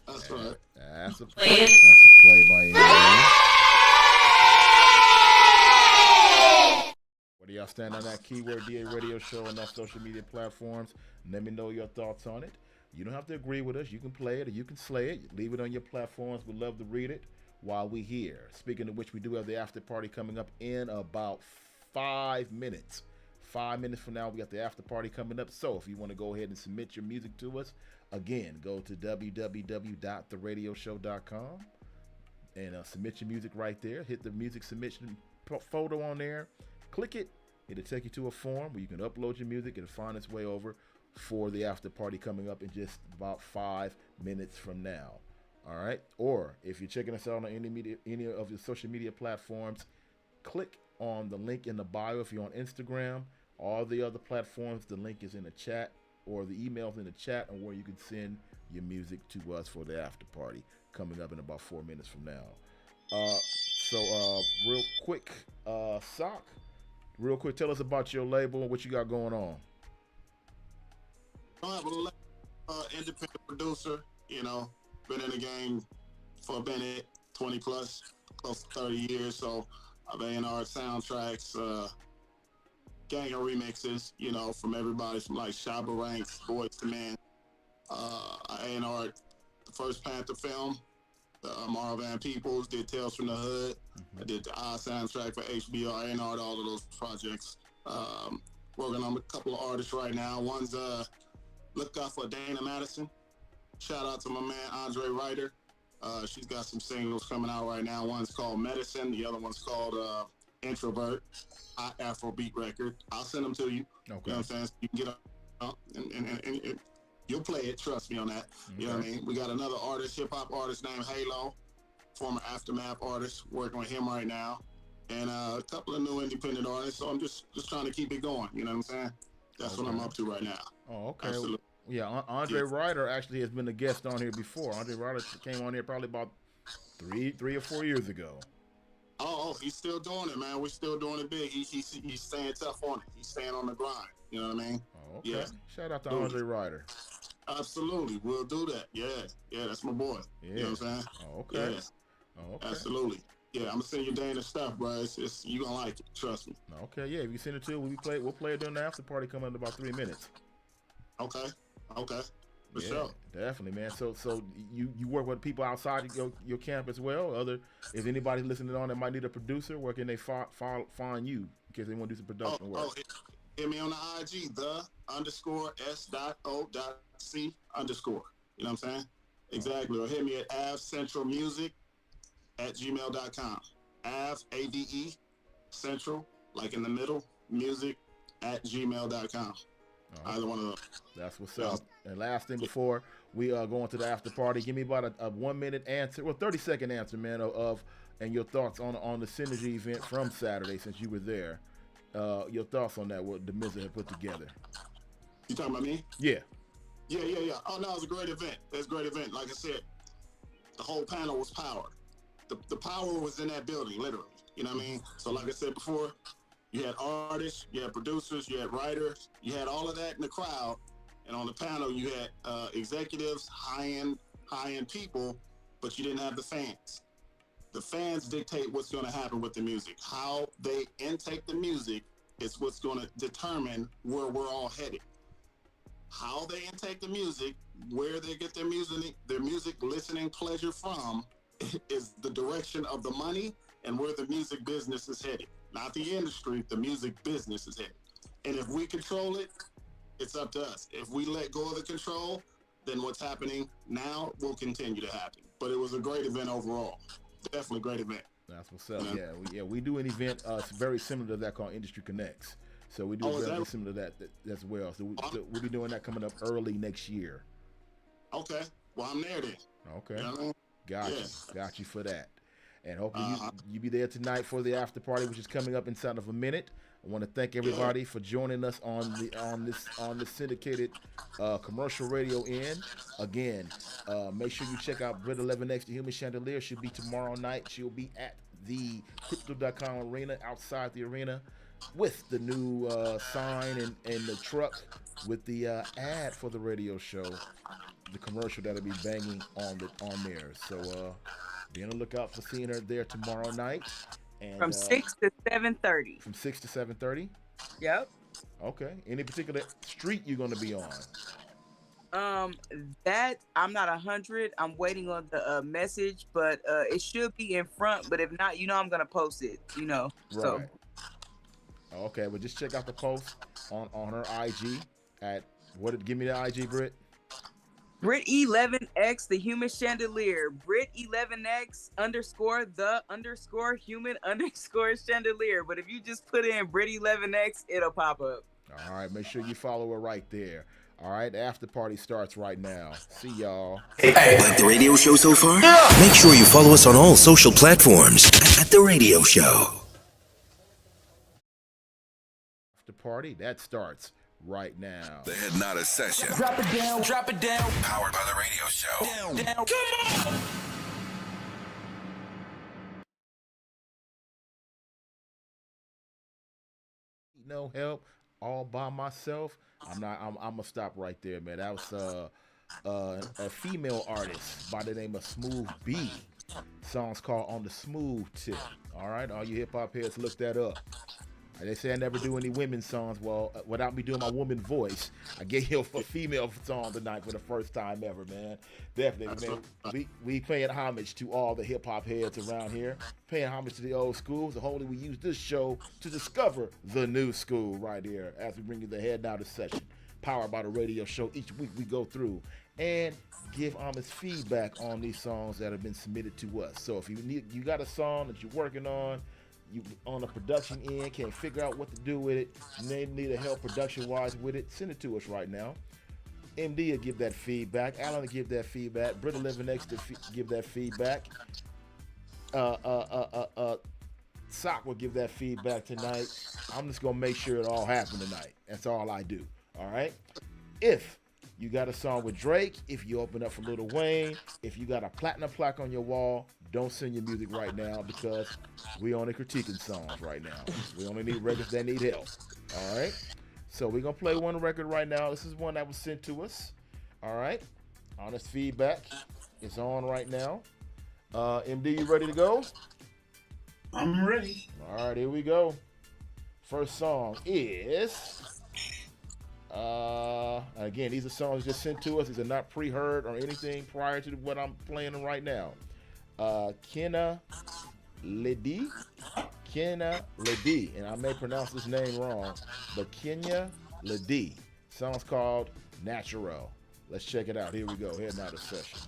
That's right. That's a play. That's a play by MD. What do y'all stand on that keyword DA radio show on our social media platforms? Let me know your thoughts on it. You don't have to agree with us. You can play it or you can slay it. Leave it on your platforms. We'd love to read it while we here. Speaking of which, we do have the after party coming up in about 5 minutes. 5 minutes from now, we got the after party coming up. So if you want to go ahead and submit your music to us, again, go to www.theradioshow.com and submit your music right there. Hit the music submission photo on there. Click it. It'll take you to a form where you can upload your music. It'll find its way over for the after party coming up in just about 5 minutes from now. All right. Or if you're checking us out on any of your social media platforms, click on the link in the bio. If you're on Instagram, all the other platforms, the link is in the chat or the email's in the chat on where you can send your music to us for the after party coming up in about 4 minutes from now. Real quick, Sock, real quick, tell us about your label and what you got going on. I have an independent producer, you know, been in the game for a minute, 20 plus, close to 30 years. So I've A&R soundtracks, gang of remixes, you know, from everybody from like Shabba Ranks, Boyz II Men. I A&R the first Panther film, Marvan Peoples, did Tales from the Hood. I did the soundtrack for HBO. I A&R'd all of those projects. Working on a couple of artists right now. One's look out for Dana Madison. Shout out to my man Andre Ryder. She's got some singles coming out right now. One's called Medicine. The other one's called Introvert. Hot Afrobeat record. I'll send them to you. Okay. You know what I'm saying? So you can get up and you'll play it. Trust me on that. Okay. You know what I mean? We got another artist, hip hop artist named Halo, former Aftermath artist, working with him right now, and a couple of new independent artists. So I'm just trying to keep it going. You know what I'm saying? That's what I'm up to right now. Oh, okay. Absolutely. Yeah, Andre Ryder actually has been a guest on here before. Andre Ryder came on here probably about three or 4 years ago. Oh, he's still doing it, man. We're still doing it big. He's staying tough on it. He's staying on the grind. You know what I mean? Oh, okay. Yeah. Shout out to Andre Ryder. Absolutely, we'll do that. Yeah, that's my boy. Yeah. You know what I'm saying? Oh, okay. Yeah. Oh, okay. Absolutely. Yeah, I'm gonna send you Dana's stuff, bro. It's you gonna like it. Trust me. Okay, yeah. If you send it to, we'll play it during the after party coming in about 3 minutes. Okay. For Yeah, sure. definitely, man. So you work with people outside your camp as well. If anybody listening on that might need a producer, where can they find you in case they want to do some production work? Hit me on the IG, _S.O.C_. You know what I'm saying? Exactly. Or hit me at avcentralmusic@gmail.com. AVE Central, like in the middle, music @gmail.com. Either one of those. That's what's up. And last thing before we go into the after party, give me about a 1 minute answer, 30-second answer, man, and your thoughts on the Synergy event from Saturday since you were there. Your thoughts on that, what the Mizza had put together. You talking about me? Yeah. Yeah. Oh no, it was a great event. It's a great event. Like I said, the whole panel was powered. The power was in that building, literally. You know what I mean? So like I said before, you had artists, you had producers, you had writers, you had all of that in the crowd, and on the panel you had executives, high-end people, but you didn't have the fans. The fans dictate what's going to happen with the music. How they intake the music is what's going to determine where we're all headed. How they intake the music, where they get their music listening pleasure from, is the direction of the money and where the music business is headed. Not the industry, the music business is headed. And if we control it, it's up to us. If we let go of the control, then what's happening now will continue to happen. But it was a great event overall. Definitely a great event. That's what's up. Yeah, we do an event very similar to that called Industry Connects. So we do very similar to that as well. So we'll be doing that coming up early next year. Okay. Well, I'm there then. Okay. You know what I mean? Got you for that. And hopefully you be there tonight for the after party, which is coming up inside of a minute. I want to thank everybody for joining us on this syndicated commercial radio end. Again, make sure you check out Brit 11X, the Human Chandelier. She'll be tomorrow night. She'll be at the Crypto.com arena, outside the arena, with the new sign and the truck with the ad for the radio show, the commercial that'll be banging on there. So be on the lookout for seeing her there tomorrow night. And, from 6 to 7:30. From 6 to 7:30? Yep. Okay. Any particular street you're going to be on? That I'm not 100. I'm waiting on the message, but it should be in front. But if not, I'm gonna post it. Right. So. Okay, well just check out the post on her IG at give me the IG, Britt. Brit 11X, the Human Chandelier. Brit 11X _ human _ chandelier. But if you just put in Brit 11X, it'll pop up. All right, make sure you follow her right there. All right, the after party starts right now. See y'all. Like the radio show so far? Yeah. Make sure you follow us on all social platforms at The Radio Show. After party, that starts right now. The Head Nada Session. Drop it down, drop it down. Powered by The Radio Show. Down. Come on. No help, all by myself. I'm gonna stop right there, man. That was a female artist by the name of Smooth B. Song's called On the Smooth Tip. All right, all you hip hop heads, look that up. They say I never do any women's songs. Well, without me doing my woman voice, I gave you a female song tonight for the first time ever, man. Definitely, man. We paying homage to all the hip hop heads around here, paying homage to the old schools. So hopefully we use this show to discover the new school right here as we bring you the Head Nada Session, powered by The Radio Show. Each week we go through and give honest feedback on these songs that have been submitted to us. So if you got a song that you're working on, you on the production end, can't figure out what to do with it, need a help production-wise with it, send it to us right now. MD will give that feedback. Alan will give that feedback. Brit 11X to give that feedback. Sock will give that feedback tonight. I'm just going to make sure it all happened tonight. That's all I do. All right? If you got a song with Drake, if you open up for Lil Wayne, if you got a platinum plaque on your wall, don't send your music right now because we only critiquing songs right now. We only need records that need help. All right? So we're going to play one record right now. This is one that was sent to us. All right. Honest feedback is on right now. MD, you ready to go? I'm ready. All right, here we go. First song is. Again, these are songs just sent to us. These are not pre-heard or anything prior to what I'm playing right now. Kenna Ledi. Kenna Ledi. And I may pronounce this name wrong, but Kenya Ledi. Song's called Natural. Let's check it out. Here we go. Heading out of session.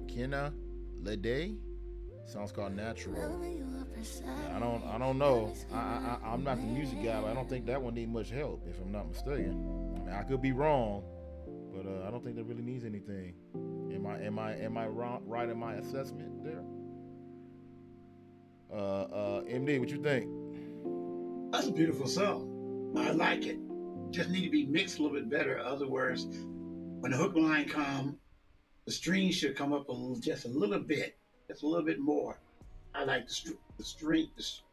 Kenna Lede. Song's called Natural. I don't know. I'm not the music guy, but I don't think that one needs much help, if I'm not mistaken. I mean, I could be wrong, but I don't think that really needs anything. Am I wrong, right in my assessment there? MD, what you think? That's a beautiful song. I like it. Just need to be mixed a little bit better. In other words, when the hook line come, the strings should come up just a little bit more. I like the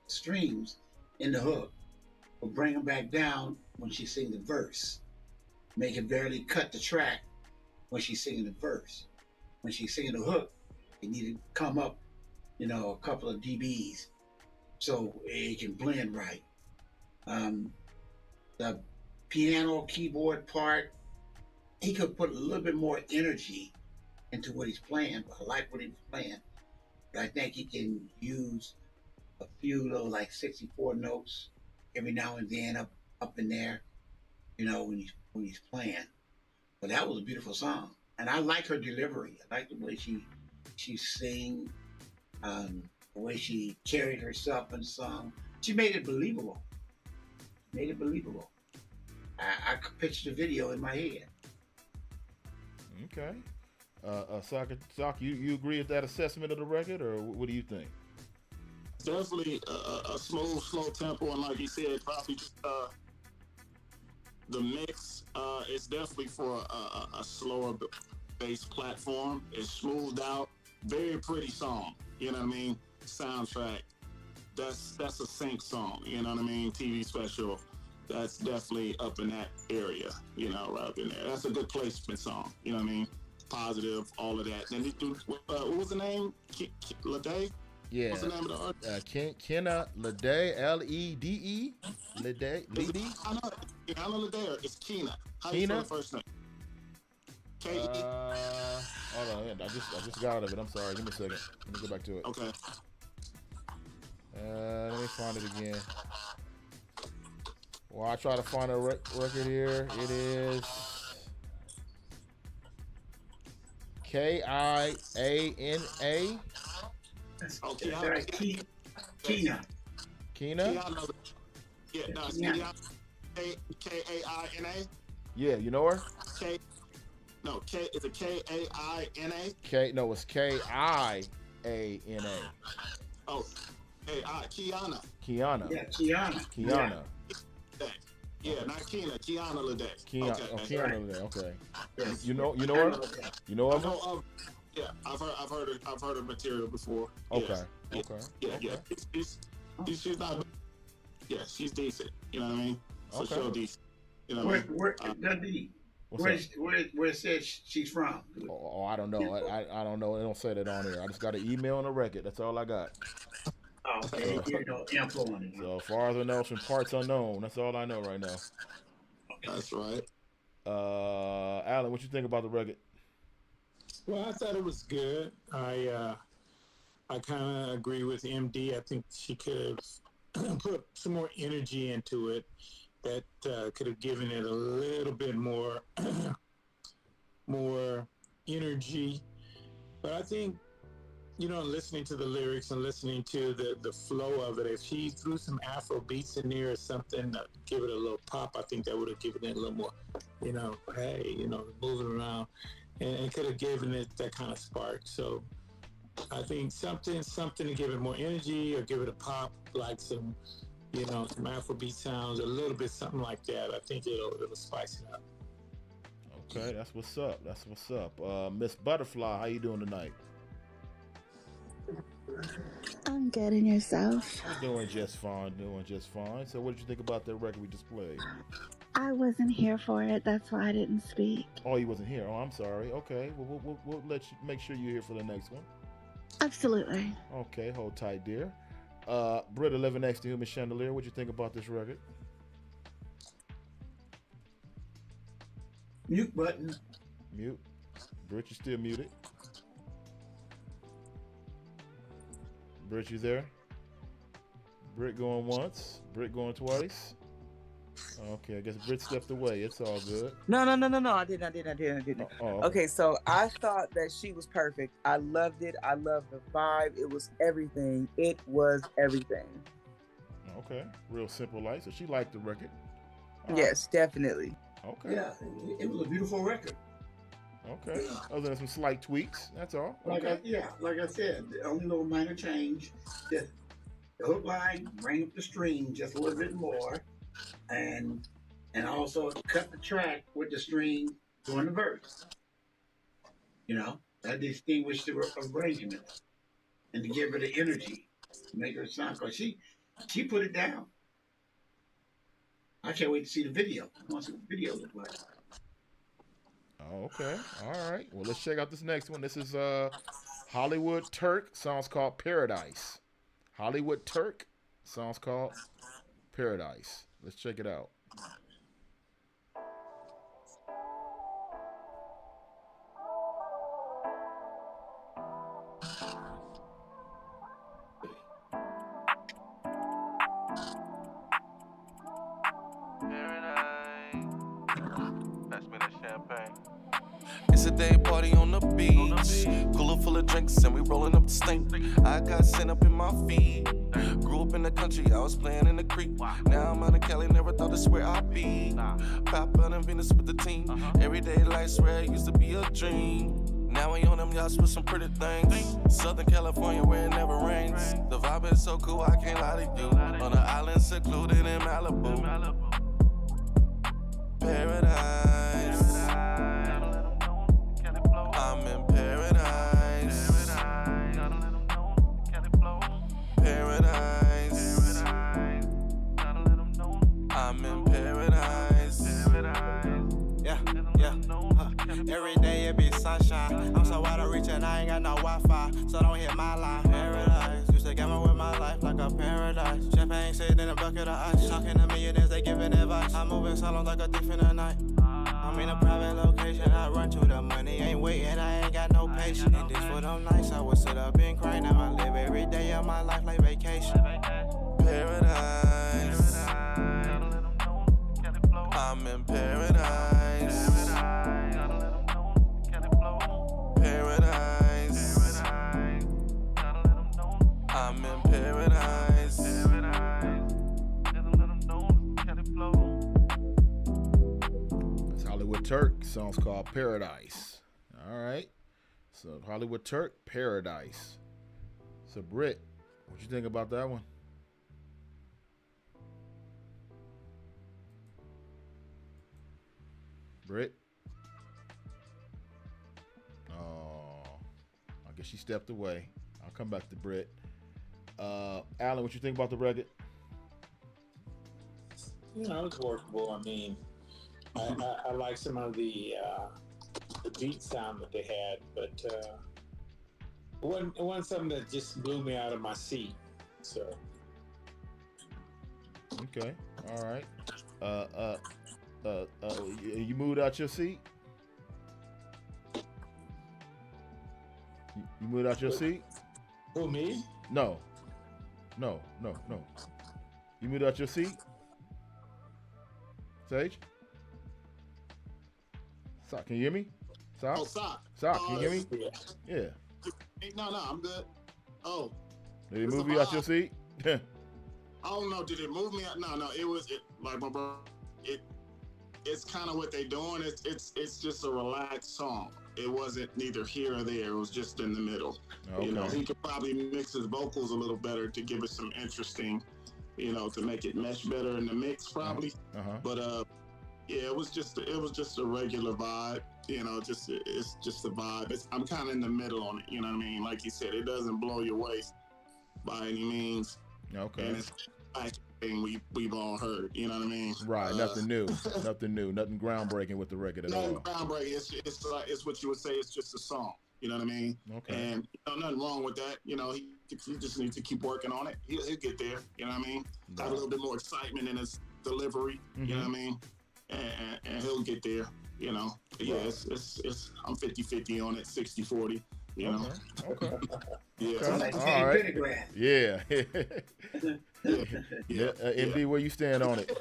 strings in the hook, but bring them back down when she sing the verse. Make it barely cut the track when she's singing the verse. When she's singing the hook, it need to come up, a couple of dBs, so it can blend right. The piano keyboard part, he could put a little bit more energy into what he's playing. I like what he's playing, but I think he can use a few of those like 64 notes every now and then up in there, when he's playing. But that was a beautiful song, and I like her delivery. I like the way she sing, the way she carried herself in the song. She made it believable. I could picture the video in my head. Okay. Sock, you agree with that assessment of the record, or what do you think? Definitely a smooth, slow tempo, and like you said, probably just the mix is definitely for a slower bass platform. It's smoothed out, very pretty song. You know what I mean? Soundtrack. that's a sync song. You know what I mean? TV special. That's definitely up in that area. You know, right up in there. That's a good placement song. You know what I mean? Positive, all of that. Then he do. What was the name? Lede? Yeah. What's the name of the artist? Kenna Lede, Lede, Lede. I know Lede. It's Kina. How do you spell the first name? K-E? Hold on. I just got out of it. I'm sorry. Give me a second. Let me go back to it. Okay. Let me find it again. Well, I try to find a record here. It is Kiana. Okay. Kina. Kina? Yeah, no, it's Kina. Kaina. Yeah, you know her? Is it Kaina? No, it's Kiana. Oh, Kiana. Kiana. Yeah, Kiana. Kiana. Yeah, not Kina. Kiana Lede. Kiana Lede. Okay. You know her? You know her? Yeah, I've heard her material before. Okay. Yes. Okay. Yeah. She's not. Yeah, she's decent. You know what I mean? So Okay. she's decent. You know what I mean? Where it says she's from? Oh, I don't know. I don't know. They don't say that on here. I just got an email and a record. That's all I got. Oh, okay. You know, info on it. So as far as I know, from parts unknown. That's all I know right now. That's right. Alan, what you think about the record? Well, I thought it was good. I kind of agree with MD. I think she could have put some more energy into it. That could have given it a little bit more more energy. But I think, listening to the lyrics and listening to the flow of it, if she threw some Afro beats in there or something to give it a little pop, I think that would have given it a little more, moving around, and could have given it that kind of spark. So I think something to give it more energy or give it a pop, like some Afrobeat sounds, a little bit something like that. I think it'll spice it up. Okay, that's what's up. Miss Butterfly, how you doing tonight? I'm good, and yourself? Doing just fine. So what did you think about that record we just played? I wasn't here for it. That's why I didn't speak. Oh, you wasn't here. Oh, I'm sorry. Okay, well, we'll let you make sure you're here for the next one. Absolutely. Okay, hold tight, dear. Britta living next to Human Chandelier, what you think about this record? Mute button. Mute. Britt, you still muted. Britt, you there? Britt going once. Britt going twice. Okay, I guess Britt stepped away. It's all good. No. I didn't. Oh, okay, so I thought that she was perfect. I loved it. I loved the vibe. It was everything. It was everything. Okay, real simple life. So she liked the record. Yes, definitely. Okay. Yeah, it was a beautiful record. Okay. Other than some slight tweaks, that's all. Like I said, the only little minor change, just the hook line, bring up the string just a little bit more, and also cut the track with the string during the verse. That distinguished the arrangement, and to give her the energy, to make her sound. Cause she put it down. I can't wait to see the video. I want to see what the video look like. Okay. All right. Well, let's check out this next one. This is Hollywood Turk. Song's called Paradise. Hollywood Turk. Song's called Paradise. Let's check it out. It's a day party on the beach. Cooler full of drinks and we rolling up the stink. I got sent up in my feet. Grew up in the country, I was playing in the creek. Now I'm out of Cali, never thought it's where I'd be. Pop out in Venus with the team. Everyday life, swear it used to be a dream. Now we on them yachts with some pretty things. Southern California where it never rains. The vibe is so cool, I can't lie to you. On an island secluded in Malibu. Paradise. I'm in paradise. Paradise. and I ain't got no Wi-Fi, so don't hit my line. Paradise, used to gamble with my life like a paradise. Champagne sitting in a bucket of ice. Talking to millionaires, they giving advice. I'm moving solo like a thief in the night. I'm in a private location, I run to the money, ain't waiting, I ain't got no patience. And this for them nights, I would sit up and cry. Now I live every day of my life like vacation. Paradise, I'm in paradise. Paradise, I'm in paradise. That's Hollywood Turk. Song's called Paradise. All right. So Hollywood Turk, Paradise. So Britt, what you think about that one? Britt? Oh, I guess she stepped away. I'll come back to Britt. Alan, what you think about the record? You know, it's workable. I mean, I like some of the beat sound that they had, but it wasn't something that just blew me out of my seat. So. Okay. All right. You moved out your seat? You moved out your seat? Who, me? No. You moved out your seat? Sage? Sock, can you hear me? Sock? Oh, Sock. Sock, can you hear me? Yeah. No, I'm good. Oh. Did it move you out your seat? I don't know. Did it move me out? No. Like my brother. It's kind of what they doing. It's just a relaxed song. It wasn't neither here or there. It was just in the middle. Okay. You know, he could probably mix his vocals a little better to give it some interesting, to make it mesh better in the mix probably. But yeah, it was just a regular vibe. It's just a vibe. I'm kind of in the middle on it. You know what I mean? Like you said, it doesn't blow your waist by any means. Okay. And it's like thing we've all heard. You know what I mean? Right. Nothing new. Nothing groundbreaking with the record at all. Nothing groundbreaking. It's what you would say. It's just a song. You know what I mean? Okay. And nothing wrong with that. He just needs to keep working on it. He'll get there. You know what I mean? Right. Have a little bit more excitement in his delivery. Mm-hmm. You know what I mean? And he'll get there. But yeah, it's I'm 50-50 on it, 60-40. Okay. Yeah. Okay. All right. Yeah. Yeah. MD, where you stand on it?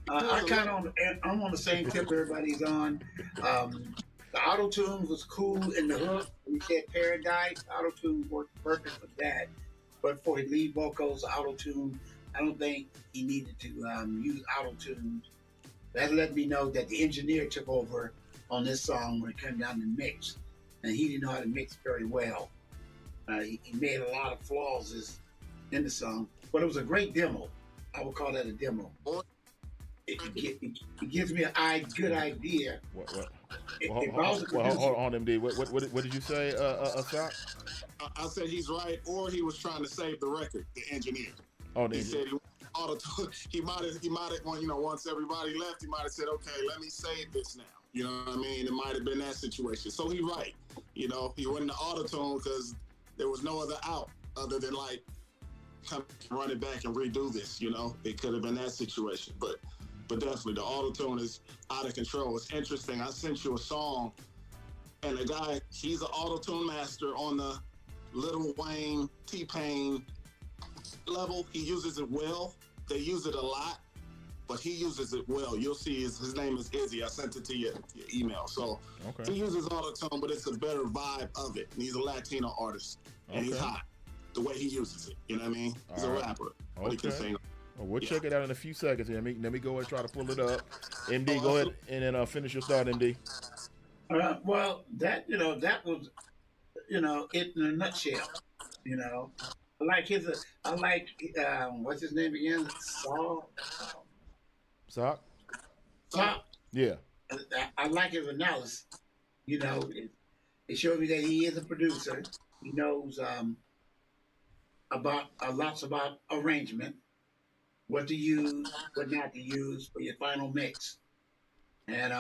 I'm on the same tip everybody's on. The auto tune was cool in the hook. When you said Paradise, auto tune worked perfect with that. But for his lead vocals, auto tune, I don't think he needed to use auto tune. That let me know that the engineer took over on this song when it came down to mix, and he didn't know how to mix very well. He made a lot of flaws in the song, but it was a great demo. I would call that a demo. It gives me a good idea. What? Hold on, MD. What did you say, Scott? I said he's right, or he was trying to save the record, the engineer. Oh, he said he might have once everybody left, he might have said, okay, let me save this now. You know what I mean? It might have been that situation. So he right. He went into auto-tune because there was no other out other than like come run it back and redo this. It could have been that situation. But definitely the auto-tune is out of control. It's interesting. I sent you a song, and the guy, he's an auto-tune master on the Lil Wayne, T-Pain level. He uses it well. They use it a lot, but he uses it well. You'll see his name is Izzy. I sent it to your email. So He uses auto-tune, but it's a better vibe of it. And he's a Latino artist, and he's hot. The way he uses it, you know what I mean? He's a rapper, but he can sing. Well, we'll check it out in a few seconds. Let me go ahead and try to pull it up. MD, go ahead and then finish your thought, MD. Well, that was it in a nutshell. I like what's his name again? Sock? Yeah. I like his analysis. It showed me that he is a producer. He knows lots about arrangement, what to use, what not to use for your final mix. And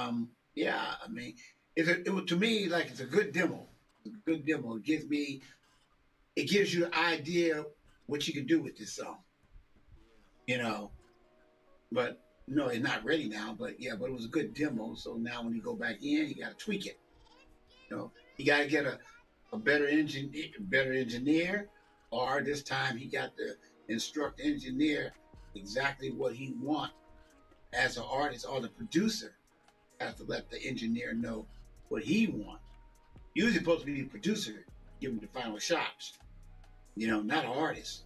it was to me like it's a good demo. a good demo. It gives you an idea what you can do with this song. You know, but no, it's not ready now. But yeah, but it was a good demo. So now when you go back in, you got to tweak it. You know, you got to get a better engineer, or this time he got to instruct the engineer exactly what he wants as an artist, or the producer has to let the engineer know what he wants. Usually supposed to be the producer, give him the final shots. You know, not an artist.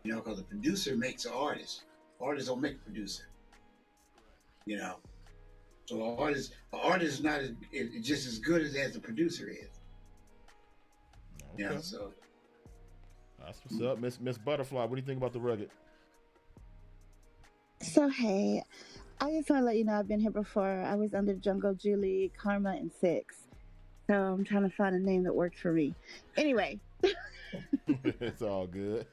You know, because the producer makes an artist. Artists don't make a producer. You know, so an artist is not just as good as the producer is. Okay. You know, so that's what's up, Miss Butterfly. What do you think about the rugged? So hey, I just want to let you know I've been here before. I was under Jungle Julie, Karma, and Six. So I'm trying to find a name that works for me. Anyway. It's all good.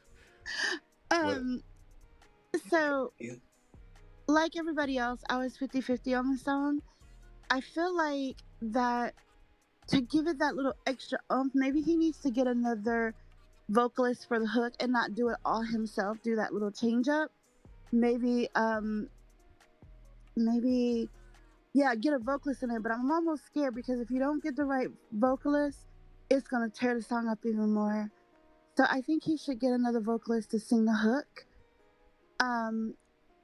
So like everybody else, I was 50-50 on the song. I feel like that to give it that little extra oomph, maybe he needs to get another vocalist for the hook and not do it all himself, do that little change up. Maybe get a vocalist in there, but I'm almost scared because if you don't get the right vocalist, it's gonna tear the song up even more. So I think he should get another vocalist to sing the hook.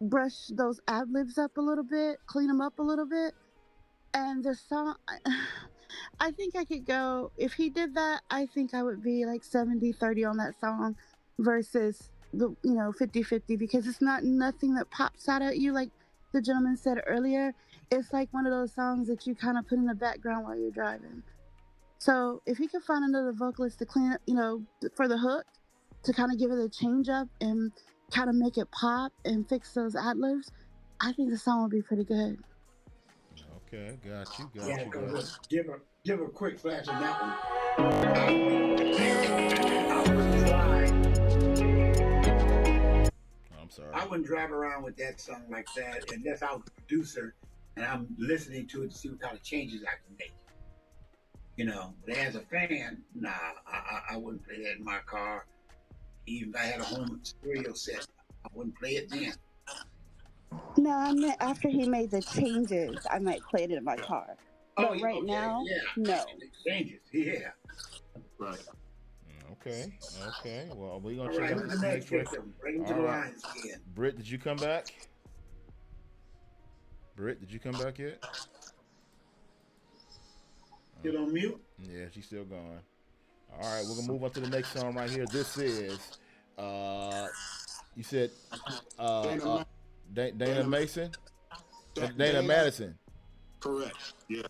Brush those ad-libs up a little bit, clean them up a little bit. And the song, I think I could go, if he did that, I think I would be like 70-30 on that song versus the 50-50, because it's not nothing that pops out at you like the gentleman said earlier. It's like one of those songs that you kind of put in the background while you're driving. So if he could find another vocalist to clean up, for the hook, to kind of give it a change up and kind of make it pop and fix those ad-libs, I think the song would be pretty good. Okay, got you. Give her a quick flash on that one. I'm sorry. I wouldn't drive around with that song like that unless I was a producer and I'm listening to it to see what kind of changes I can make. You know, but as a fan, nah, I wouldn't play that in my car. Even if I had a home stereo set, I wouldn't play it then. No, I meant after he made the changes, I might play it in my car. But now, no. Changes, yeah. Right. Okay. Well, we're going to check out this next victim. Bring him to the lines again. Britt, did you come back? Britt, did you come back yet? Still on mute? Yeah, she's still gone. All right, we're going to move on to the next song right here. This is, you said, Dana Mason? Dana Madison. Correct. Yeah.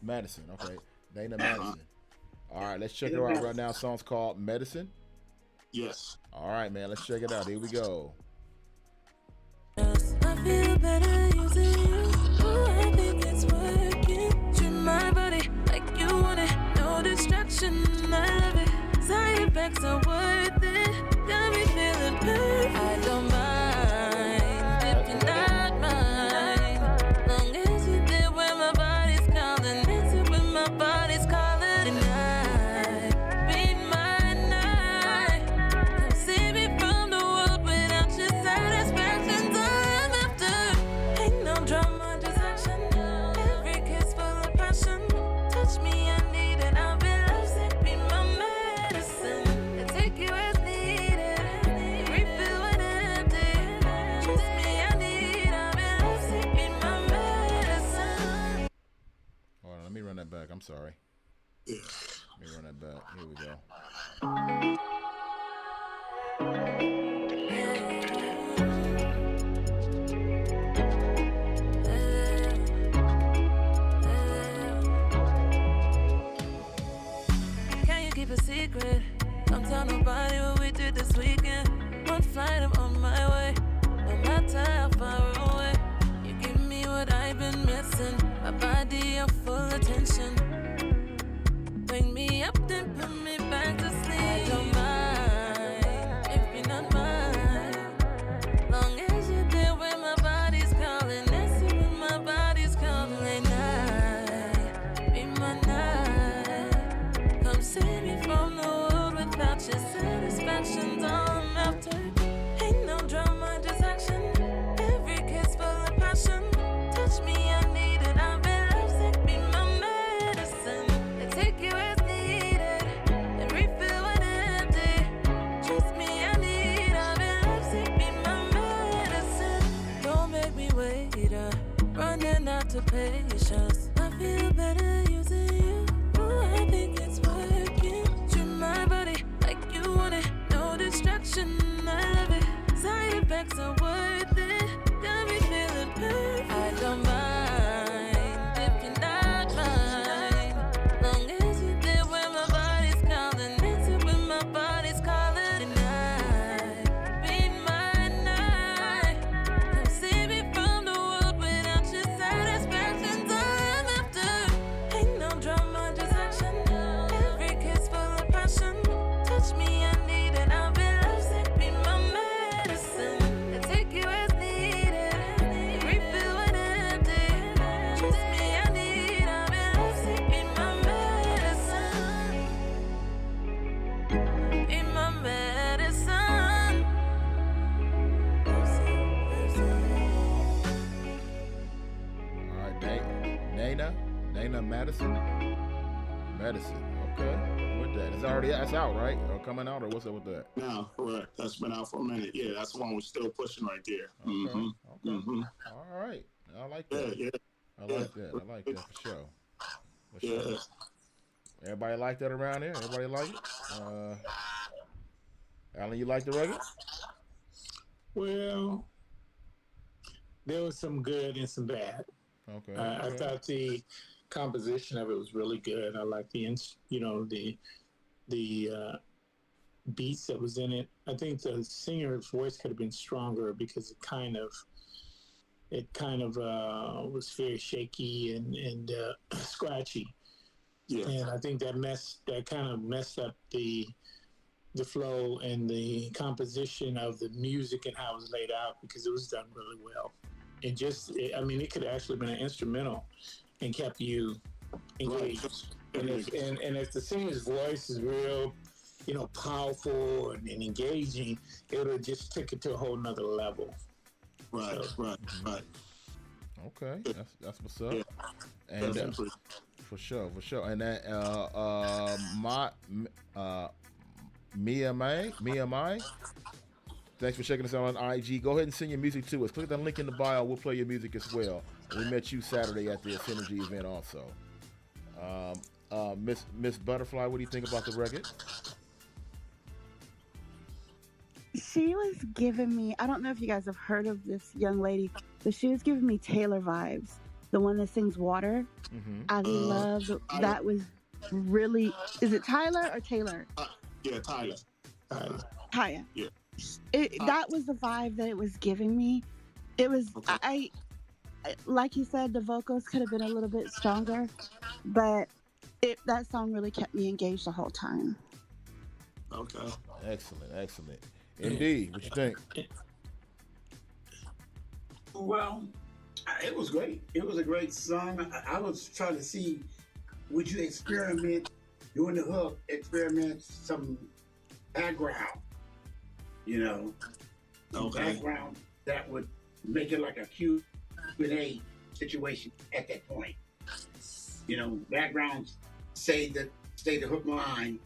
Madison. Okay. Dana Madison. All right, let's check her out right now. Song's called Medicine. Yes. All right, man. Let's check it out. Here we go. I feel better using you. Oh, I think it's working. Treat my body like you want it. No distraction. I love it. Side effects are worth it. Got me feeling perfect. I don't mind. Back. I'm sorry. Let me run that back. Here we go. Can you keep a secret? Don't tell nobody what we did this weekend. One flight, I'm on my way. No matter how far away, you give me what I've been missing. My body, your full attention. Wake me up, then put me back to sleep. I don't mind if you're not mine. Long as you're there when my body's calling. That's it when my body's calling. Late night, be my night. conversations. I feel better using you. Ooh, I think it's working. Treat my body like you want it. No distraction, I love it. Side effects are worth it. Got me feeling perfect. I don't mind if you're not mine. Long as you're there when my body's calling. Dancing when my body's calling. Tonight, be my night. Come save me from the world without your satisfaction. I'm after. Ain't no drama, just action. Every kiss full of passion. Touch me, I need it. I'll be lovesick, be my medicine. I take you as needed. Refill when empty. Trust me, I need. I'll be lovesick, be my medicine. Be my medicine. All right, Dana Madison. Okay. With that, that's out, right? Or coming out, or what's up with that? No, correct. That's been out for a minute. Yeah, that's the one we're still pushing right there. Okay. All right. I like that. Yeah. I like that for sure. Yeah. Everybody like that around there? Everybody like it? Alan, you like the record? Well, there was some good and some bad. Okay. I thought the composition of it was really good. I like the beats that was in it. I think the singer's voice could have been stronger because it kind of was very shaky and scratchy. Yeah. And I think that kind of messed up the flow and the composition of the music and how it was laid out, because it was done really well. And it could have actually been an instrumental and kept you engaged. Right. And if the singer's voice is real, powerful and engaging, it would have just took it to a whole nother level. Right. Okay, that's what's up. Yeah. And for sure. And that Mia Mai. Thanks for checking us out on IG. Go ahead and send your music to us. Click the link in the bio. We'll play your music as well. We met you Saturday at the Synergy event also. Miss Butterfly, what do you think about the record? She was giving me, I don't know if you guys have heard of this young lady, but she was giving me Taylor vibes. The one that sings Water. Mm-hmm. I love that. Was really, is it Tyler or Taylor? Yeah, Tyler. Tyler. Yeah. That was the vibe that it was giving me. It was, okay. I like you said, the vocals could have been a little bit stronger, but that song really kept me engaged the whole time. Okay. Excellent. Indeed. What you think? Well, it was great. It was a great song. I was trying to see, would you experiment doing the hook, experiment some background, background that would make it like a Q&A situation at that point. Backgrounds say the hook line,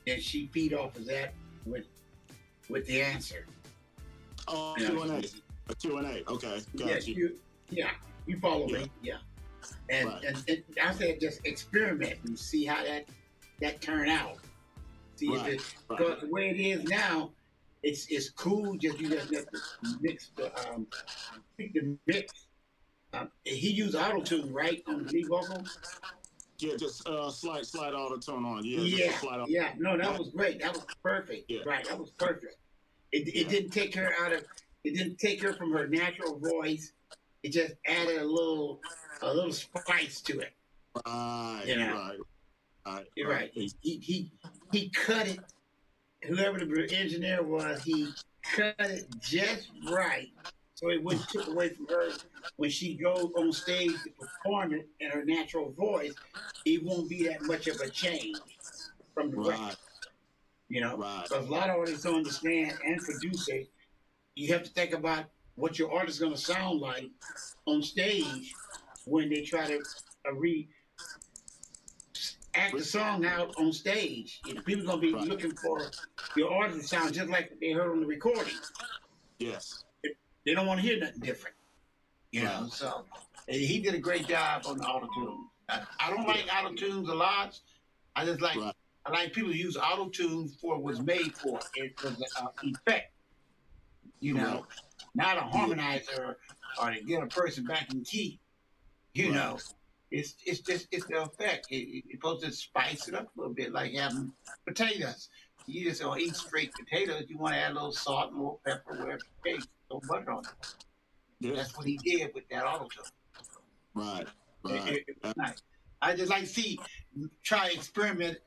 and she feed off of that with the answer. Oh, Q&A. A Q&A. Okay, got you. You follow me. Yeah. And I said just experiment and see how that turn out. See if because the way it is now, it's cool. You just let the mix the mix. He used auto tune, right, on the lead vocal. Yeah, just slide auto tune on. Yeah. No, that was great. That was perfect. Yeah. Right, that was perfect. It didn't take her out of. It didn't take her from her natural voice. It just added a little spice to it. Right. You're right. He cut it. Whoever the engineer was, he cut it just right, so it wouldn't take away from her when she goes on stage to perform it in her natural voice. It won't be that much of a change from the record. Because a lot of artists don't understand, and producers, you have to think about what your artist is going to sound like on stage when they try to act the song out on stage. People are going to be looking for your artist to sound just like they heard on the recording. Yes. They don't want to hear nothing different. So And he did a great job on the auto tune. I don't like auto tunes a lot. I just like I like people who use auto tune for what it was made for. It was an effect, you know, not a harmonizer or to get a person back in key. You know, it's just it's the effect. It's supposed to spice it up a little bit, like having potatoes. You just don't eat straight potatoes. You want to add a little salt, and a little pepper, whatever it takes, a little butter on it. Yeah. That's what he did with that auto tune. Right. It was nice. I just like to see try to experiment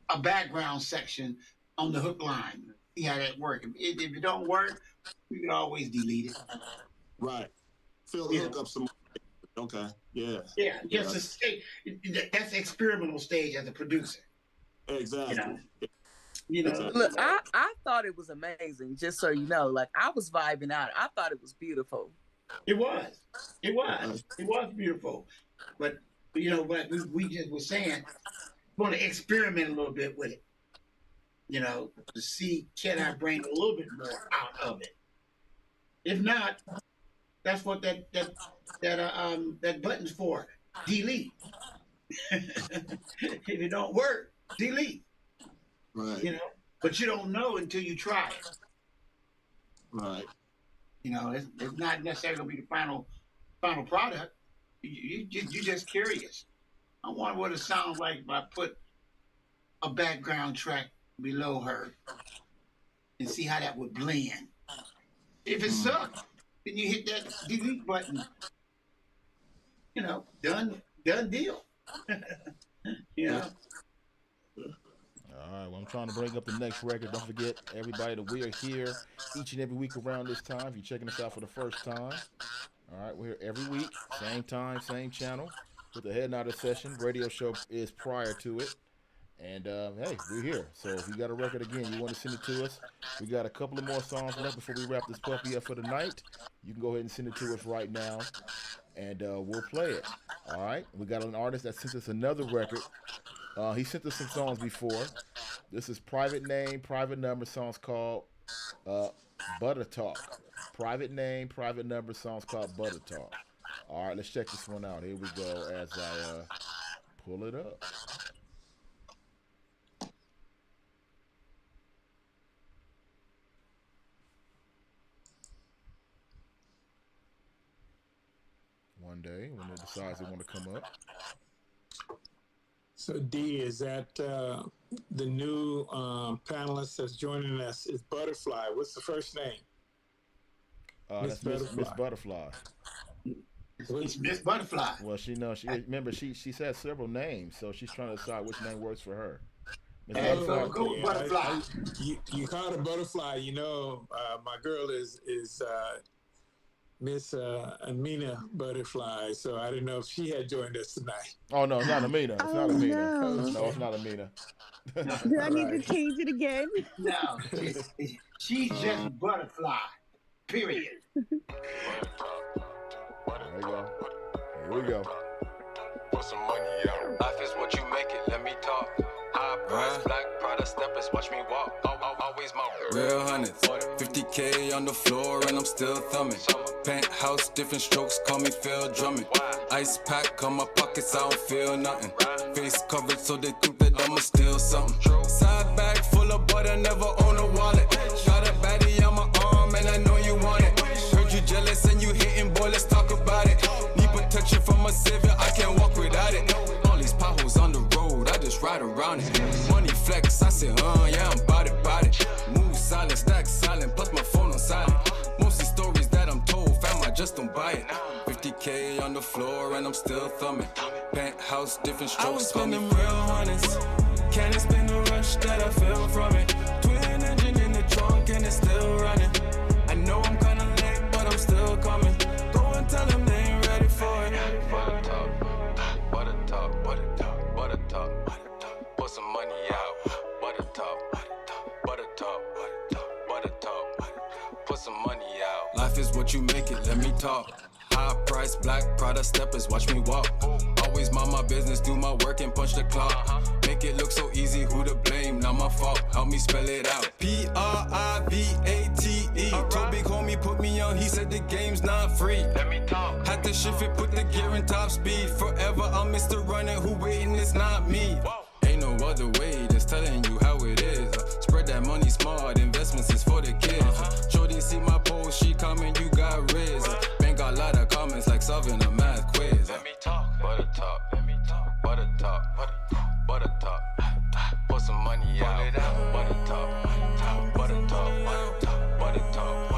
a background section on the hook line. See how that works. If it don't work, we can always delete it. Right. Fill the hook up some. Okay. Yeah. Yeah. Just a stage. That's the experimental stage as a producer. Exactly. You know. Look, I thought it was amazing. Just so you know, like I was vibing out. I thought it was beautiful. It was beautiful, but you know, but we just were saying, want to experiment a little bit with it, you know, to see can I bring a little bit more out of it. If not, that's what that button's for. Delete. If it don't work, delete. Right. You know, but you don't know until you try it. Right. You know, it's not necessarily gonna be the final product. You're just curious. I wonder what it sounds like if I put a background track below her and see how that would blend. If it sucks, then you hit that delete button. You know, done deal. You know. All right, well, I'm trying to bring up the next record. Don't forget, everybody, that we are here each and every week around this time. If you're checking us out for the first time, all right, we're here every week, same time, same channel, with the Head Nodded session. Radio show is prior to it. And, hey, we're here. So if you got a record, again, you want to send it to us, we got a couple of more songs left before we wrap this puppy up for the night. You can go ahead and send it to us right now, and we'll play it. All right? We got an artist that sent us another record. He sent us some songs before. This is Private Name, Private Number, songs called Butter Talk. Private Name, Private Number, songs called Butter Talk. All right, let's check this one out. Here we go as I pull it up. One day when it decides they want to come up. So D, is that the new panelist that's joining us is Butterfly? What's the first name? That's Miss Butterfly. It's Miss Butterfly. Well, remember she said several names, so she's trying to decide which name works for her. Miss Butterfly. Go Butterfly. You call her Butterfly. You know, my girl is Miss Amina Butterfly, so I didn't know if she had joined us tonight. Oh no, it's not Amina. It's not Amina. No, it's not Amina. Do I need to change it again? No, she's just Butterfly. Period. There you go. Here we go. Put some money out. Life is what you make it. Let me talk. High price, black Prada steppers. Watch me walk. Always my real hundreds. 50K on the floor and I'm still thumbing. Penthouse, different strokes. Call me Phil Drummond. Ice pack on my pockets. I don't feel nothing. Face covered so they think that I'ma steal something. Side bag full of butter. Never own a wallet. Got a baddie on my arm and I know you want it. Heard you jealous and you hating, boy. Let's talk about it. Need protection from a savior. I can't walk without it. All these potholes on the road. I just ride around it. Money flex. I say, yeah, I'm bout it. Move silent, stack silent. Plus my phone on silent. Mostly stories that I'm told. Fam, I just don't buy it. 50K on the floor and I'm still thumbing. Penthouse, different strokes. I was spending real hundreds. Can't explain the rush that I feel from it. Twin engine in the trunk and it's still running. I know I'm kinda late, but I'm still coming. Go and tell them they ain't ready for it. butter talk, butter talk, butter talk, butter talk, butter talk. Put some money out. Butter talk, butter talk, butter talk, butter talk. Put some money out. Life is what you make it, let me talk. High price, black Prada steppers, watch me walk. Always mind my business, do my work and punch the clock. Make it look so easy, who to blame? Not my fault, help me spell it out. Private. Told big homie put me on, he said the game's not free. Let me talk. Had to shift it, put the gear in top speed. Forever I'm Mr. Runner, who waiting, it's not me. Ain't no other way, just telling you how it is. Spread that money smart, investments is for the kids. Shorty see my post, she comment, you got riz. Bank got a lot of comments like solving a math quiz. Let me talk, butter talk, let me talk, butter talk, butter talk. Put some money out, butter talk, butter talk, butter talk, butter talk.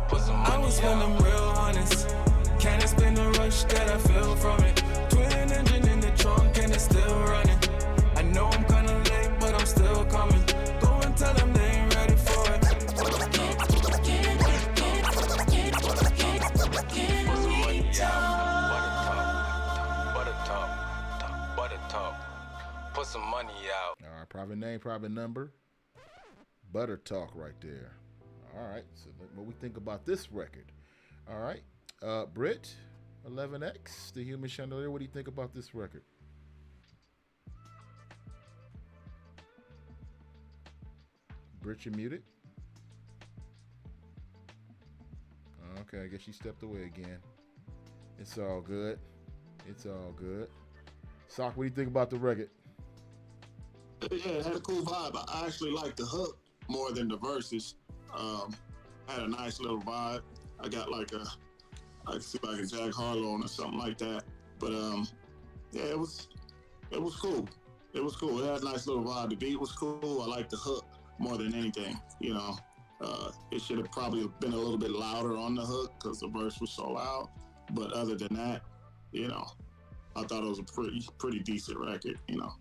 Put some money out. I was when I'm real honest. Can't explain the rush that I feel from it. Twin engine in the trunk and it's still running. I know I'm kinda late, but I'm still coming. Go and tell them they ain't ready for it. Put some money out. All right, private name, private number. Butter Talk right there. All right, so what we think about this record. All right, Britt, 11X, The Human Chandelier, what do you think about this record? Britt, you muted? Okay, I guess she stepped away again. It's all good. It's all good. Sock, what do you think about the record? Yeah, it had a cool vibe. I actually like the hook more than the verses. Had a nice little vibe. I got like I can see like a Jack Harlow or something like that. But yeah, it was cool. It was cool. It had a nice little vibe. The beat was cool. I like the hook more than anything. You know, it should have probably been a little bit louder on the hook because the verse was so loud. But other than that, you know, I thought it was a pretty decent record. You know,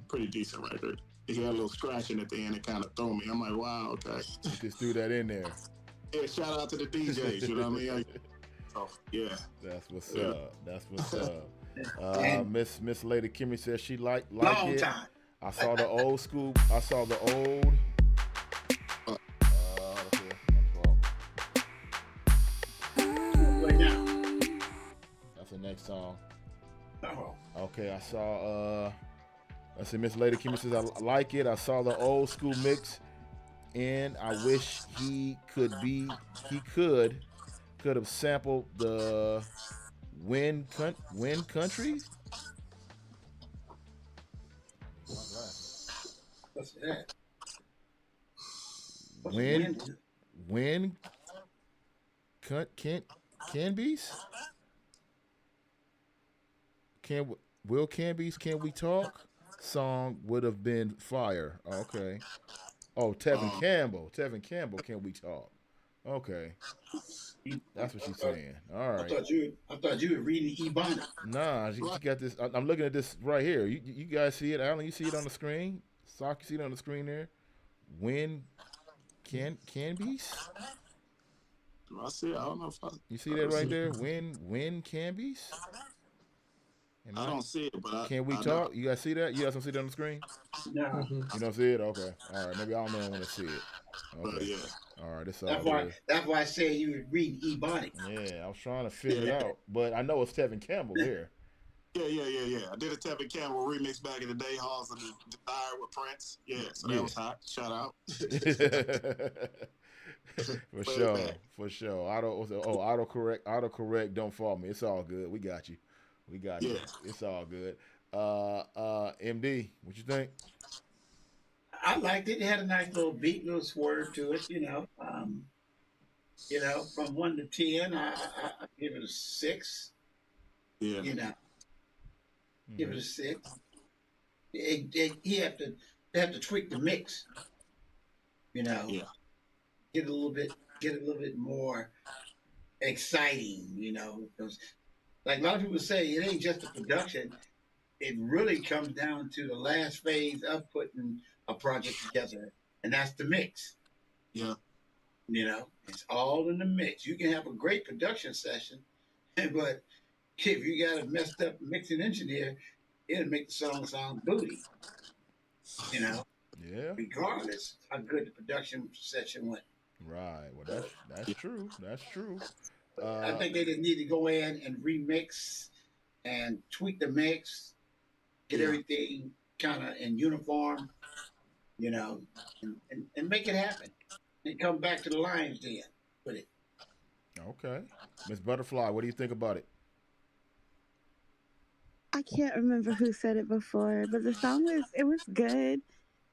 pretty decent record. He had a little scratching at the end. It kind of threw me. I'm like, wow, okay. You just threw that in there. Yeah, shout out to the DJs. You know what I mean? So yeah, that's what's up. That's what's up. Miss Lady Kimmy says she like Long it. time. I saw the old school. I saw the old. That's the next song. Okay, I saw. I see Miss Lady Kimmy says I like it. I saw the old school mix, and I wish he could have sampled the Wind Country. What's that? Wind Canby's? Will Canby's Can We Talk song would have been fire. Okay. Oh, Tevin Campbell, Can We Talk? Okay. That's what she's saying. All right. I thought you were reading Ebonic. Nah, she got this. I'm looking at this right here. You guys see it, Alan? You see it on the screen? Sock, you see it on the screen there? When Canby's? I see it. I don't know if you see that right there? When Canby's? I don't see it, but Can we talk? You guys see that? You guys don't see that on the screen? No. You don't see it? Okay. All right. Maybe I don't know when to see it. Okay. Yeah. All right. It's all good. That's why I said you were reading Ebonic. Yeah, I was trying to figure it out, but I know it's Tevin Campbell here. Yeah. I did a Tevin Campbell remix back in the day, Halls of the Desire with Prince. Yeah, so that was hot. Shout out. For sure. Autocorrect, don't fall me. It's all good. We got you. It's all good. MD, what you think? I liked it. It had a nice little beat, little swerve to it. From 1 to 10, I give it a 6. Yeah. Give it a 6. He have to tweak the mix. Yeah. Get a little bit more exciting. Because like a lot of people say, it ain't just the production. It really comes down to the last phase of putting a project together, and that's the mix. Yeah. It's all in the mix. You can have a great production session, but if you got a messed up mixing engineer, it'll make the song sound booty. Yeah. Regardless how good the production session went. Right. Well, that's true. That's true. I think they just need to go in and remix and tweak the mix, get everything kind of in uniform, you know, and make it happen. And come back to the Lions Den with it. Okay. Miss Butterfly, what do you think about it? I can't remember who said it before, but the song was good,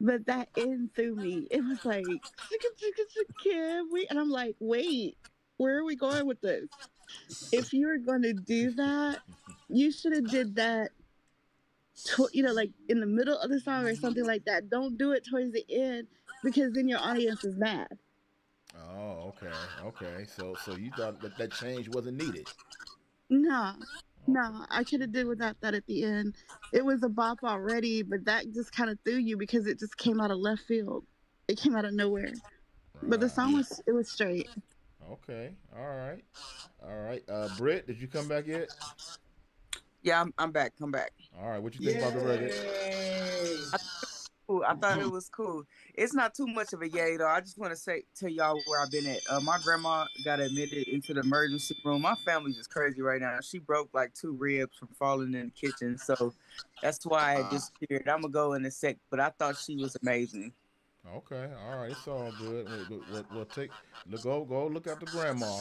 but that end threw me. It was like chicka chicka chicka, and I'm like, wait, where are we going with this? If you were going to do that, you should have did that. Like in the middle of the song or something like that. Don't do it towards the end because then your audience is mad. Oh, okay. So you thought that change wasn't needed? Nah, nah. I could have did without that at the end. It was a bop already, but that just kind of threw you because it just came out of left field. It came out of nowhere. But the song was straight. Okay. All right. Britt, did you come back yet? Yeah, I'm back. Come back. All right. What you think about the record? I thought it was cool. It's not too much of a yay though. I just want to tell y'all where I've been at. My grandma got admitted into the emergency room. My family's just crazy right now. She broke like 2 ribs from falling in the kitchen, so that's why I disappeared. I'm gonna go in a sec, but I thought she was amazing. Okay, all right, it's all good. We'll go look after grandma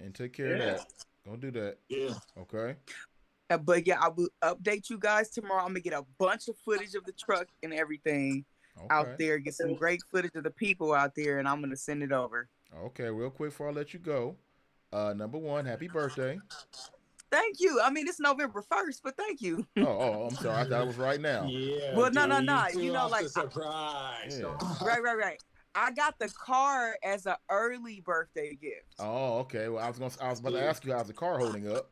and take care of that. Go do that. Yeah. Okay. But yeah, I will update you guys tomorrow. I'm gonna get a bunch of footage of the truck and everything out there. Get some great footage of the people out there, and I'm gonna send it over. Okay, real quick before I let you go, number one, happy birthday. Thank you. I mean, it's November 1st, but thank you. Oh, I'm sorry. I thought it was right now. Yeah. Well, no. You know, like surprise. Yeah. Right. I got the car as an early birthday gift. Oh, okay. Well, I was about to ask you how's the car holding up.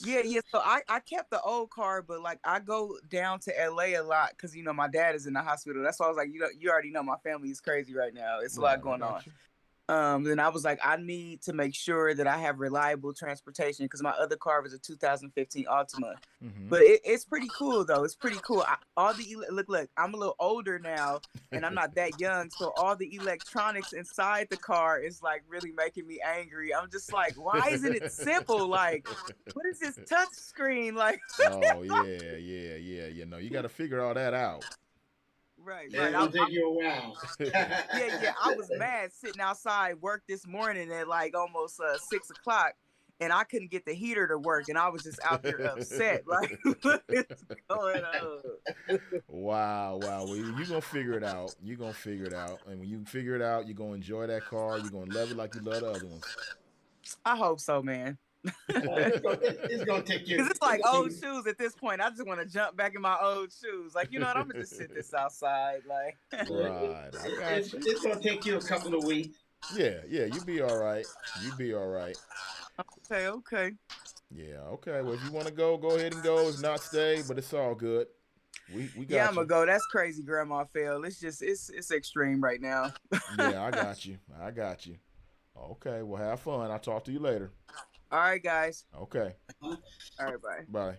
Yeah. So I kept the old car, but like I go down to LA a lot because you know my dad is in the hospital. That's why I was like, you already know my family is crazy right now. It's a lot going on. Then I was like, I need to make sure that I have reliable transportation because my other car was a 2015 Altima. Mm-hmm. But it's pretty cool though. It's pretty cool. Look, I'm a little older now, and I'm not that young, so all the electronics inside the car is like really making me angry. I'm just like, why isn't it simple? Like, what is this touch screen? Like, oh yeah. No, you got to figure all that out. Right. It'll take you a while. Yeah. I was mad sitting outside work this morning at like almost 6 o'clock, and I couldn't get the heater to work, and I was just out there upset. Like, what is going on? Wow. Well, you're gonna figure it out. And when you figure it out, you're gonna enjoy that car. You're gonna love it like you love the other ones. I hope so, man. It's gonna take you. Because it's like old shoes at this point. I just want to jump back in my old shoes. Like, you know what? I'm gonna just sit this outside. Like, right. It's gonna take you a couple of weeks. Yeah. You be all right. Okay. Yeah. Okay. Well, if you want to go ahead and go. If not, stay. But it's all good. We got yeah, I'm gonna go. That's crazy, Grandma Phil. It's just it's extreme right now. Yeah, I got you. Okay. Well, have fun. I'll talk to you later. All right, guys. Okay. All right, bye. Bye.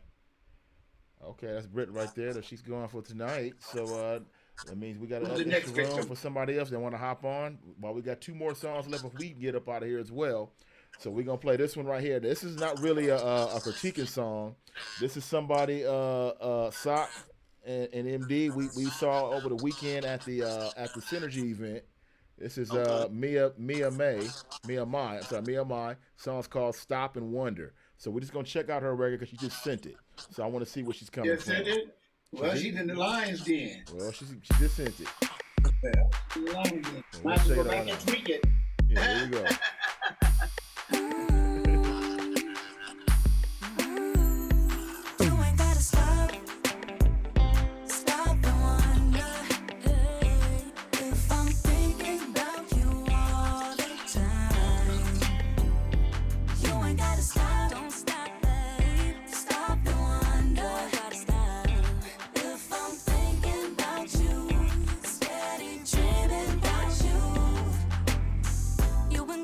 Okay, that's Britt right there that she's going for tonight. So that means we got an extra room for somebody else that want to hop on. Well, we got 2 more songs left if we can get up out of here as well. So we're going to play this one right here. This is not really a critiquing song. This is somebody, Sock and MD, we saw over the weekend at the Synergy event. This is Mia Mai. Song's called Stop and Wonder. So we're just gonna check out her record because she just sent it. So I want to see what she's coming from. Sent it? Well, she's in the Lions Den. Well, she just sent it. Lions Den. Might as well go back and tweak it. Yeah, there we go.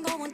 Going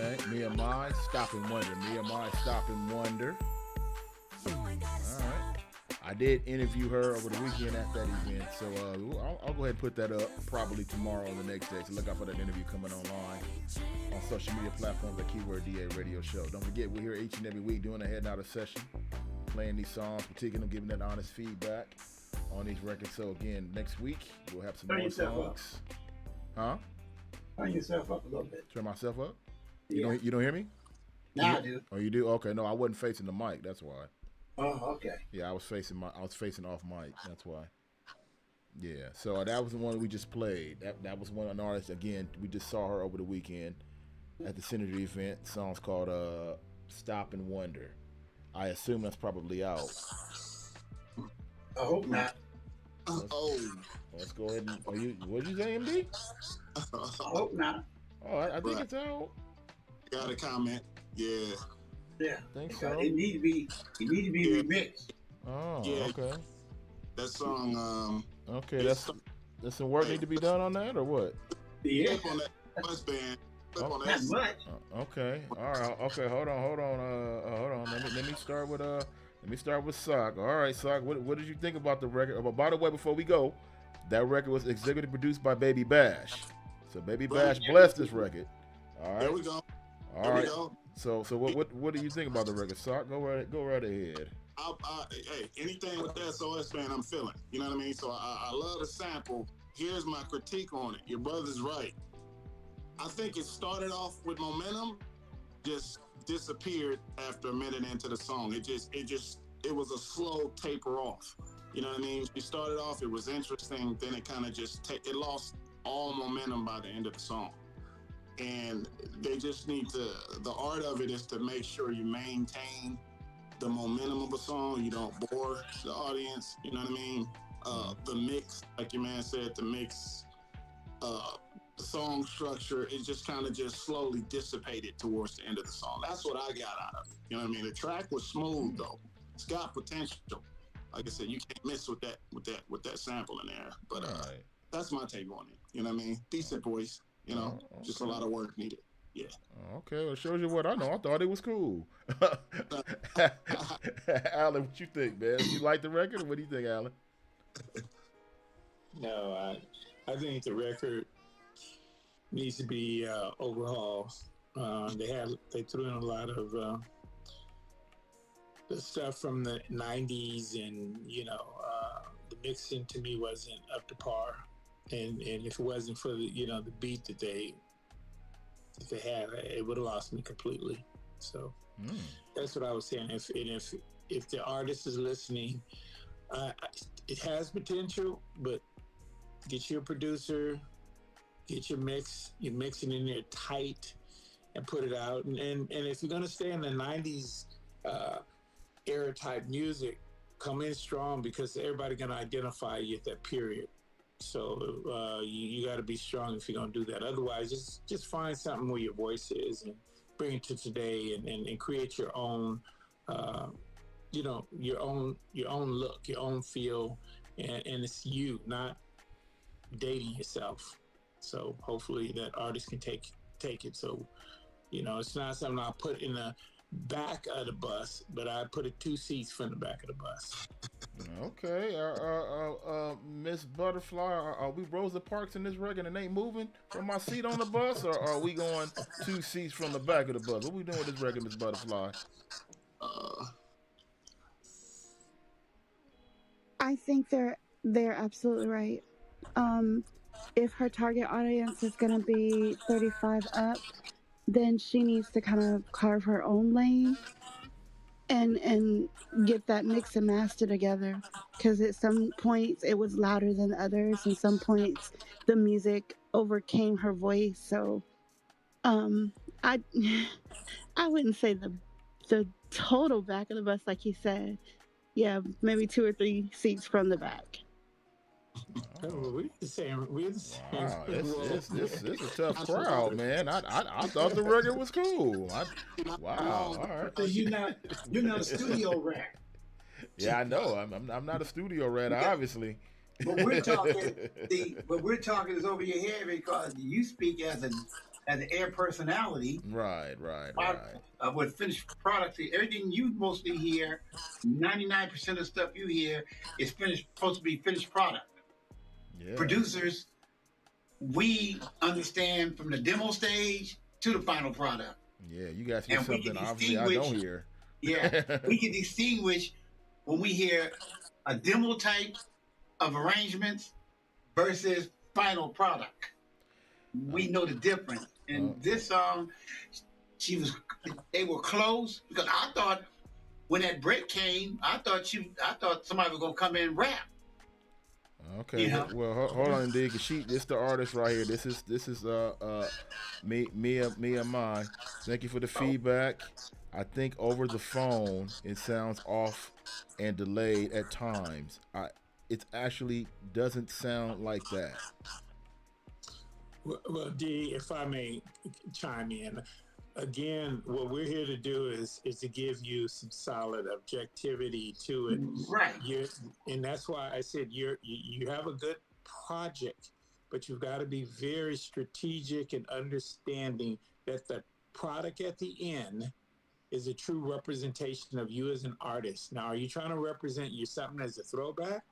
man. Me and my Stop and Wonder. Me and my Stop and Wonder. All right. I did interview her over the weekend at that event, so I'll go ahead and put that up probably tomorrow or the next day. So look out for that interview coming online on social media platforms at Keyword DA Radio Show. Don't forget, we're here each and every week doing a head and out of session, playing these songs, particularly giving that honest feedback on these records. So again, next week we'll have some more songs. Huh? Turn yourself up a little bit. Turn myself up? Yeah. You don't hear me? Now I do. Oh, you do? Okay, no, I wasn't facing the mic. That's why. Oh, okay. Yeah, I was facing off mic. That's why. Yeah, so that was the one we just played. That was one an artist. Again, we just saw her over the weekend at the Synergy event. The song's called "Stop and Wonder." I assume that's probably out. I hope not. Let's go ahead and. What did you say, MD? I hope not. Oh, I think it's out. Got a comment. Yeah. Yeah. Think so. It need to be remixed. Oh, Yeah. okay. That song. Okay, that's some work need to be done on that, or what? Yeah. Flip on that bus band. Flip on Not that. much. Okay. All right. Okay. Hold on. Let me start with Sock. All right, Sock. What did you think about the record? Oh, by the way, before we go, that record was executive produced by Baby Bash. So Baby Bash blessed this record. All right. There we go. All right. So what do you think about the record, Sock? Go right ahead. Hey, anything with that SOS band, I'm feeling. You know what I mean? So I love the sample. Here's my critique on it. Your brother's right. I think it started off with momentum, just disappeared after a minute into the song. It was a slow taper off. You know what I mean? It started off, it was interesting, then it kind of it lost all momentum by the end of the song. And they just need the art of it is to make sure you maintain the momentum of a song, you don't bore the audience, you know what I mean? The mix, like your man said, the mix, the song structure, it just kind of slowly dissipated towards the end of the song. That's what I got out of it. You know what I mean? The track was smooth though. It's got potential. Like I said, you can't miss with that sample in there. But that's my take on it. You know what I mean? Decent voice, you know, just a lot of work needed. Yeah. Okay, well, it shows you what I know. I thought it was cool. Alan, what you think, man? You like the record? What do you think, Alan? No, I think the record needs to be overhauled. They threw in a lot of the stuff from the '90s, and the mixing to me wasn't up to par. And if it wasn't for the beat that they had, it would have lost me completely. So that's what I was saying. If the artist is listening, it has potential, but get your producer, get your mixing in there tight, and put it out. And if you're gonna stay in the '90s era type music, come in strong, because everybody gonna identify you at that period. So you got to be strong if you're gonna do that. Otherwise, just find something where your voice is and bring it to today, and create your own, your own look, your own feel, and it's you, not dating yourself. So hopefully that artist can take it. So it's not something I'll put in the back of the bus, but I put it 2 seats from the back of the bus. Okay, Miss Butterfly, are we Rosa Parks in this record and ain't moving from my seat on the bus, or are we going 2 seats from the back of the bus? What we doing with this record, Miss Butterfly? I think they're absolutely right. If her target audience is going to be 35 up, then she needs to kind of carve her own lane and get that mix and master together, because at some points it was louder than others, and some points the music overcame her voice. So I wouldn't say the total back of the bus like he said. Yeah, maybe 2 or 3 seats from the back. We're the same. Wow, this is a tough crowd, man. I thought the record was cool. Wow, all right. So you're not a studio rat. Yeah, I know. I'm not a studio rat, obviously. But we're talking. But we're talking is over your head, because you speak as as an air personality. Right. With finished products, everything you mostly hear, 99% of stuff you hear is supposed to be finished product. Yeah. Producers, we understand from the demo stage to the final product. Yeah, you guys hear And we can something obviously I don't hear. Yeah, we can distinguish when we hear a demo type of arrangements versus final product. We know the difference. And this song, they were close because I thought when that break came, I thought somebody was gonna come in and rap. Okay, You know? well, hold on, D, cause this the artist right here. This is Mia Mai. Thank you for the feedback. I think over the phone it sounds off and delayed at times. It actually doesn't sound like that. Well, D, if I may chime in, again, what we're here to do is to give you some solid objectivity to it. Right. And that's why I said you have a good project, but you've got to be very strategic and understanding that the product at the end is a true representation of you as an artist. Now, are you trying to represent you something as a throwback?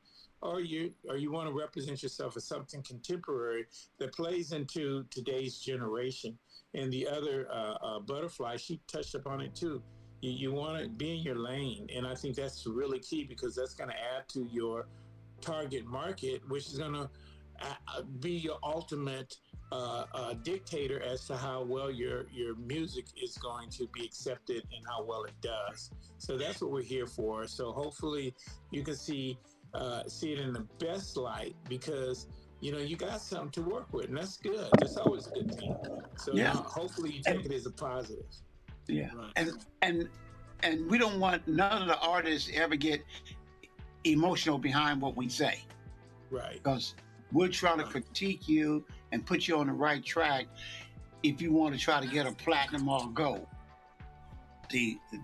Or you want to represent yourself as something contemporary that plays into today's generation? And the other Butterfly, she touched upon it too. You want to be in your lane, and I think that's really key because that's going to add to your target market, which is going to be your ultimate dictator as to how well your music is going to be accepted and how well it does. So that's what we're here for. So hopefully you can see it in the best light because you got something to work with, and that's good. That's always a good thing. So hopefully you take it as a positive. Yeah, right. and we don't want none of the artists ever get emotional behind what we say, right? Because we're trying to critique you and put you on the right track if you want to try to get a platinum or gold.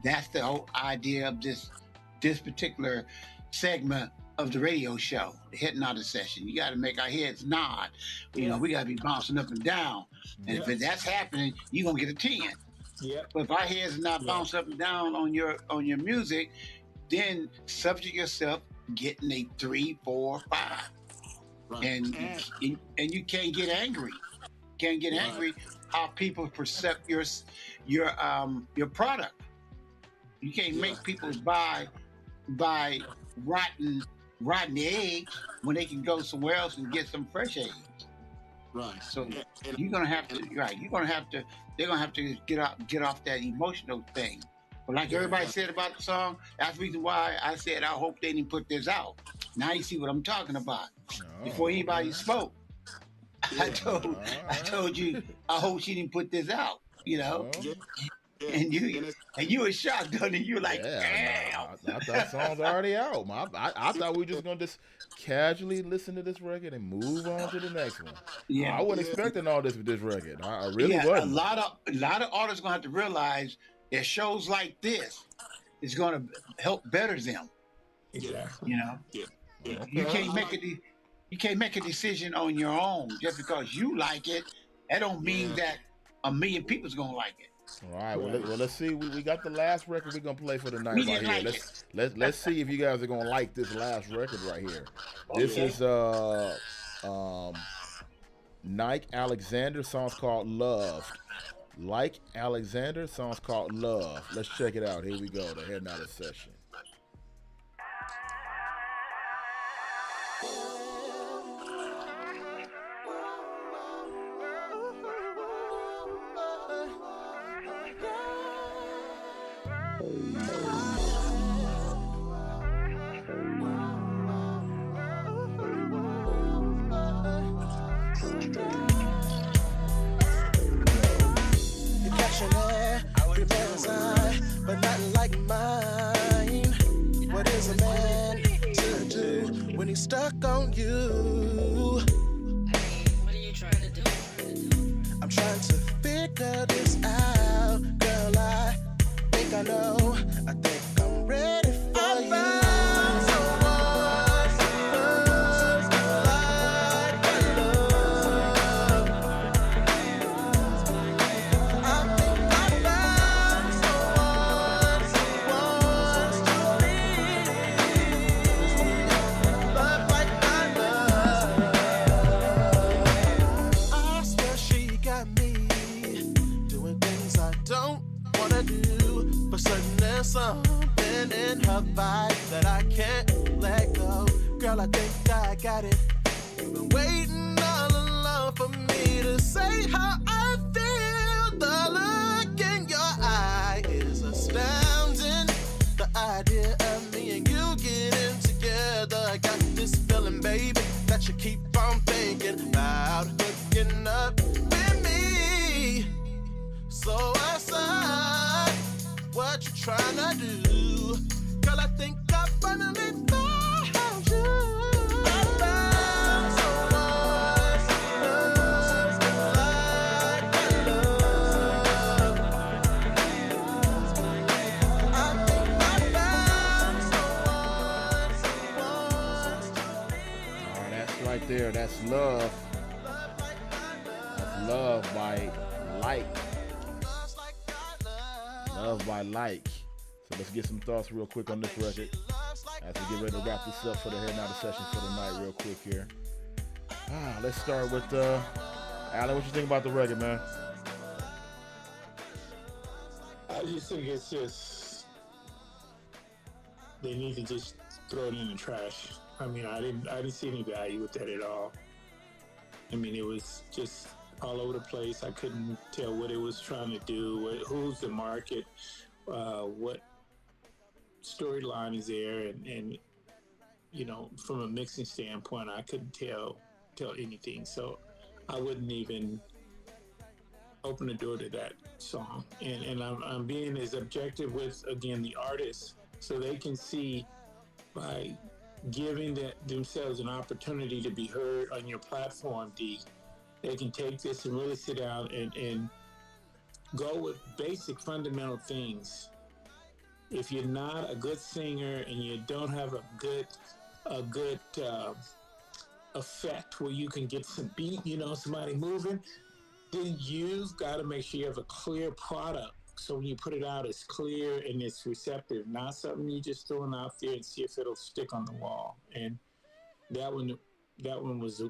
That's the whole idea of this particular segment of the radio show, the Hypnotic Session. You got to make our heads nod. We got to be bouncing up and down. And if that's happening, you're going to get a 10. Yep. But if our heads are not bouncing up and down on your music, then subject yourself getting a 3, 4, 5. Right. And you can't get angry. Can't get angry how people perceive your product. You can't make people buy rotten eggs when they can go somewhere else and get some fresh eggs. Right. So you're gonna have to. Right. They're gonna have to get off that emotional thing. But like everybody said about the song, that's the reason why I said I hope they didn't put this out. Now you see what I'm talking about. Before anybody spoke, I told you I hope she didn't put this out. And you were shocked, don't you? You were like, damn. I thought the song's already out. I thought we were just gonna just casually listen to this record and move on to the next one. I wasn't expecting all this with this record. I really wasn't. A lot of artists gonna have to realize that shows like this is gonna help better them. Exactly. You can't make a decision on your own just because you like it. That don't mean that a million people's gonna like it. All right. Well, let's see. We got the last record we're gonna play for the night right here. Let's see if you guys are gonna like this last record right here. This is Nike Alexander. Song's called Loved. Like Alexander, song's called Love. Let's check it out. Here we go. The Hypnotic Session. But not like mine. What is a man to do when he's stuck on you? What are you trying to do? I'm trying to figure this out. Girl, I think I know. I think I'm ready for you. think I got it. You've been waiting all along for me to say how I feel. The look in your eye is astounding. The idea of me and you getting together, I got this feeling, baby, that you keep on thinking about hooking up with me. So I said, what you trying to do? Girl, I think I finally found you. I found someone who loves me like I love. I think I found someone who wants to be. Oh, that's right there. That's love. That's love by Like. Love by Like. So let's get some thoughts real quick on this record as we get ready to wrap this up for the Head Now the session for the night real quick here. Let's start with Alan, what you think about the record, man? I just think it's just they need to just throw it in the trash. I mean, I didn't see any value with that at all. I mean, it was just all over the place. I couldn't tell what it was trying to do, who's the market, what storyline is there, and you know, from a mixing standpoint, I couldn't tell anything. So I wouldn't even open the door to that song. And I'm being as objective with, again, the artists, so they can see by giving themselves an opportunity to be heard on your platform, D, they can take this and really sit down and go with basic fundamental things. If you're not a good singer and you don't have a good effect where you can get some beat, you know, somebody moving, then you've got to make sure you have a clear product. So when you put it out, it's clear and it's receptive, not something you just throwing out there and see if it'll stick on the wall. And that one was,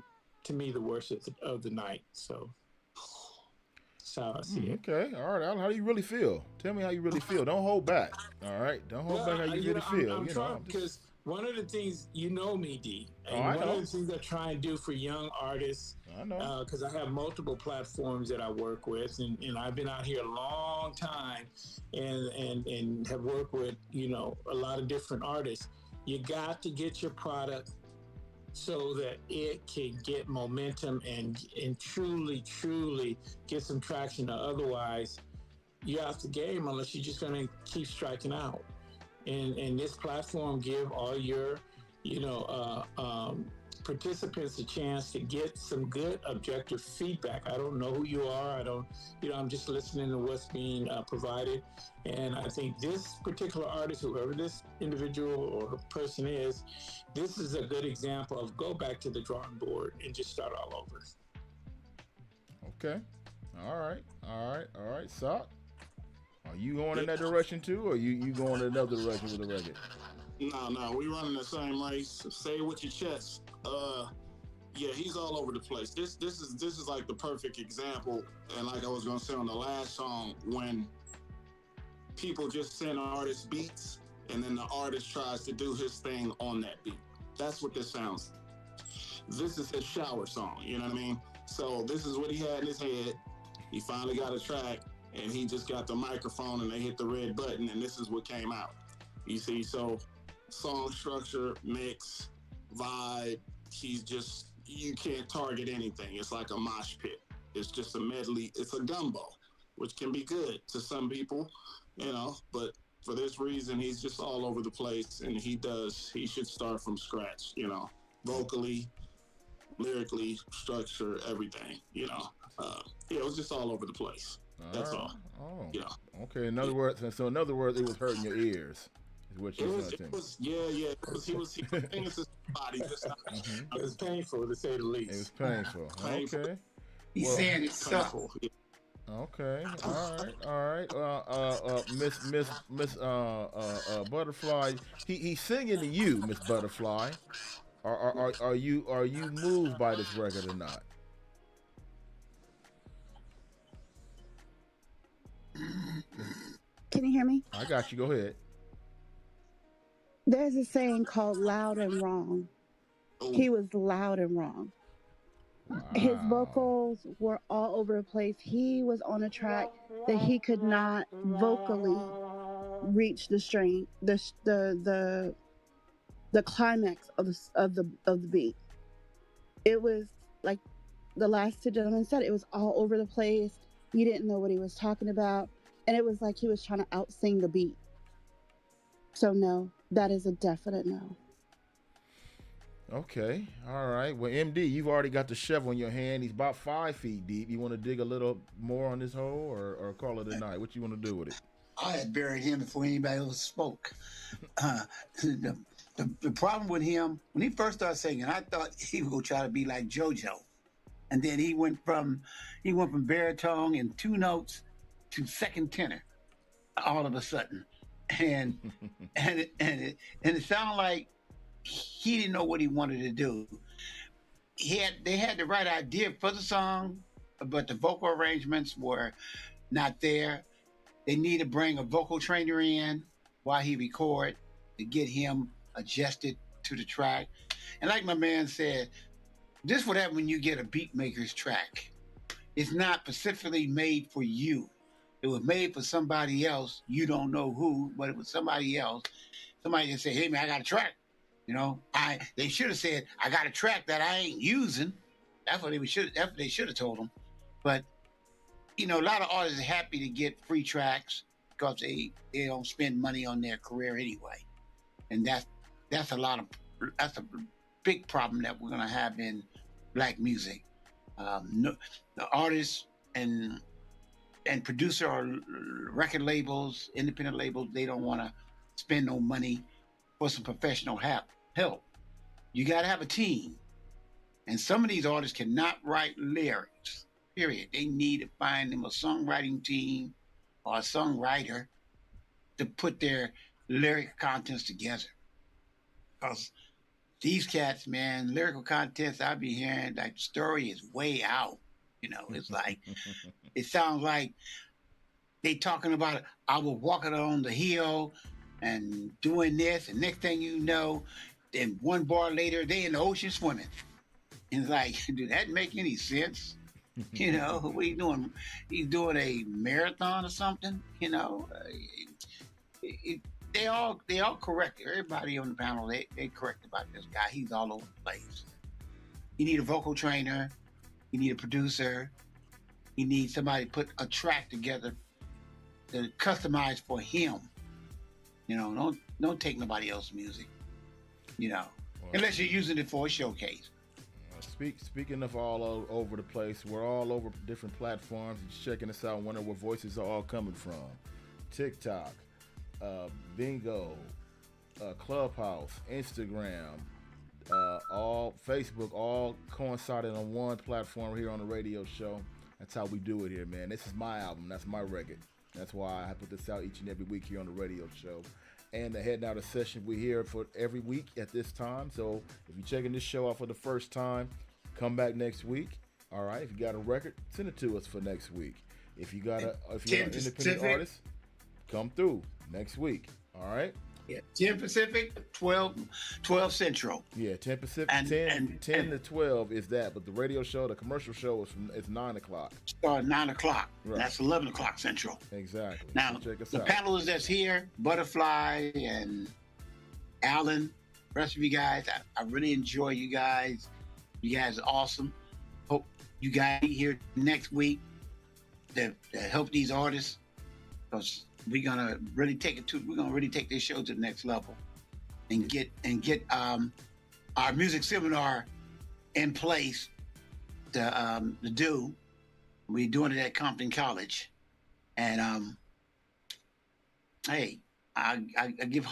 to me, the worst of the night. So that's how I see it. Okay, all right, Alan, how do you really feel? Tell me how you really feel. Don't hold back. All right, don't hold back how you really feel. I'm trying, because one of the things, you know me, D, and I one know. of the things I try and do for young artists, I know, because I have multiple platforms that I work with, and I've been out here a long time, and have worked with, you know, a lot of different artists. You got to get your product so that it can get momentum and truly get some traction. Otherwise, you're out the game unless you're just going to keep striking out. And this platform give all your, you know, participants a chance to get some good objective feedback. I don't know who you are. I'm just listening to what's being provided. And I think this particular artist, whoever this individual or person is, this is a good example of go back to the drawing board and just start all over. Okay. All right. Sock, are you going in that direction too, or you going in another direction with the record? No, we running the same race. Say it with your chest. Yeah, he's all over the place. This is like the perfect example, and like I was gonna say on the last song, when people just send artists beats, and then the artist tries to do his thing on that beat. That's what this sounds. This is his shower song. You know what I mean? So this is what he had in his head. He finally got a track, and he just got the microphone, and they hit the red button, and this is what came out. You see, so song structure, mix, vibe, you can't target anything. It's like a mosh pit. It's just a medley. It's a gumbo, which can be good to some people, you know, but for this reason, he's just all over the place, and he should start from scratch, you know, vocally, lyrically, structure, everything, you know. Yeah, it was just all over the place. That's all. Oh. You know. Okay. In other words, it was hurting your ears. Is what you're saying. It was, yeah. He was singing to somebody this time. It was painful, to say the least. It was painful. Okay. He's saying it sucked. Okay. All right. Miss Butterfly. He's singing to you, Miss Butterfly. Are you moved by this record or not? Can you hear me? I got you. Go ahead. There's a saying called loud and wrong. He was loud and wrong. His vocals were all over the place. He was on a track that he could not vocally reach the string, the climax of the beat. It was like the last two gentlemen said. It was all over the place. You didn't know what he was talking about, and it was like he was trying to out sing the beat. So no, that is a definite no. Okay, all right. Well, MD, you've already got the shovel in your hand. He's about 5 feet deep. You want to dig a little more on this hole, or call it a night? What you want to do with it? I had buried him before anybody else spoke. The problem with him, when he first started singing, I thought he would go try to be like JoJo. And then he went from baritone and two notes to second tenor all of a sudden. And it sounded like he didn't know what he wanted to do. They had the right idea for the song, but the vocal arrangements were not there. They need to bring a vocal trainer in while he record to get him adjusted to the track. And like my man said, this is what happens when you get a beat maker's track. It's not specifically made for you. It was made for somebody else. You don't know who, but it was somebody else. Somebody just said, "Hey man, I got a track." You know, they should have said, "I got a track that I ain't using." That's what they should have told them. But you know, a lot of artists are happy to get free tracks because they don't spend money on their career anyway, and that's a big problem that we're gonna have in black music. No, the artists and producer or record labels, independent labels, they don't want to spend no money for some professional help. You got to have a team, and some of these artists cannot write lyrics. Period. They need to find them a songwriting team or a songwriter to put their lyric contents together. Because these cats, man, lyrical contents I be hearing, like the story is way out. You know, it's like it sounds like they talking about I was walking on the hill and doing this, and next thing you know, then one bar later they in the ocean swimming. And it's like, did that make any sense? You know, what are you doing? He's doing a marathon or something. You know, they all correct. Everybody on the panel they correct about this guy. He's all over the place. You need a vocal trainer. You need a producer. You need somebody to put a track together to customize for him. You know, don't take nobody else's music. You know, unless you're using it for a showcase. Speaking of all over the place, we're all over different platforms. You're checking us out, wondering where voices are all coming from. TikTok, Bingo, Clubhouse, Instagram, all Facebook, all coincided on one platform here on the radio show. That's how we do it here, man. This is my album. That's my record. That's why I put this out each and every week here on the radio show. And the Heading Out a session we here for every week at this time. So if you're checking this show out for the first time, come back next week. All right. If you got a record, send it to us for next week. If you're an independent artist, come through next week. All right. Yeah, 10 Pacific, 12 Central. Yeah, 10 Pacific, 10 to 12 is that. But the radio show, the commercial show is 9 o'clock. Start 9 o'clock. Right. That's 11 o'clock Central. Exactly. Now, so check us the out. panelists that's here, Butterfly and Alan, the rest of you guys, I really enjoy you guys. You guys are awesome. Hope you guys be here next week to help these artists, because we're gonna really take this show to the next level and get our music seminar in place to do. We're doing it at Compton College, and hey, I give